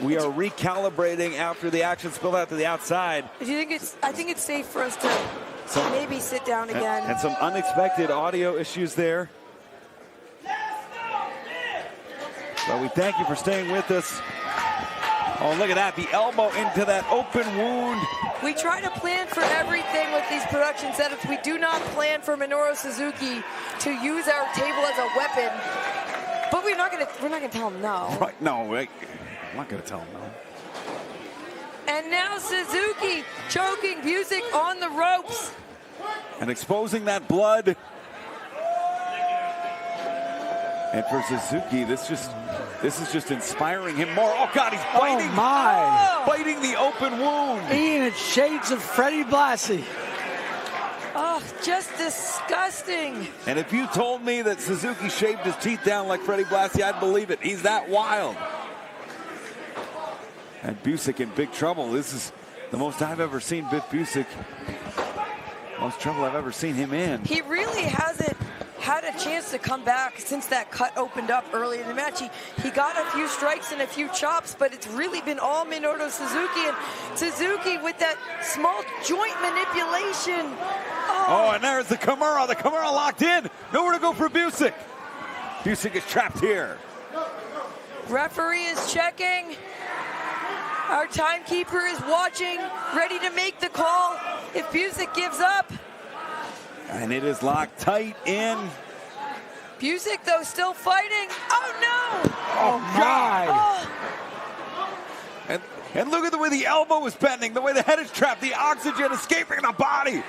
recalibrating after the action spilled out to the outside. Do you think I think it's safe for us to maybe sit down again. And some unexpected audio issues there. But we thank you for staying with us. Oh, look at that, the elbow into that open wound. We try to plan for everything with these production setups. We do not plan for Minoru Suzuki to use our table as a weapon. But we're not gonna tell him no. Right, no, I'm not gonna tell him no. And now Suzuki choking Busick on the ropes. And exposing that blood. And for Suzuki, this is just inspiring him more. Oh, God, he's biting. Oh, my. Biting the open wound. Ian, it's shades of Freddie Blassie. Oh, just disgusting. And if you told me that Suzuki shaved his teeth down like Freddie Blassie, I'd believe it. He's that wild. And Busick in big trouble. This is the most I've ever seen Biff Busick. Most trouble I've ever seen him in. He really hasn't had a chance to come back since that cut opened up early in the match. He got a few strikes and a few chops, but it's really been all Minoru Suzuki. And Suzuki with that small joint manipulation. Oh, Oh, and there's the Kimura. The Kimura locked in. Nowhere to go for Busick. Busick is trapped here. Referee is checking. Our timekeeper is watching, ready to make the call if Busick gives up. And it is locked tight in. Busick, though, still fighting. Oh, no! Oh, my! Oh. And look at the way the elbow is bending, the way the head is trapped, the oxygen escaping the body.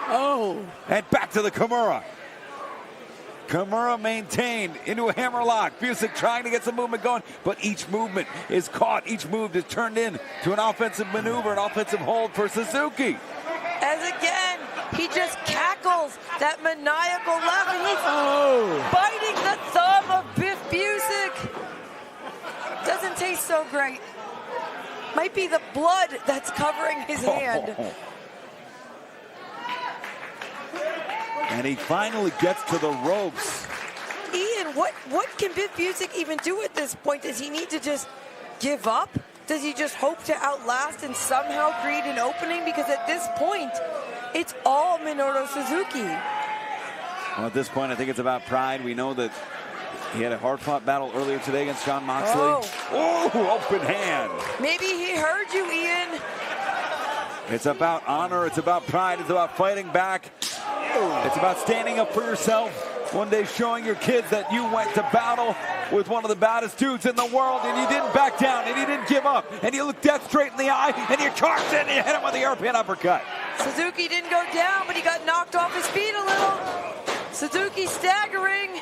Oh. And back to the Kimura. Kimura maintained into a hammerlock. Busick trying to get some movement going, but each movement is caught. Each move is turned into an offensive maneuver, an offensive hold for Suzuki. As again, he just cackles that maniacal laugh, and he's biting the thumb of Biff Busick. Doesn't taste so great. Might be the blood that's covering his hand. And he finally gets to the ropes. Ian, what can Biff Busick even do at this point? Does he need to just give up? Does he just hope to outlast and somehow create an opening? Because at this point, it's all Minoru Suzuki. Well, at this point, I think it's about pride. We know that he had a hard-fought battle earlier today against Jon Moxley. Oh, open hand. Maybe he heard you, Ian. It's about honor. It's about pride. It's about fighting back. It's about standing up for yourself. One day showing your kids that you went to battle with one of the baddest dudes in the world, and you didn't back down, and you didn't give up, and you looked death straight in the eye, and you charged in, and you hit him with the European uppercut. Suzuki didn't go down, but he got knocked off his feet a little. Suzuki staggering.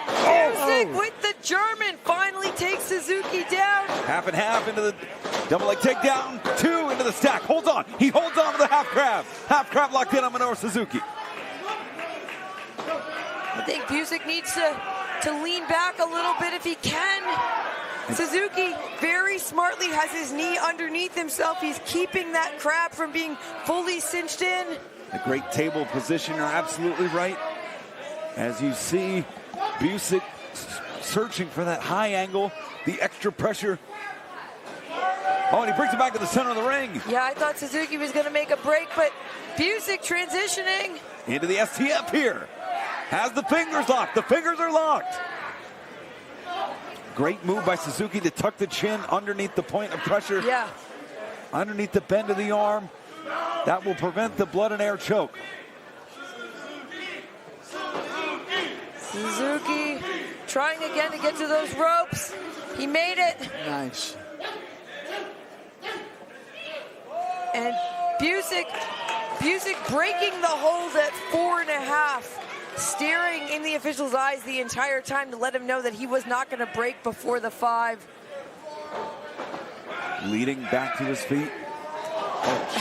Busick with the German finally takes Suzuki down. Half and half into the double leg takedown. 2 into the stack. Holds on. He holds on to the half crab. Half crab locked in on Minoru Suzuki. I think Busick needs to lean back a little bit if he can. Suzuki very smartly has his knee underneath himself. He's keeping that crab from being fully cinched in. A great table position. You're absolutely right. As you see, Busick searching for that high angle, the extra pressure. Oh, and he brings it back to the center of the ring. Yeah, I thought Suzuki was going to make a break, but Busick transitioning. Into the STF here. Has the fingers locked. The fingers are locked. Great move by Suzuki to tuck the chin underneath the point of pressure. Yeah. Underneath the bend of the arm. That will prevent the blood and air choke. Suzuki trying again to get to those ropes. He made it. Nice. And Busick breaking the hold at 4.5. Staring in the official's eyes the entire time to let him know that he was not going to break before the 5. Leading back to his feet.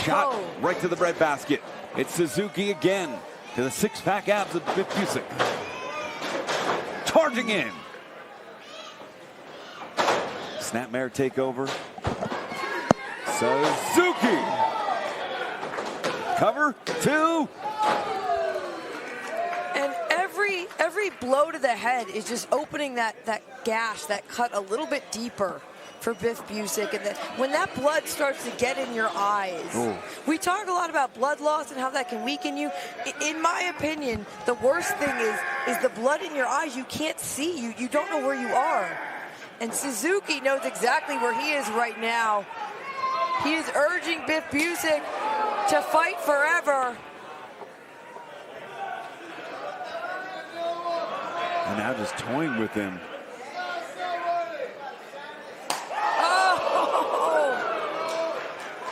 Shot right to the breadbasket. It's Suzuki again to the six-pack abs of Biff Busick. Charging in. Snapmare takeover. Suzuki. Cover 2. And every blow to the head is just opening that gash, that cut a little bit deeper for Biff Busick. And when that blood starts to get in your eyes, we talk a lot about blood loss and how that can weaken you. In my opinion, the worst thing is the blood in your eyes. You can't see. You don't know where you are. And Suzuki knows exactly where he is right now. He is urging Biff Busick to fight forever. And now just toying with him. Oh!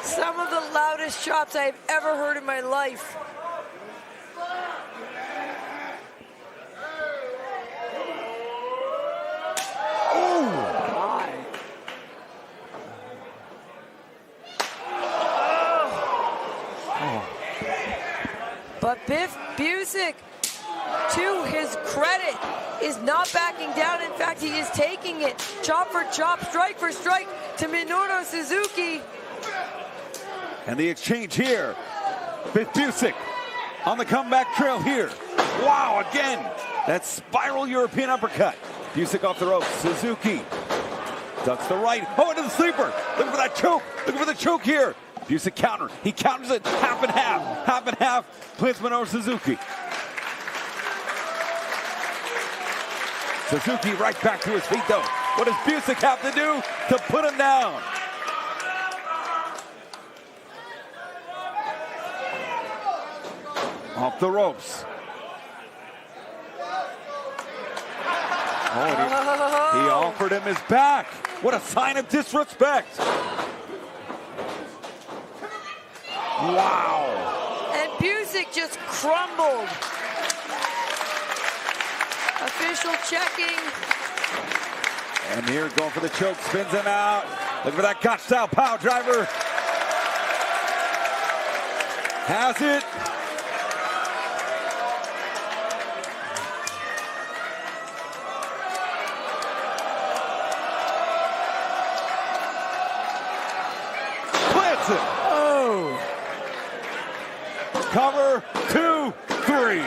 Some of the loudest shots I've ever heard in my life. But Biff Busick, to his credit, is not backing down. In fact, he is taking it chop for chop, strike for strike to Minoru Suzuki. And the exchange here. Biff Busick on the comeback trail here. Wow, again, that spiral European uppercut. Busick off the ropes. Suzuki ducks the right. Oh, into the sleeper. Looking for that choke. Looking for the choke here. Busick counter. He counters it half and half. Half and half. Plants Minoru Suzuki. Suzuki right back to his feet, though. What does Busick have to do to put him down? Off the ropes. Oh, and he offered him his back. What a sign of disrespect. Wow. And Busick just crumbled. Official checking. And here going for the choke, spins him out. Look for that Gotch style power driver. Has it. Plants it. Oh. Cover, 2, 3.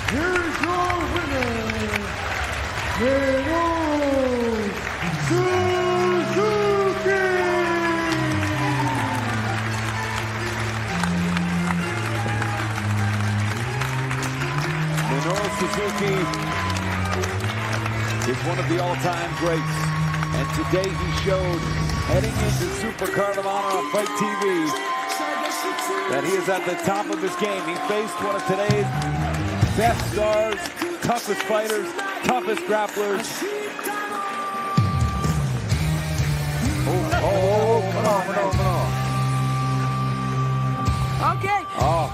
Here's your winner, Minoru Suzuki. Minoru Suzuki is one of the all-time greats. And today he showed, heading into Supercard of Honor on Fight TV, that he is at the top of his game. He faced one of today's best stars, toughest fighters, toughest grapplers. Come on. Okay. Oh.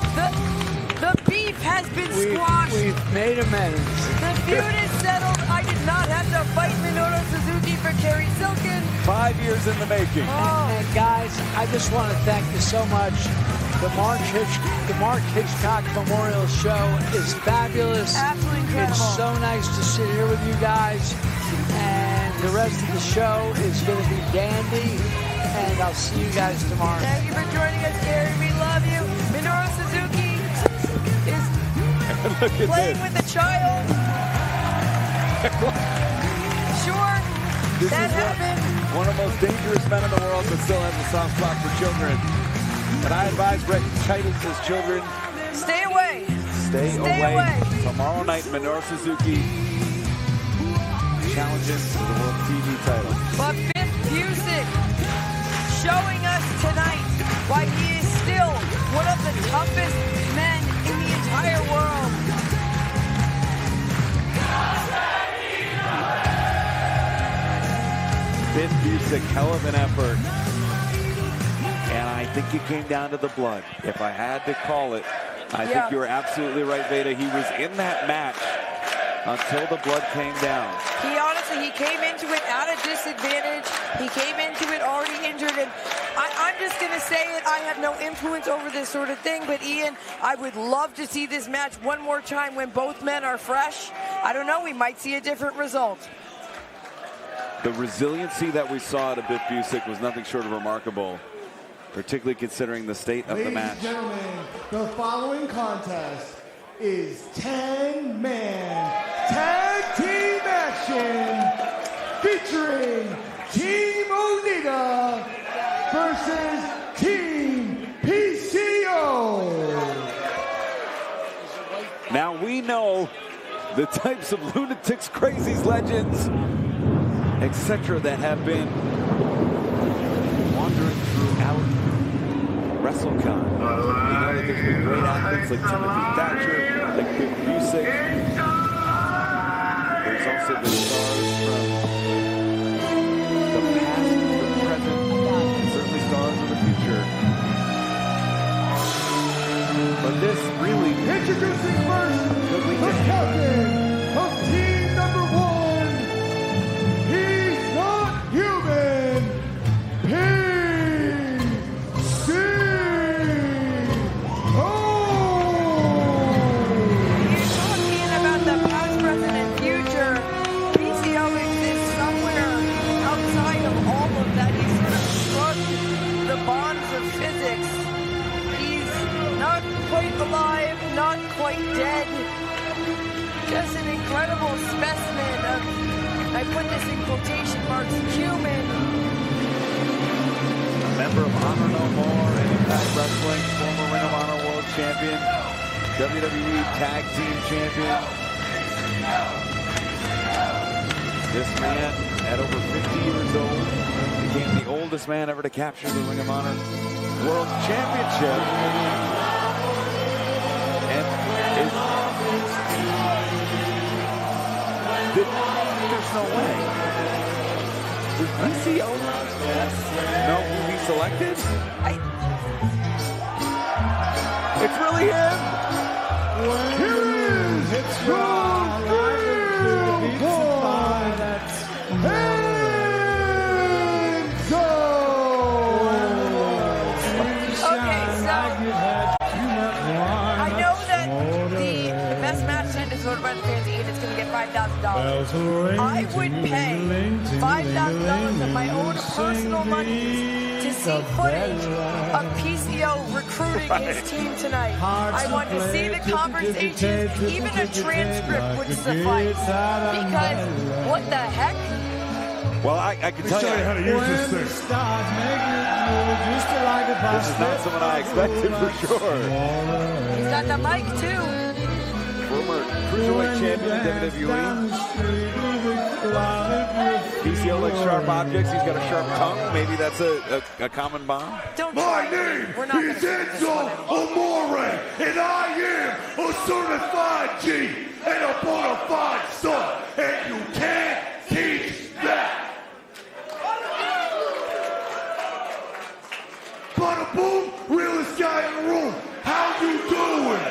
The beef has been squashed. We've made amends. The feud is settled. I did not have to fight Minoru Suzuki for Kerry Silken. 5 years in the making. And guys, I just want to thank you so much. The Mark Hitchcock Memorial Show is fabulous. Absolutely incredible. It's so nice to sit here with you guys. And the rest of the show is going to be dandy. And I'll see you guys tomorrow. Thank you for joining us, Gary. We love you. Minoru Suzuki is playing with a child. Sure, that happened. One of the most dangerous men in the world, but still has a soft spot for children. But I advise Brett Titus's children, Stay away. stay away. Tomorrow night, Minoru Suzuki challenges for the World TV title. But Biff Busick showing us tonight why he is still one of the toughest men in the entire world. Biff Busick, hell of an effort. And I think it came down to the blood. If I had to call it, I think you were absolutely right, Veda. He was in that match until the blood came down. He came into it at a disadvantage. He came into it already injured. And I'm just going to say it. I have no influence over this sort of thing. But, Ian, I would love to see this match one more time when both men are fresh. I don't know. We might see a different result. The resiliency that we saw out of Biff Busick was nothing short of remarkable, particularly considering the state of the match. Ladies and gentlemen, the following contest is 10-man tag team action featuring Team Onita versus Team PCO. Now we know the types of lunatics, crazies, legends, etc. that have been wandering throughout WrestleCon. We know that there's been great athletes like Timothy Thatcher, like Biff Busick. There's also been stars from the past, the present, and certainly stars of the future. But this really Introducing first, the captain of team number 1. He's not human. You're talking about the past, present, and future. PCO exists somewhere outside of all of that. He's sort of shrugged the bonds of physics. He's not quite alive, not quite dead. Just an incredible specimen of, I put this in quotation marks, human. A member of Honor No More and Impact Wrestling, former Ring of Honor World Champion, WWE Tag Team Champion. This man, at over 50 years old, became the oldest man ever to capture the Ring of Honor World Championship. And there's no way. Was PCO no movie selected? It's really him. Here is Hitchcock. I know that the best match tonight is voted by the fans, and it's going to get $5,000. I would pay $5,000 of my own personal money to see footage of PCO recruiting his team tonight. I want to see the conversations. Even a transcript would suffice. Because what the heck? Well, I can tell you how to use this thing. This is not someone I expected for sure. He's got the mic too. Former Cruiserweight Champion WWE. PCO likes sharp objects. He's got a sharp tongue. Maybe that's a common bond. My name is Enzo Amore, and I am a certified G and a bona fide son, and you can't teach that. Bada boom, realest guy in the room. How you doing?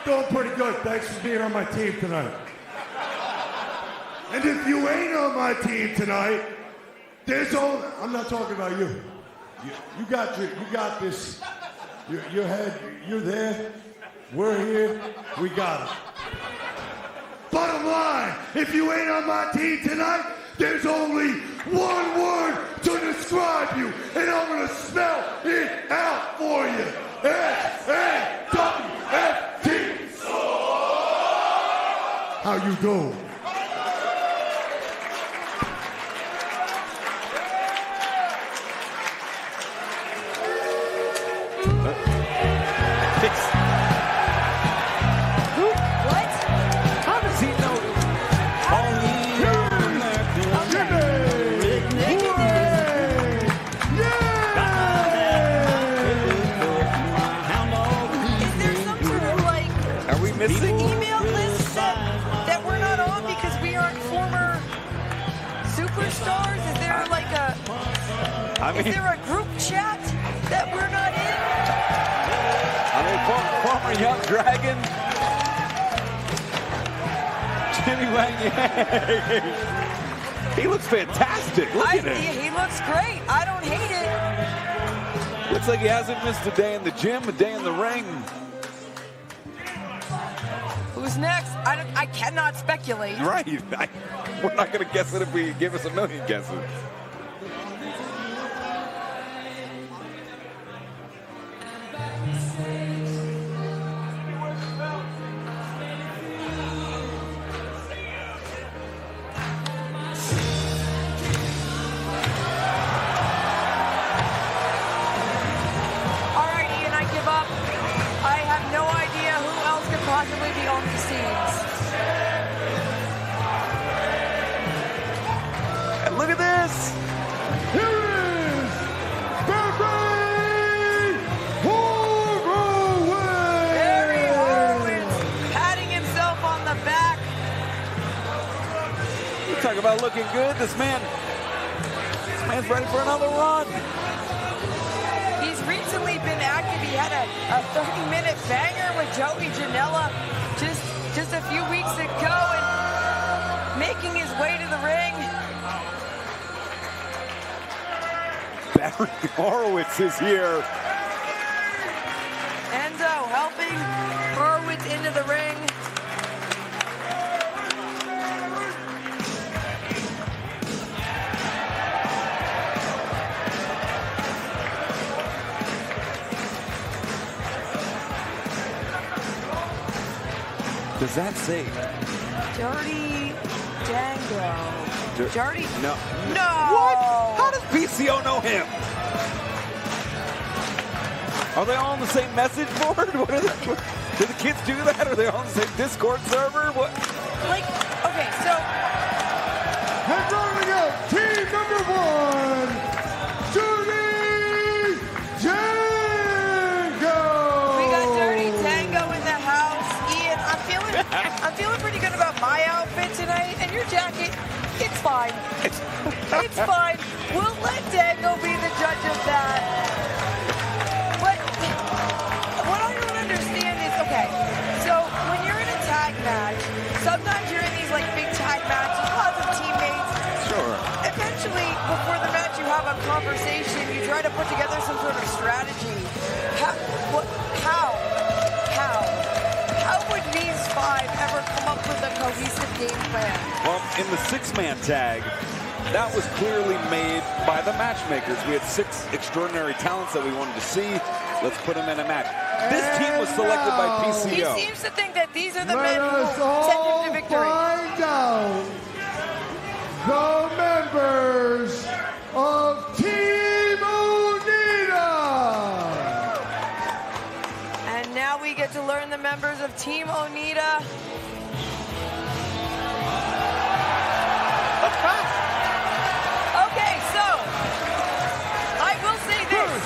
Doing pretty good. Thanks for being on my team tonight. And if you ain't on my team tonight, there's only, I'm not talking about you. You got this. Your head, you're there. We're here. We got it. Bottom line, if you ain't on my team tonight, there's only one word to describe you, and I'm gonna spell it out for you. S-A-W-F-T. How you doing? Missing email list that we're not on because we aren't former superstars? Is there like is there a group chat that we're not in? Former Young Dragon, Jimmy Wang. He looks fantastic. Look at him. He looks great. I don't hate it. Looks like he hasn't missed a day in the gym, a day in the ring. Who's next? I cannot speculate. Right. We're not going to guess it if we give us a million guesses. All right, Ian, I give up. I have no idea who else could possibly be on these teams. And look at this. Here is Barry Horowitz. Barry Horowitz patting himself on the back. You talk about looking good. This man's ready for another run. He's recently been active. He had a 30-minute banger with Joey Janela just a few weeks ago and making his way to the ring. Barry Horowitz is here. Enzo helping Horowitz into the ring. Does that say? Dirty Dango. Dirty? No. No! What? How does PCO know him? Are they all on the same message board? What are they, do the kids do that? Are they all on the same Discord server? What? Like, okay, so... And rounding out team number 1, Dirty Tango! We got Dirty Tango in the house. Ian, I'm feeling pretty good about my outfit tonight, and your jacket, it's fine. It's fine. We'll let Dango be the judge of that. But what I don't understand is, okay, so when you're in a tag match, sometimes you're in these like big tag matches, lots of teammates. Sure. Eventually, before the match, you have a conversation. You try to put together some sort of strategy. How would these 5 ever come up with a cohesive game plan? Well, in the 6-man tag, that was clearly made by the matchmakers. We had 6 extraordinary talents that we wanted to see. Let's put them in a match. This team was selected by PCO. He seems to think that these are the men who will send him to victory. Find out the members of Team Oneida. And now we get to learn the members of Team Oneida. Okay, so I will say this: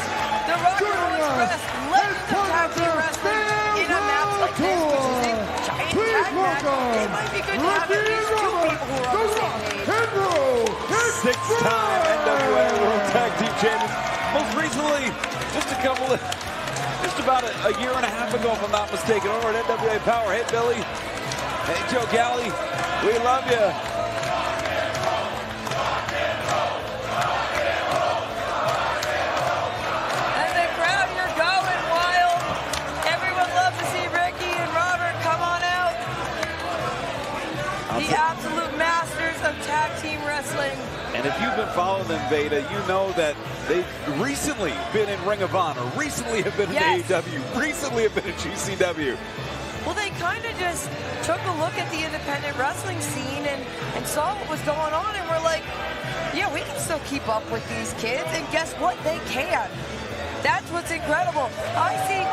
the Rock and Roll Express legends of tag team wrestling in a match like this, which is a giant tag match. It might be good to have at least 2 people who are on the same page. 6-time NWA World Tag Team Champions. Most recently, just about a year and a half ago, if I'm not mistaken, over at NWA Power. Hey, Billy. Hey, Joe Galley. We love you. And the crowd, you're going wild. Everyone loves to see Ricky and Robert come on out. The absolute masters of tag team wrestling. And if you've been following them, Veda, you know that they've recently been in Ring of Honor, recently have been in AEW, recently have been in GCW. Well, they kind of just took a look at the independent wrestling scene and saw what was going on, and were like, yeah, we can still keep up with these kids, and guess what? They can. That's what's incredible. I see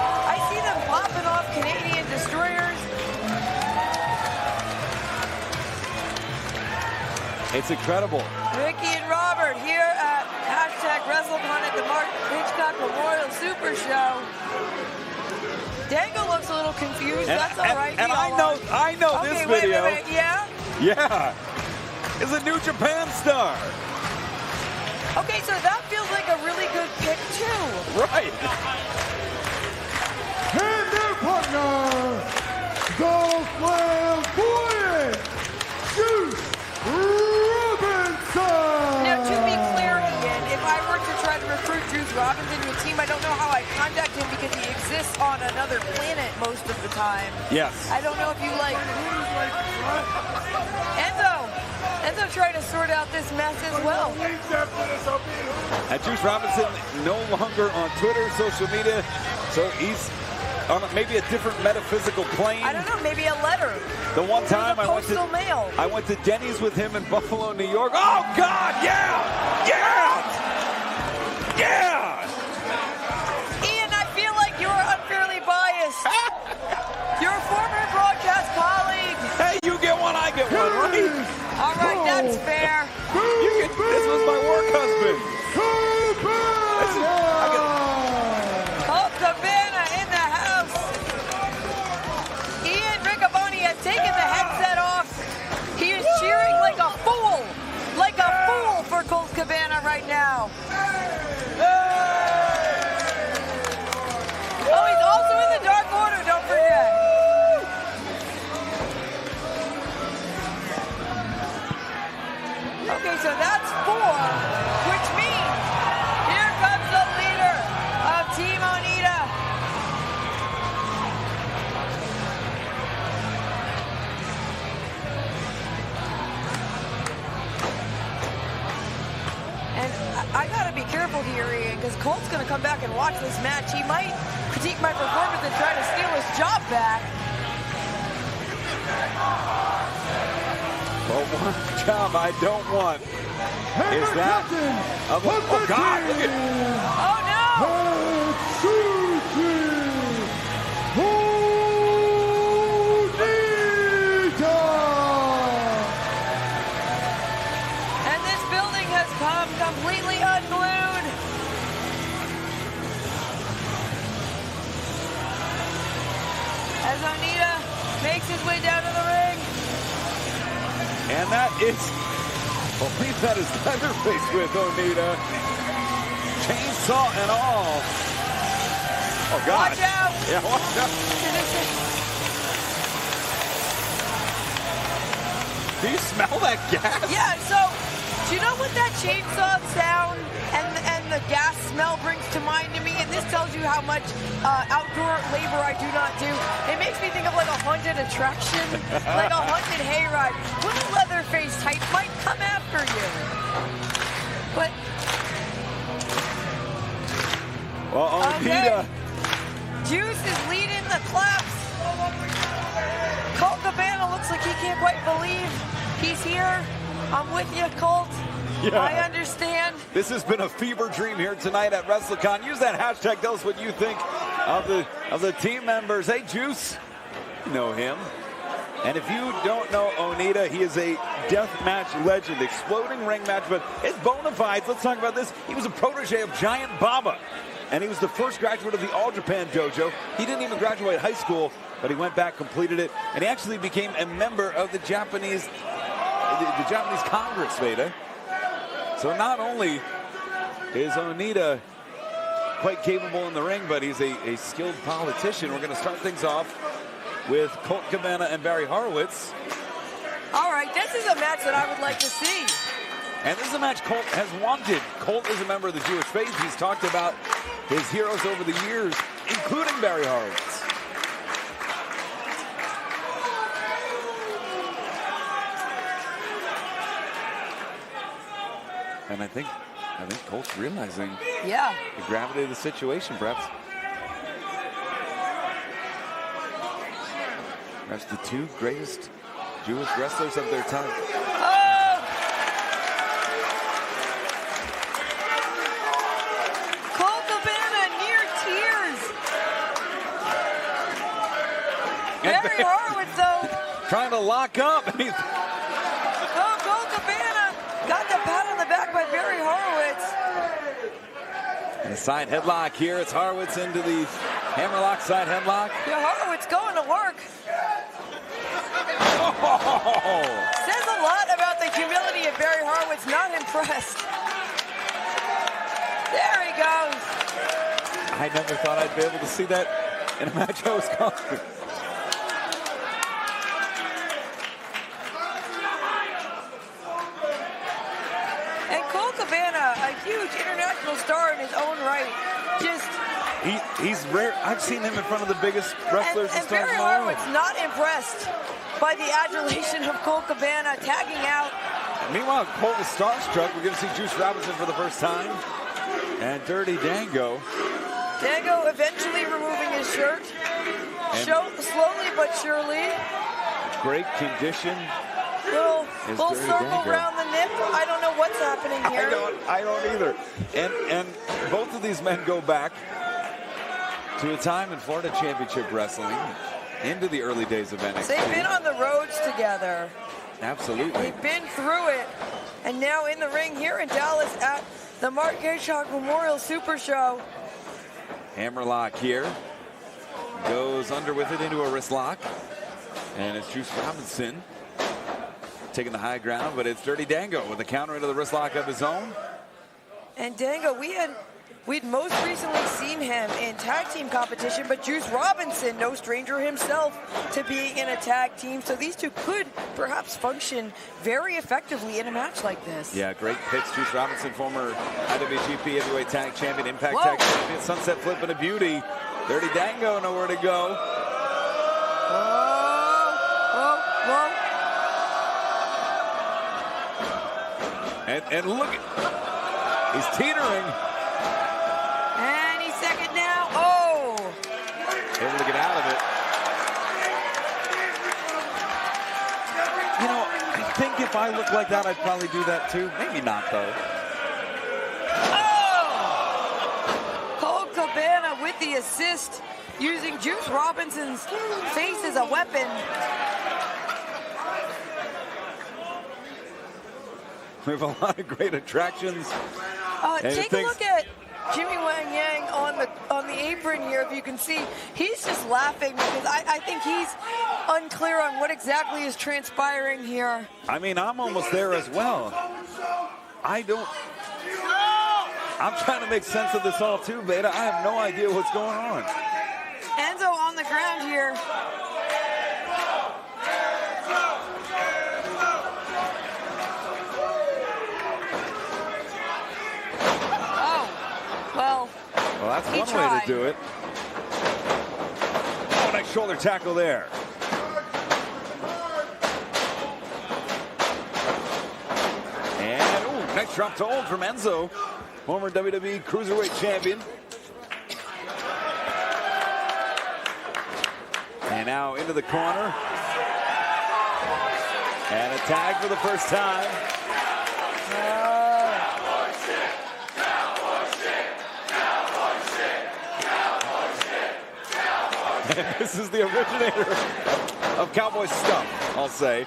them popping off Canadian destroyers. It's incredible. Ricky and Robert here at #WrestleCon at the Hitchcock Memorial Super Show. Dango looks a little confused. That's all right. And I know okay, this video. Wait. Yeah? Yeah. Is a New Japan star. Okay, so that feels like a really good pick, too. Right. And their partner, the flamboyant Juice Robinson. Now, to be clear, Ian, if I were to try to recruit Juice Robinson to a team, I don't know how I'd contact him because he exists on another planet most of the time. Yes. I don't know if you like... Enzo trying to sort out this mess as well. And Juice Robinson no longer on Twitter, social media, so he's on maybe a different metaphysical plane. I don't know, maybe a letter. The one time I went to Denny's with him in Buffalo, New York. Oh God, yeah! Ian, I feel like you are unfairly biased. You're a former broadcast colleague. Hey, you get one, I get one, right? All right, that's fair. This was my work husband. Colt Cabana in the house. Ian Riccaboni has taken the headset off. He is cheering like a fool for Colt Cabana right now. Oh, he's also in the Dark Order, don't forget. Okay, so that's 4, which means here comes the leader of Team Oneida. And I gotta be careful here, Ian, because Colt's gonna come back and watch this match. He might critique my performance and try to steal his job back. Well, one job I don't want is that of oh God, look at Oh no! And this building has come completely unglued. As Onita makes his way down to the ring. and that is, I believe that is Leatherface with Onita. Chainsaw and all. Oh God. Watch out. Yeah, watch out. Do you smell that gas? Yeah, so do you know what that chainsaw sound and the gas smell brings to mind to me? And this tells you how much outdoor labor I do not do. It makes me think of like a haunted attraction, like a haunted hayride. When a Leatherface type might come after you. But well, Onita. Juice is leading the claps. Colt Cabana looks like he can't quite believe he's here. I'm with you, Colt. Yeah. I understand. This has been a fever dream here tonight at WrestleCon. Use that hashtag. Tell us what you think of the team members. Hey, Juice, you know him. And if you don't know Onita, he is a death match legend. Exploding ring match, but his bona fides, let's talk about this. He was a protege of Giant Baba. And he was the first graduate of the All Japan Dojo. He didn't even graduate high school, but he went back, completed it, and he actually became a member of the Japanese Congress, Veda. So not only is Onita quite capable in the ring, but he's a skilled politician. We're going to start things off with Colt Cabana and Barry Horowitz. All right, this is a match that I would like to see. And this is a match Colt has wanted. Colt is a member of the Jewish faith. He's talked about his heroes over the years, including Barry Horowitz. And I think Colt's realizing the gravity of the situation, perhaps. Perhaps the two greatest Jewish wrestlers of their time. Colt Cabana near tears. Barry Horowitz, though. Trying to lock up. Oh, Colt Cabana got the pat on the back by Barry Horowitz. And a side headlock here. It's Horowitz into the hammerlock side headlock. Yeah, Horowitz going to work. Oh. Says a lot about the humility of Barry Horowitz. Not impressed. There he goes. I never thought I'd be able to see that in a match I was covering. And Colt Cabana, a huge international star in his own right. Just he's rare. I've seen him in front of the biggest wrestlers and Barry Horowitz not impressed by the adulation of Colt Cabana tagging out. Meanwhile, Colt is starstruck. We're going to see Juice Robinson for the first time. And Dirty Dango. Dango eventually removing his shirt. Slowly but surely. Great condition. Little circle Dango. around the nip. I don't know what's happening here. I don't either. And both of these men go back to a time in Florida Championship Wrestling, into the early days of NXT. They've been on the roads together. Absolutely. They've been through it. And now in the ring here in Dallas at the Mark Hitchcock Memorial Super Show. Hammerlock here. Goes under with it into a wrist lock. And it's Juice Robinson taking the high ground, but it's Dirty Dango with a counter into the wrist lock of his own. And Dango, we'd most recently seen him in tag team competition, but Juice Robinson, no stranger himself to being in a tag team. So these two could perhaps function very effectively in a match like this. Yeah, great picks. Juice Robinson, former IWGP Heavyweight Tag Champion, Impact Tag Champion, Sunset Flip and a beauty. Dirty Dango, nowhere to go. Whoa. And look, he's teetering. And he's second now. Oh! Able to get out of it. if I look like that, I'd probably do that too. Maybe not, though. Colt Cabana with the assist, using Juice Robinson's face as a weapon. We have a lot of great attractions. Take a look at Jimmy Wang Yang on the apron here. If you can see, he's just laughing because I think he's unclear on what exactly is transpiring here. I mean, I'm almost there as well. I'm trying to make sense of this all too, Beta. I have no idea what's going on. Enzo on the ground here. Well, that's one way to do it. Oh, nice shoulder tackle there. And, nice drop to hold from Enzo, former WWE Cruiserweight Champion. And now into the corner. And a tag for the first time. And this is the originator of Cowboy stuff, I'll say.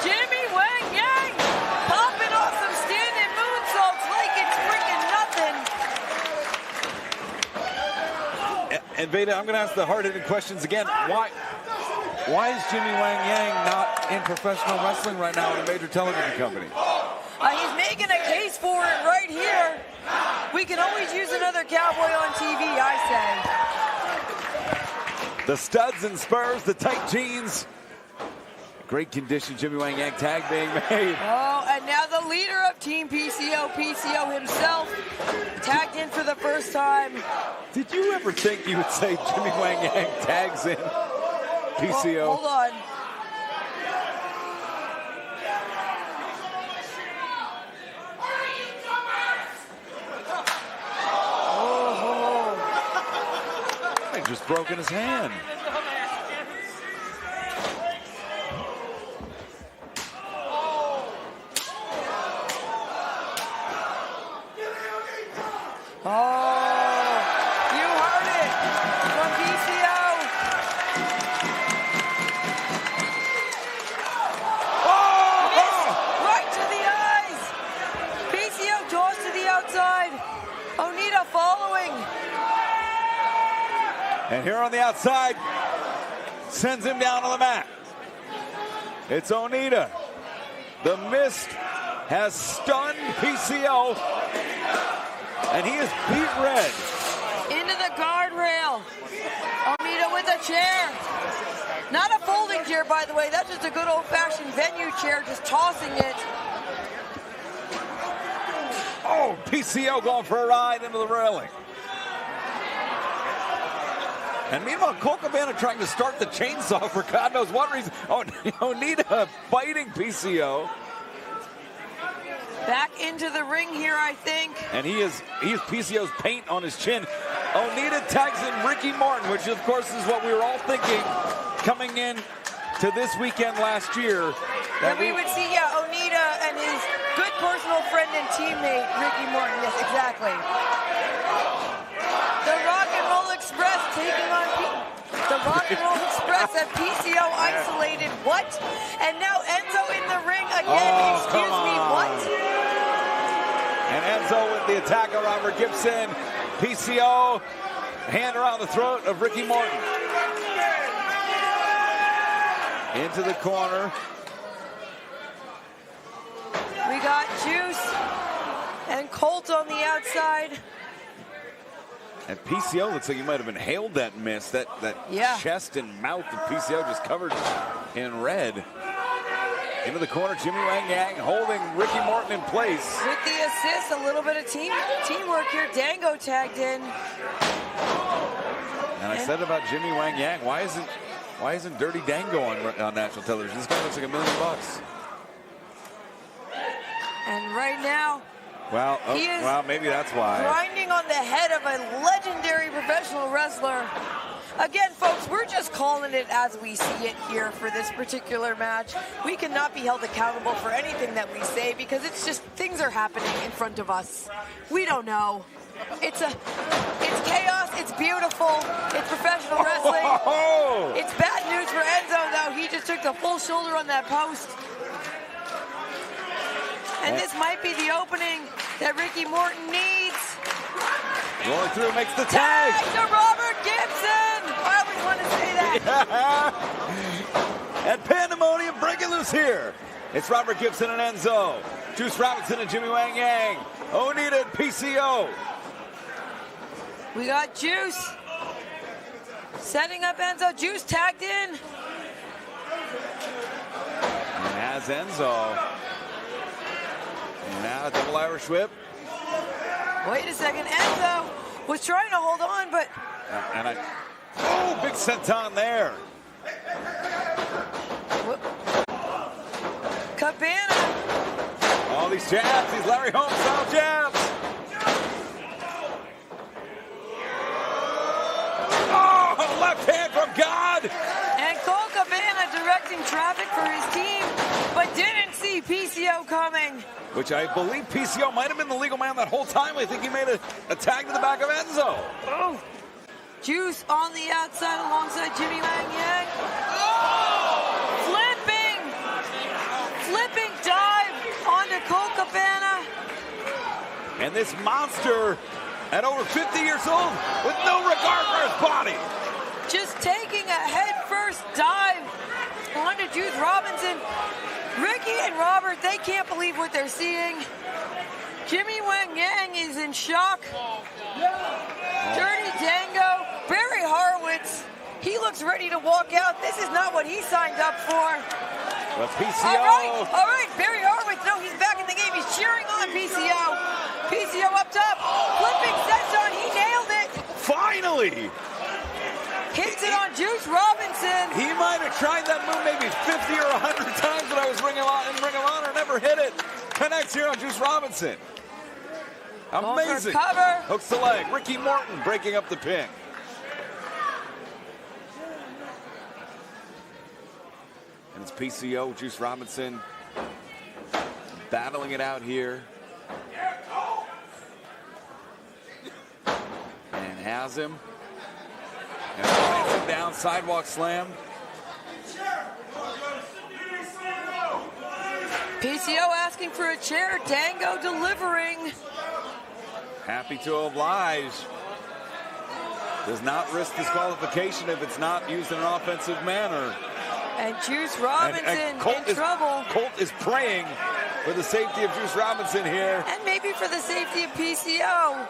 Jimmy Wang Yang popping off some standing moonsaults like it's freaking nothing. And Veda, I'm going to ask the hard-hitting questions again. Why is Jimmy Wang Yang not in professional wrestling right now in a major television company? He's making a case for it right here. We can always use another cowboy on TV, I say. The studs and spurs, the tight jeans. Great condition, Jimmy Wang Yang tag being made. Oh, and now the leader of Team PCO himself, tagged in for the first time. Did you ever think you would say Jimmy Wang Yang tags in PCO? Well, hold on. Just broken his hand. You heard it from PCO. Right to the eyes. PCO toss to the outside. Onita following. And here on the outside, sends him down on the mat. It's Onita. The mist has stunned PCO, and he is beat red. Into the guardrail. Onita with a chair. Not a folding chair, by the way. That's just a good old-fashioned venue chair, just tossing it. Oh, PCO going for a ride into the railing. And meanwhile, Colt Cabana trying to start the chainsaw for God knows what reason. Oh, Onita fighting PCO. Back into the ring here, I think. And he is PCO's paint on his chin. Onita tags in Ricky Morton, which of course is what we were all thinking coming in to this weekend last year. That we would see, Onita and his good personal friend and teammate, Ricky Morton. Yes, exactly. The Rock and Roll Express taking on the Rock and Roll Express at PCO isolated. What? And now Enzo in the ring again. Excuse me, what? And Enzo with the attack on Robert Gibson. PCO, hand around the throat of Ricky Morton. Into the corner. We got Juice and Colt on the outside. And PCO looks like he might have inhaled that mist. That chest and mouth of PCO just covered in red. Into the corner, Jimmy Wang Yang holding Ricky Morton in place. With the assist, a little bit of teamwork here. Dango tagged in. And I said about Jimmy Wang Yang, why isn't Dirty Dango on national television? This guy looks like $1 million. And right now, Well, well, maybe that's why. Grinding on the head of a legendary professional wrestler. Again, folks, we're just calling it as we see it here for this particular match. We cannot be held accountable for anything that we say because it's just things are happening in front of us. We don't know. It's chaos. It's beautiful. It's professional wrestling. It's bad news for Enzo, though. He just took the full shoulder on that post. And this might be the opening that Ricky Morton needs. Rolling through, makes the tag. To Robert Gibson. I always want to say that. And pandemonium breaking loose here. It's Robert Gibson and Enzo. Juice Robinson and Jimmy Wang Yang. Onita and PCO. We got Juice setting up Enzo. Juice tagged in. And has Enzo. And now a double Irish whip. Wait a second. Enzo was trying to hold on, but... Oh, big senton there. Cabana. All these jabs, these Larry Holmes style jabs. Oh, left hand from God. And Cole Cabana directing traffic for his team, but didn't see PCO coming. Which I believe PCO might have been the legal man that whole time. I think he made a tag to the back of Enzo. Oh. Juice on the outside alongside Jimmy Wang Yang. Oh! Flipping dive onto Cole Cabana. And this monster at over 50 years old with no regard for his body. Just taking a head-first dive onto Juice Robinson. Ricky and Robert, they can't believe what they're seeing. Jimmy Wang Yang is in shock. Dirty Dango, Barry Horowitz, he looks ready to walk out. This is not what he signed up for. Well, PCO. All right, Barry Horowitz, no, he's back in the game. He's cheering on PCO. PCO up top, flipping senton, he nailed it. Finally. Hits it on Juice Robinson. He might have tried that move maybe 50 or 100 times when I was in Ring of Honor, never hit it. Connects here on Juice Robinson. Amazing. Cover. Hooks the leg. Ricky Morton breaking up the pin. And it's PCO, Juice Robinson battling it out here. And has him. And slides him down, sidewalk slam. PCO asking for a chair, Dango delivering. Happy to oblige. Does not risk disqualification if it's not used in an offensive manner. And Juice Robinson in trouble. Colt is praying for the safety of Juice Robinson here. And maybe for the safety of PCO.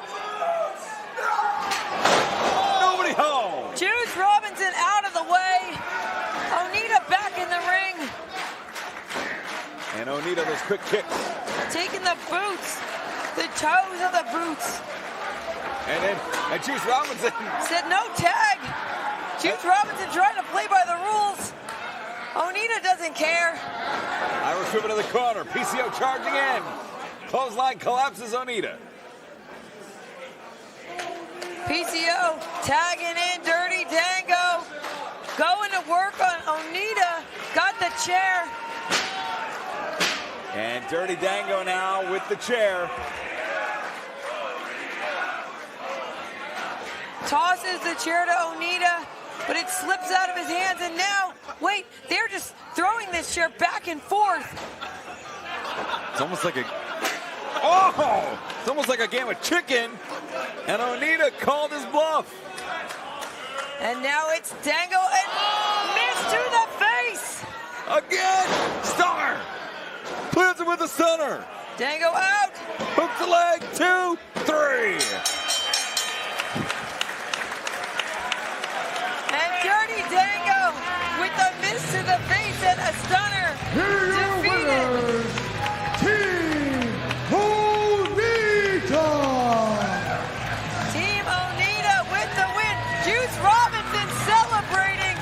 Nobody home. Juice Robinson out of the way. Onita back in the ring. And Onita, those quick kicks. Taking the boots. The toes of the boots. And Juice Robinson said no tag. Juice Robinson trying to play by the rules. Onita doesn't care. Irish whip into the corner. PCO charging in. Clothesline collapses Onita. PCO tagging in Dirty Dango. Going to work on Onita. Got the chair. And Dirty Dango now with the chair. Tosses the chair to Onita, but it slips out of his hands. And now, wait, they're just throwing this chair back and forth. It's almost like it's almost like a game of chicken. And Onita called his bluff. And now it's Dango and missed to the face. Again, stunner. Clears it with a stunner. Dango out. Hook the leg, 2, 3. And Dirty Dango with the miss to the face and a stunner. Here are your winners, Team Onita. Team Onita with the win. Juice Robinson celebrating.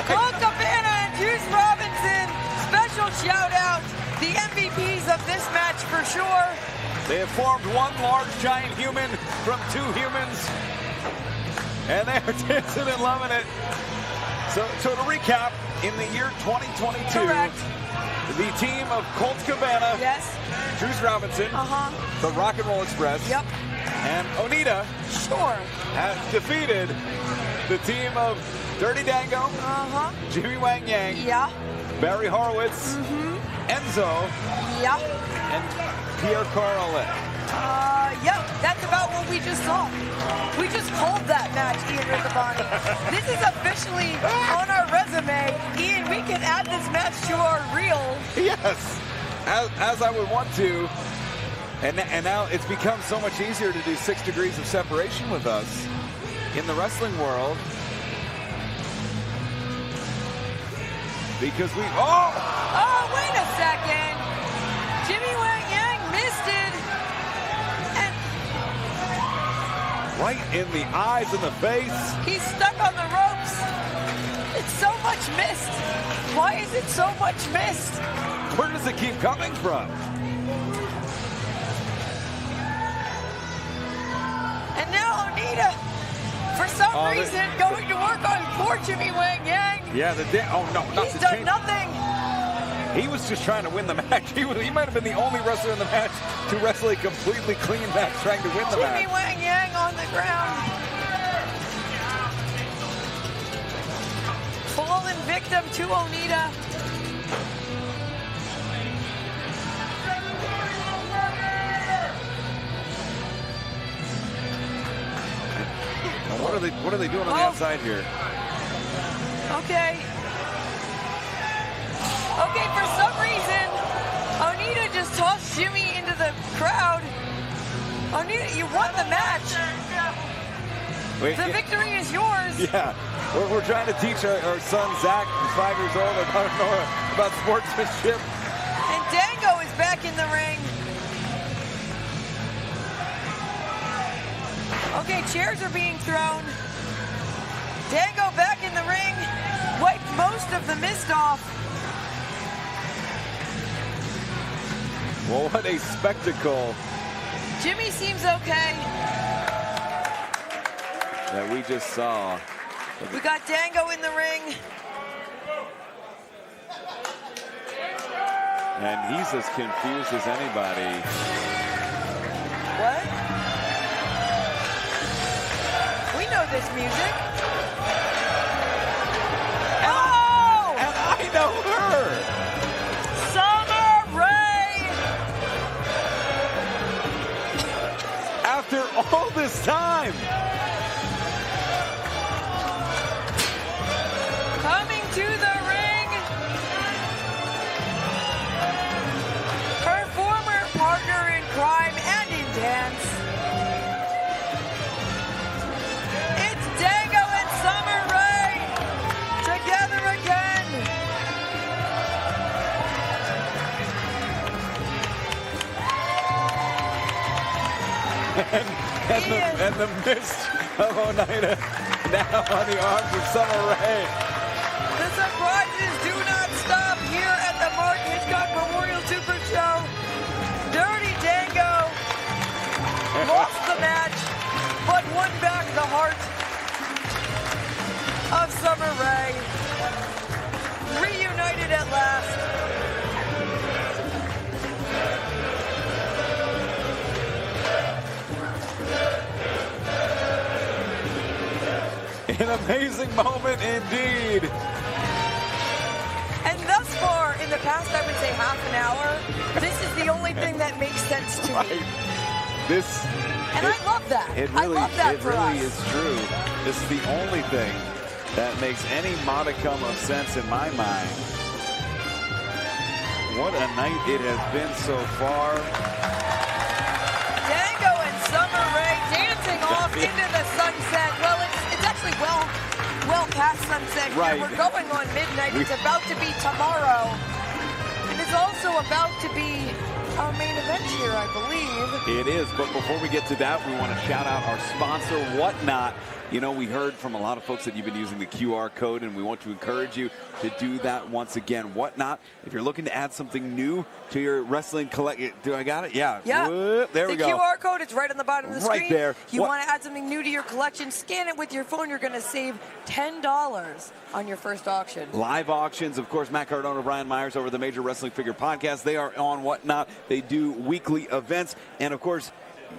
Cole Cabana and Juice Robinson. Special shout out, the MVPs of this match for sure. They have formed one large giant human from two humans. And they're dancing and loving it. So to recap, in the year 2022, Correct. the team of Colt Cabana, Yes. Juice Robinson, the Rock and Roll Express, Yep. and Onita Sure. have defeated the team of Dirty Dango, Jimmy Wang Yang, Yeah. Barry Horowitz, Enzo, Yeah. and Pierre Carlin. Yep, that's about what we just saw. We just called that match, Ian Riccaboni. This is officially on our resume. Ian, we can add this match to our reel. Yes, as I would want to. And now it's become so much easier to do 6 degrees of separation with us in the wrestling world. Because we, Oh, wait a second. Jimmy Wang Yang missed it. And right in the eyes and the face. he's stuck on the ropes. It's so much missed. Why is it so much missed? Where does it keep coming from? And now Onita, for some reason, going to work on poor Jimmy Wang Yang. Yeah, oh no, not He's the done change. nothing. He was just trying to win the match. He might have been the only wrestler in the match to wrestle a completely clean match trying to win the match. Jimmy Wang Yang on the ground. Fallen victim to Onita. Now what are they doing on the outside here? Okay. Okay, for some reason, Onita just tossed Jimmy into the crowd. Onita, you won the match. Wait, The victory is yours. Yeah, we're trying to teach our son Zach, who's 5 years old, about sportsmanship. And Dango is back in the ring. Okay, chairs are being thrown. Dango back in the ring. Wiped most of the mist off. Well, what a spectacle Jimmy seems okay. that we just saw. We got Dango in the ring. And he's as confused as anybody. What? We know this music. Oh! And I know her! Summer Rae! After all this time! Coming to the ring. Her former partner in crime and in dance. It's Dango and Summer Rae together again. And the mist of Oneida now on the arms of Summer Rae. The surprises do not stop here at the Mark Hitchcock Memorial Super Show. Dirty Dango lost the match, but won back the heart of Summer Rae. Reunited at last. An amazing moment indeed. And thus far, in the past, I would say half an hour, this is the only thing that makes sense to me. And I love that. I love that for us. It really is true. This is the only thing that makes any modicum of sense in my mind. What a night it has been so far. Dango and Summer Rae dancing off into the sunset. Well, it's actually well past sunset here. Right. We're going on midnight. It's about to be tomorrow. And it's also about to be our main event here, I believe. It is, but before we get to that, we want to shout out our sponsor, Whatnot. You know, we heard from a lot of folks that you've been using the QR code, and we want to encourage you to do that once again. Whatnot, if you're looking to add something new to your wrestling collection. Do I got it? Yeah. Yeah. Whoop, there we go. The QR code, it's right on the bottom of the screen. Right there. You want to add something new to your collection, scan it with your phone. You're going to save $10 on your first auction. Live auctions, of course, Matt Cardona, Brian Myers over the Major Wrestling Figure Podcast. They are on Whatnot. They do weekly events. And, of course,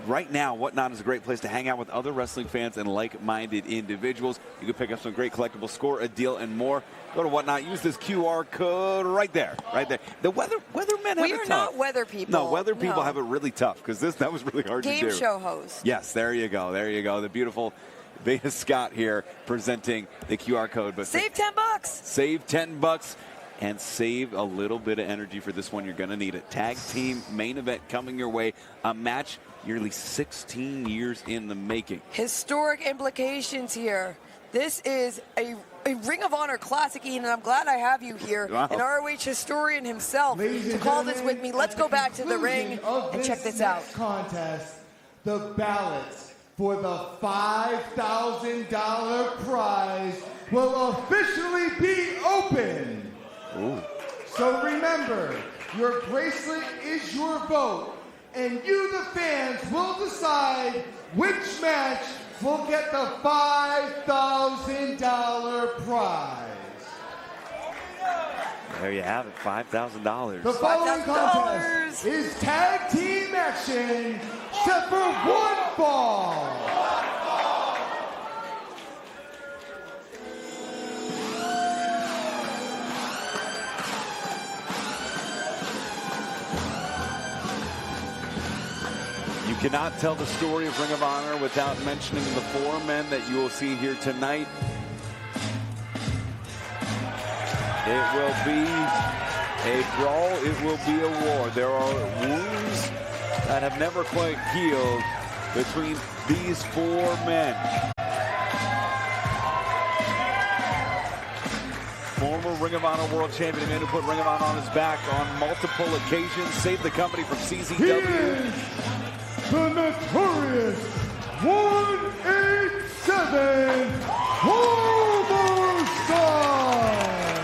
right now, Whatnot is a great place to hang out with other wrestling fans and like-minded individuals. You can pick up some great collectibles, score a deal, and more. Go to Whatnot. Use this QR code right there. Right there. The weathermen have it tough. We are not weather people. No, weather people have it really tough because that was really hard to do. Game show host. Yes, there you go. There you go. The beautiful Veda Scott here presenting the QR code. But save $10. Save $10 and save a little bit of energy for this one. You're going to need it. Tag team main event coming your way. A match nearly 16 years in the making. Historic implications here. This is a Ring of Honor classic, Ian, and I'm glad I have you here, an ROH historian himself, to call this with me. Let's go back to the ring and check this out. Contest, the ballots for the $5,000 prize will officially be open. Ooh. So remember, your bracelet is your vote, and you, the fans, will decide which match will get the $5,000 prize. There you have it, $5,000. The following contest is tag team action, set for one fall. You cannot tell the story of Ring of Honor without mentioning the four men that you will see here tonight. It will be a brawl. It will be a war. There are wounds that have never quite healed between these four men. Former Ring of Honor World Champion, a man who put Ring of Honor on his back on multiple occasions, saved the company from CZW. The notorious 187 Homicide!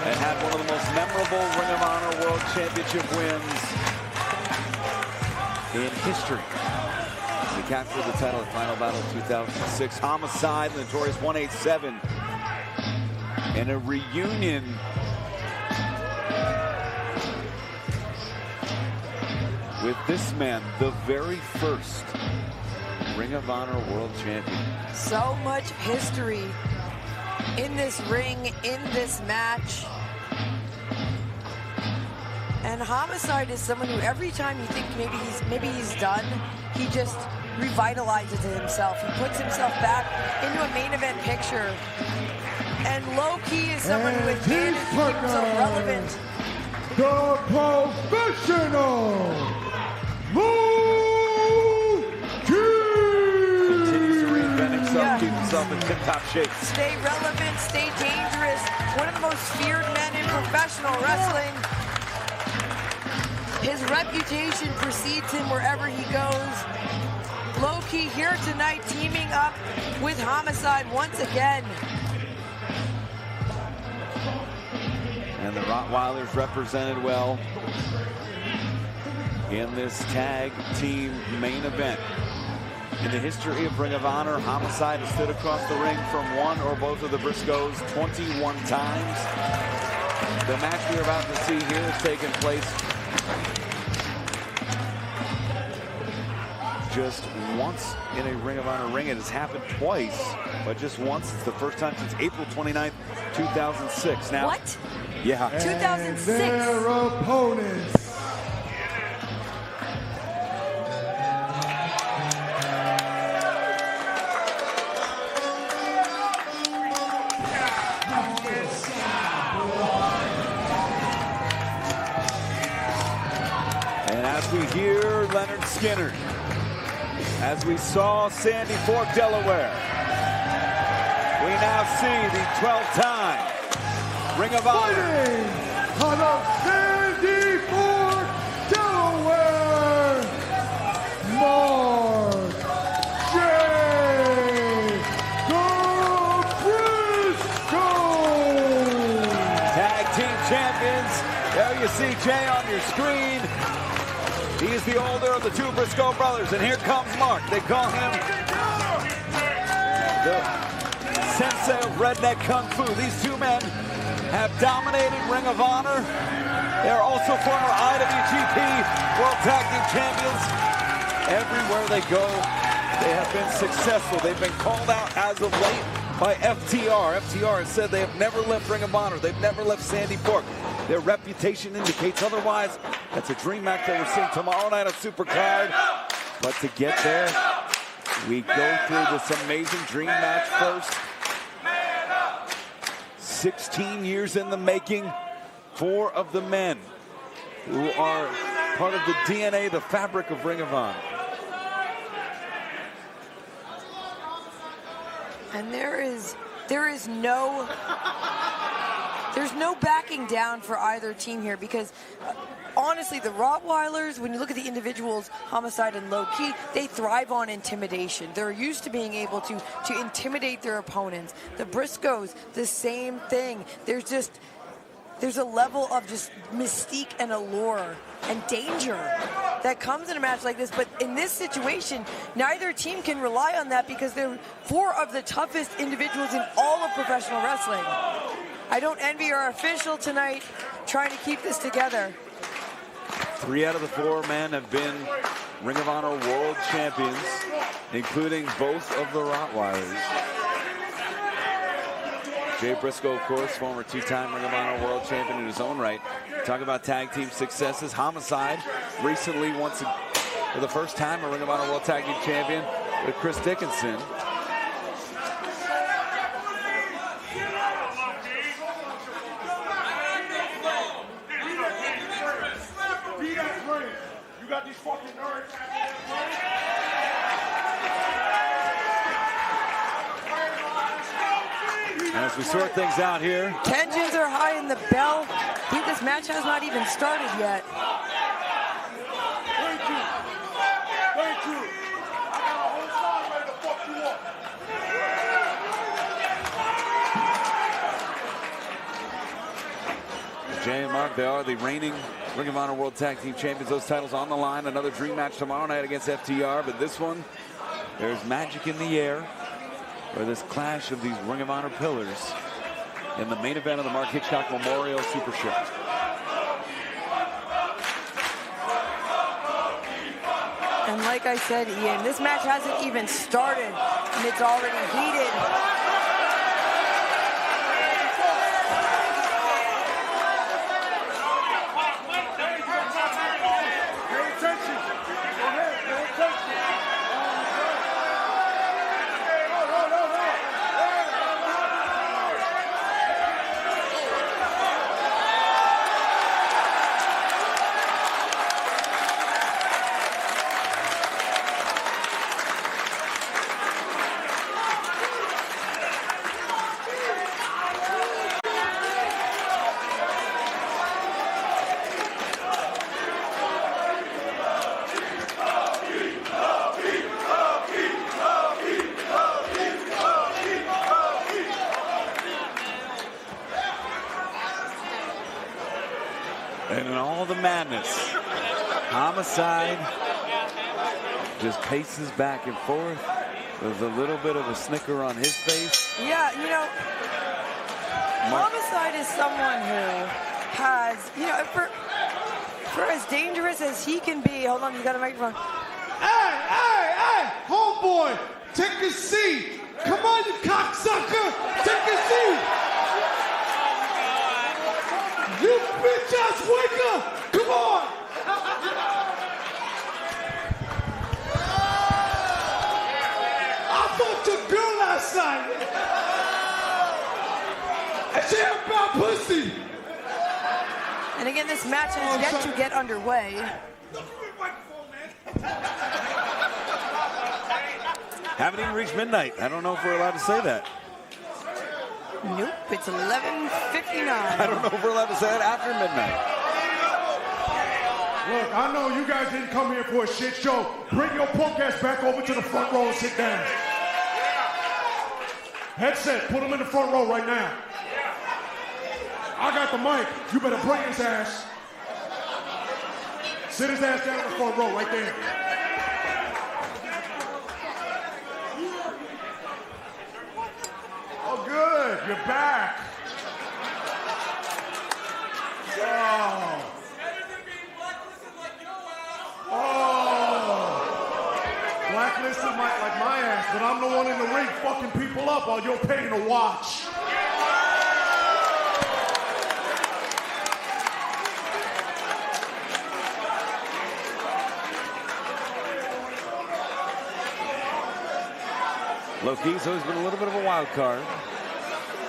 And had one of the most memorable Ring of Honor World Championship wins in history. He captured the title at Final Battle 2006. Homicide, the notorious 187. And a reunion with this man, the very first Ring of Honor World Champion. So much history in this ring, in this match. And Homicide is someone who every time you think maybe he's done, he just revitalizes himself. He puts himself back into a main event picture. And low-key is someone who has managed to keep himself relevant. The professional Continues to reinvent himself, keep himself in tip-top shape. Stay relevant, stay dangerous. One of the most feared men in professional wrestling. His reputation precedes him wherever he goes. Low-key here tonight, teaming up with Homicide once again. And the Rottweilers represented well in this tag team main event. In the history of Ring of Honor, Homicide has stood across the ring from one or both of the Briscoes 21 times. The match we're about to see here has taken place just once in a Ring of Honor ring. It has happened twice, but just once. It's the first time since April 29th, 2006. Now, what? Yeah. 2006. Their opponents. And as we hear Leonard Skinner, as we saw Sandy Fork, Delaware, we now see the 12th-time Ring of Honor. Fighting out of Sandy Fork, Delaware, see Jay on your screen. He's the older of the two Briscoe brothers, and here comes Mark. They call him the sensei of redneck kung fu. These two men have dominated Ring of Honor. They're also former IWGP World Tag Team Champions. Everywhere they go, they have been successful. They've been called out as of late by FTR. FTR has said they have never left Ring of Honor. They've never left Sandy Fork. Their reputation indicates otherwise. That's a dream match that we're seeing tomorrow night on Supercard. But to get there, we go through this amazing dream match first. 16 years in the making. 4 of the men who are part of the DNA, the fabric of Ring of Honor. And there's no backing down for either team here, because honestly, the Rottweilers, when you look at the individuals, Homicide and Low Key, they thrive on intimidation. They're used to being able to intimidate their opponents. The Briscoes, the same thing. There's a level of just mystique and allure and danger that comes in a match like this. But in this situation, neither team can rely on that, because they're 4 of the toughest individuals in all of professional wrestling. I don't envy our official tonight trying to keep this together. 3 out of the 4 men have been Ring of Honor World Champions, including both of the Rottweilers. Jay Briscoe, of course, former 2-time Ring of Honor World Champion in his own right. Talk about tag team successes. Homicide recently, for the first time, a Ring of Honor World Tag Team Champion with Chris Dickinson. You got these fucking nerds. And as we sort things out here, tensions are high in the bell. This match has not even started yet. Thank you. Thank you. I got a whole song ready to fuck you up. Jay and Mark, they are the reigning Ring of Honor World Tag Team Champions. Those titles on the line. Another dream match tomorrow night against FTR. But this one, there's magic in the air for this clash of these Ring of Honor pillars in the main event of the Mark Hitchcock Memorial Super Show. And like I said, Ian, this match hasn't even started, and it's already heated. And in all the madness, Homicide just paces back and forth with a little bit of a snicker on his face. Yeah, you know, Homicide is someone who has, you know, for as dangerous as he can be. Hold on, you got a microphone. Hey, homeboy, take a seat. Come on, you cocksucker, take a seat. You bitch ass waker, come on. I fucked your girl last night. And she had about pussy. And again, this match has yet to get underway. Haven't even reached midnight. I don't know if we're allowed to say that. Nope, it's 11:59. I don't know if we're allowed to say that after midnight. Look, I know you guys didn't come here for a shit show. Bring your punk ass back over to the front row and sit down. Headset, put him in the front row right now. I got the mic. You better bring his ass Sit his ass down in the front row, right there. Oh, good. You're back. Oh. Blacklisted like my ass, but I'm the one in the ring fucking people up while you're paying to watch. Loki's always been a little bit of a wild card.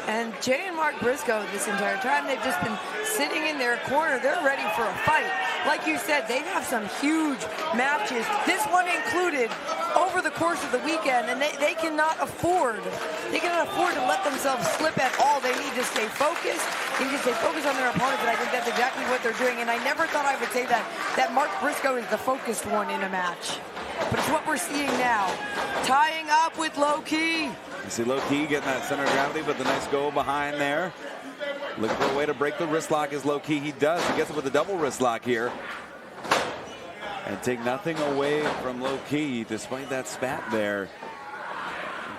And Jay and Mark Briscoe, this entire time, they've just been sitting in their corner. They're ready for a fight. Like you said, they have some huge matches, this one included, over the course of the weekend, and they cannot afford to let themselves slip at all. They need to stay focused. They need to stay focused on their opponents, and I think that's exactly what they're doing. And I never thought I would say that Mark Briscoe is the focused one in a match. But it's what we're seeing now. Tying up with Low-Ki. You see Low-Ki getting that center of gravity, but the nice go behind there. Looking for a way to break the wrist lock as Low-Ki. He does. He gets it with a double wrist lock here. And take nothing away from Low-Ki despite that spat there.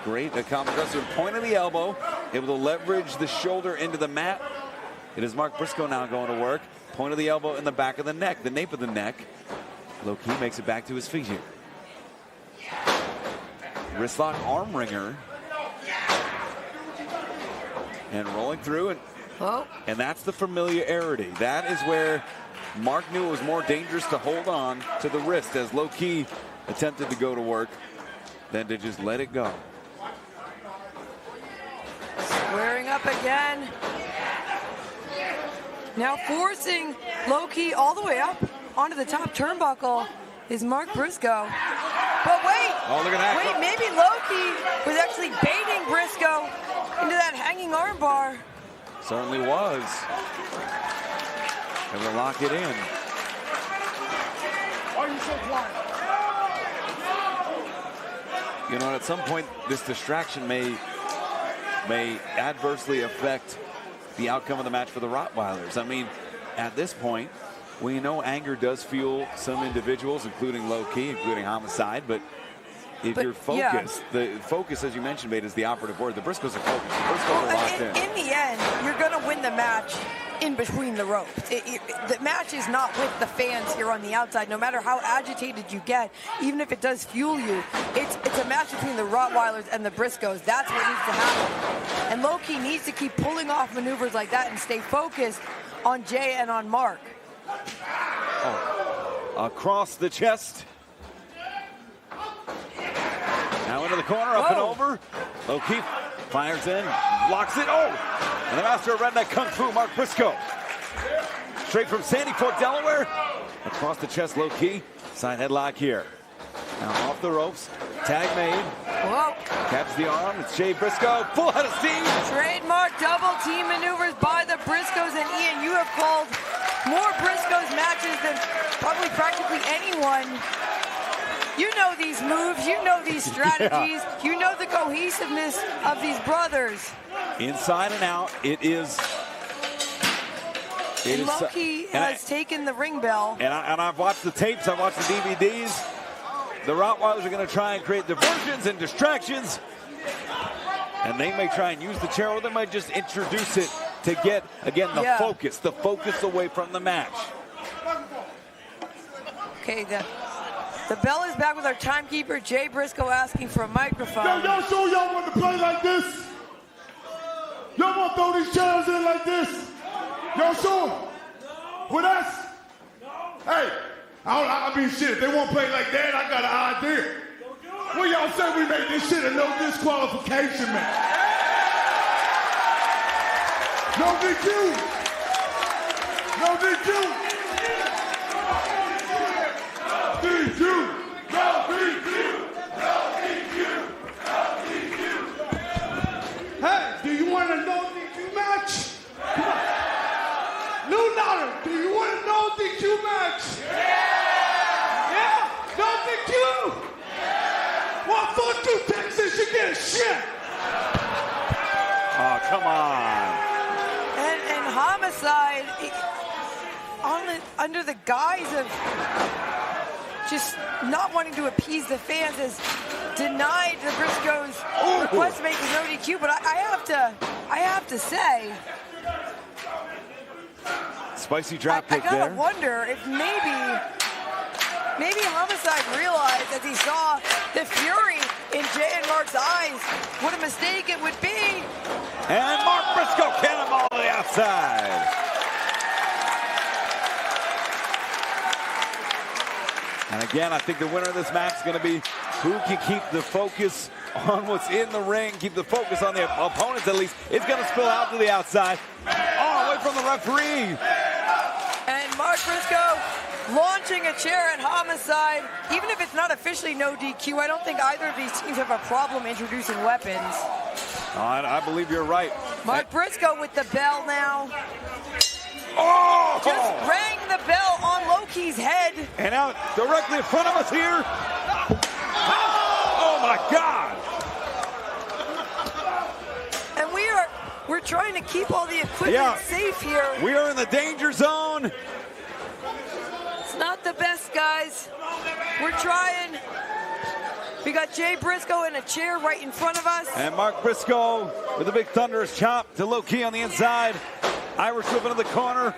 Great accomplishment. Point of the elbow. Able to leverage the shoulder into the mat. It is Mark Briscoe now going to work. Point of the elbow in the back of the neck, the nape of the neck. Low-Ki makes it back to his feet here. Wrist lock arm wringer. And rolling through, and that's the familiarity. That is where Mark knew it was more dangerous to hold on to the wrist as Low-Ki attempted to go to work than to just let it go. Squaring up again. Now forcing Low-Ki all the way up onto the top turnbuckle is Mark Briscoe. But wait, look at that. Wait, maybe Low-Ki was actually baiting Briscoe into that hanging armbar. Certainly was. And we'll lock it in. Why are you so quiet? You know, at some point, this distraction may adversely affect the outcome of the match for the Rottweilers. I mean, at this point, we know anger does fuel some individuals, including Low-Ki, including Homicide, but if you're focused, the focus, as you mentioned, Bate, is the operative word. The Briscoes are focused. The Briscoes are locked in. In the end, you're going to win the match in between the ropes. The match is not with the fans here on the outside. No matter how agitated you get, even if it does fuel you, it's a match between the Rottweilers and the Briscoes. That's what needs to happen. And Low-Ki needs to keep pulling off maneuvers like that and stay focused on Jay and on Mark. Across the chest. Now into the corner, up and over. Low-Ki fires in, blocks it. And the master of redneck kung fu, Mark Briscoe. Straight from Sandy Fork, Delaware. Across the chest, Low-Ki. Side headlock here. Now off the ropes. Tag made. Catches the arm. It's Jay Briscoe. Full head of steam. Trademark double team maneuvers by the Briscoes. And Ian, you have called more Briscoes matches than probably practically anyone. You know these moves, you know these strategies, you know the cohesiveness of these brothers. Inside and out, it is. Low-Ki has taken the ring bell. And I've watched the tapes, I've watched the DVDs. The Rottweilers are going to try and create diversions and distractions. And they may try and use the chair, or they might just introduce it to get, again, the focus away from the match. Okay, the bell is back with our timekeeper, Jay Briscoe, asking for a microphone. Yo, y'all sure y'all want to play like this? Y'all want to throw these chairs in like this? Y'all sure? With us? Hey, I mean, shit, if they won't play like that, I got an idea. Well, y'all say we make this shit a no disqualification match. No DQ. No DQ. DQ. No DQ. No DQ. No DQ. Hey, do you want a no DQ match? Come on. Lou Naughton, do you want a no DQ match? Yeah? No DQ? Well, fuck you, Texas, you get a shit. Oh, come on. And Homicide, under the guise of just not wanting to appease the fans, has denied the Briscoes' request to make the no DQ. But I have to say, spicy drop kick I gotta there. wonder if maybe Homicide realized as he saw the fury in Jay and Mark's eyes what a mistake it would be. And Mark Briscoe cannonball to the outside. And again, I think the winner of this match is going to be who can keep the focus on what's in the ring, keep the focus on the opponents at least. It's going to spill out to the outside. Oh, away from the referee. And Mark Briscoe launching a chair at Homicide. Even if it's not officially no DQ, I don't think either of these teams have a problem introducing weapons. I believe you're right. Mark Briscoe with the bell now. Oh! Just rang the bell on Loki's head. And out directly in front of us here. Oh my God! And we're trying to keep all the equipment safe here. We are in the danger zone. It's not the best, guys. We're trying. We got Jay Briscoe in a chair right in front of us. And Mark Briscoe with a big thunderous chop to low key on the inside. Irish whip into the corner.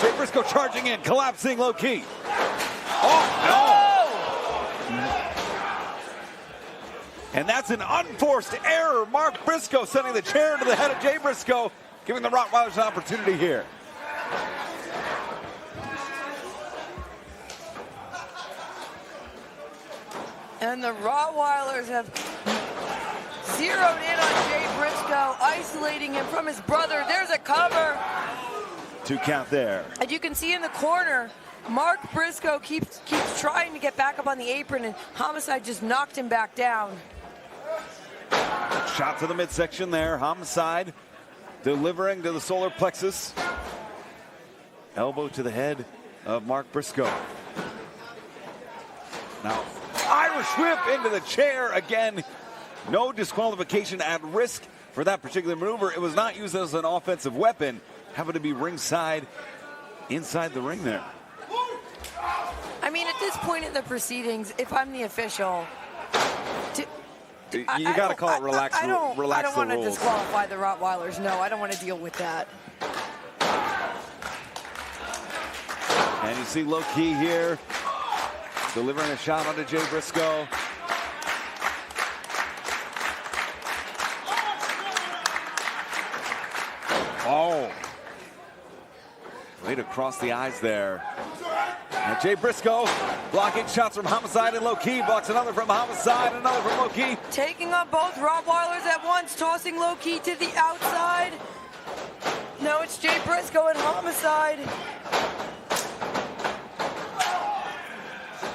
Jay Briscoe charging in, collapsing low key. Oh, no! And that's an unforced error. Mark Briscoe sending the chair into the head of Jay Briscoe, giving the Rottweilers an opportunity here. And the Rottweilers have zeroed in on Jay Briscoe, isolating him from his brother. There's a cover. 2 count there. And you can see in the corner, Mark Briscoe keeps trying to get back up on the apron, and Homicide just knocked him back down. Shot to the midsection there. Homicide delivering to the solar plexus. Elbow to the head of Mark Briscoe. Now, Irish whip into the chair again. No disqualification at risk for that particular maneuver. It was not used as an offensive weapon. Happened to be ringside, inside the ring there. I mean, at this point in the proceedings, if I'm the official, you got to call it relax. I don't want to rules. disqualify the Rottweilers. No, I don't want to deal with that. And you see low key here, delivering a shot onto Jay Briscoe. Oh. Way to cross the eyes there. And Jay Briscoe blocking shots from Homicide and low key. Blocks another from Homicide, another from low key. Taking on both Rottweilers at once, tossing low key to the outside. No, it's Jay Briscoe and Homicide.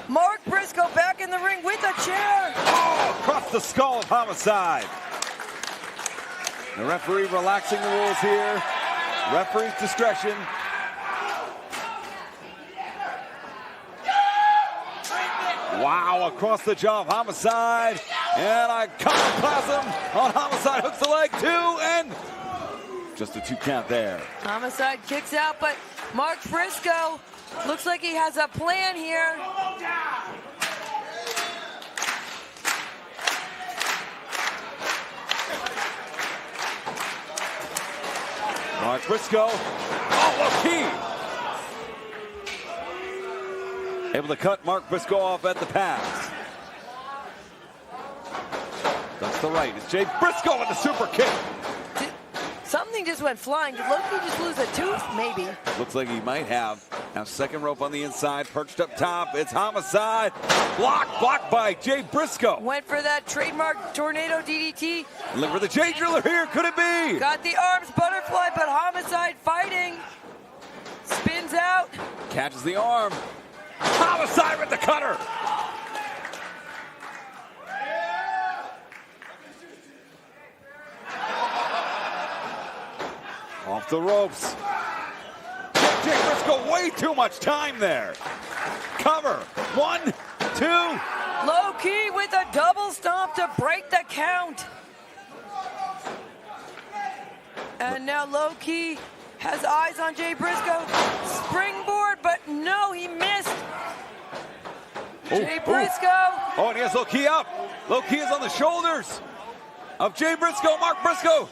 Mark Briscoe back in the ring with a chair. Oh, across the skull of Homicide. The referee relaxing the rules here. Referee's discretion. Wow, across the jaw of Homicide. And a Iconoclasm on Homicide. Hooks the leg, 2, and just a 2 count there. Homicide kicks out, but Mark Briscoe looks like he has a plan here. Mark Briscoe. Oh, low key. Able to cut Mark Briscoe off at the pass. That's the right. It's Jay Briscoe with the super kick. Something just went flying. Did Loki just lose a tooth? Maybe. Looks like he might have. Now second rope on the inside, perched up top. It's Homicide. Blocked by Jay Briscoe. Went for that trademark tornado DDT. Look for the Jay Driller here. Could it be? Got the arms butterfly, but Homicide fighting. Spins out. Catches the arm. Homicide with the cutter. Off the ropes. Jay Briscoe, way too much time there. Cover. 1, 2. Low key with a double stomp to break the count. And now Low key has eyes on Jay Briscoe. Springboard, but no, he missed. Jay Briscoe. Oh, and he has Low Ki up. Low Ki is on the shoulders of Jay Briscoe. Mark Briscoe.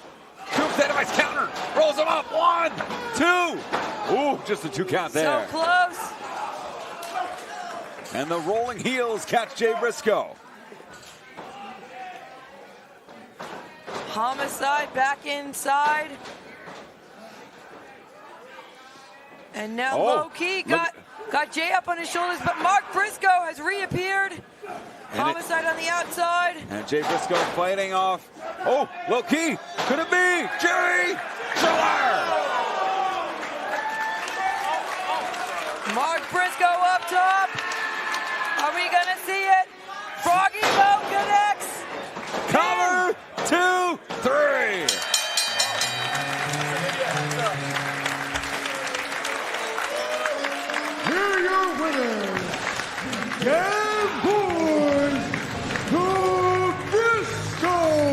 Dynamite's counter. Rolls him up. 1, 2. Ooh, just a 2 count there. So close. And the rolling heels catch Jay Briscoe. Homicide back inside. And now Low Ki got Jay up on his shoulders, but Mark Briscoe has reappeared. Homicide on the outside. And Jay Briscoe fighting off. Oh, Low Ki. Could it be? Jerry Schiller. Mark Briscoe up top. Are we going to see it? Froggy Bow connects. Cover, 2, 3. Here are your winners, Game Boys, the Briscoes.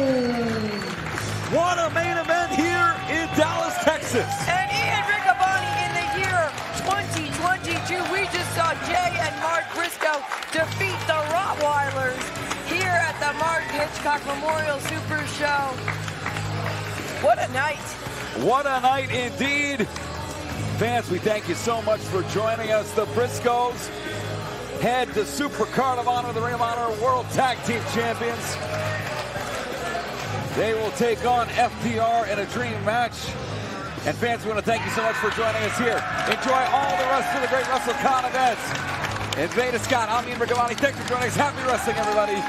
What a main event here in Dallas, Texas. And Ian Riccaboni in the year 2022. We just saw Jay and Mark Briscoe defeat the Rottweilers here at the Mark Hitchcock Memorial Super Show. What a night. What a night indeed. Fans, we thank you so much for joining us. The Briscoes head to Super Card of Honor, the Ring of Honor World Tag Team Champions. They will take on FTR in a dream match. And fans, we want to thank you so much for joining us here. Enjoy all the rest of the great WrestleCon events. And Veda Scott, I'm Ian Riccaboni. Thanks for joining us. Happy wrestling, everybody.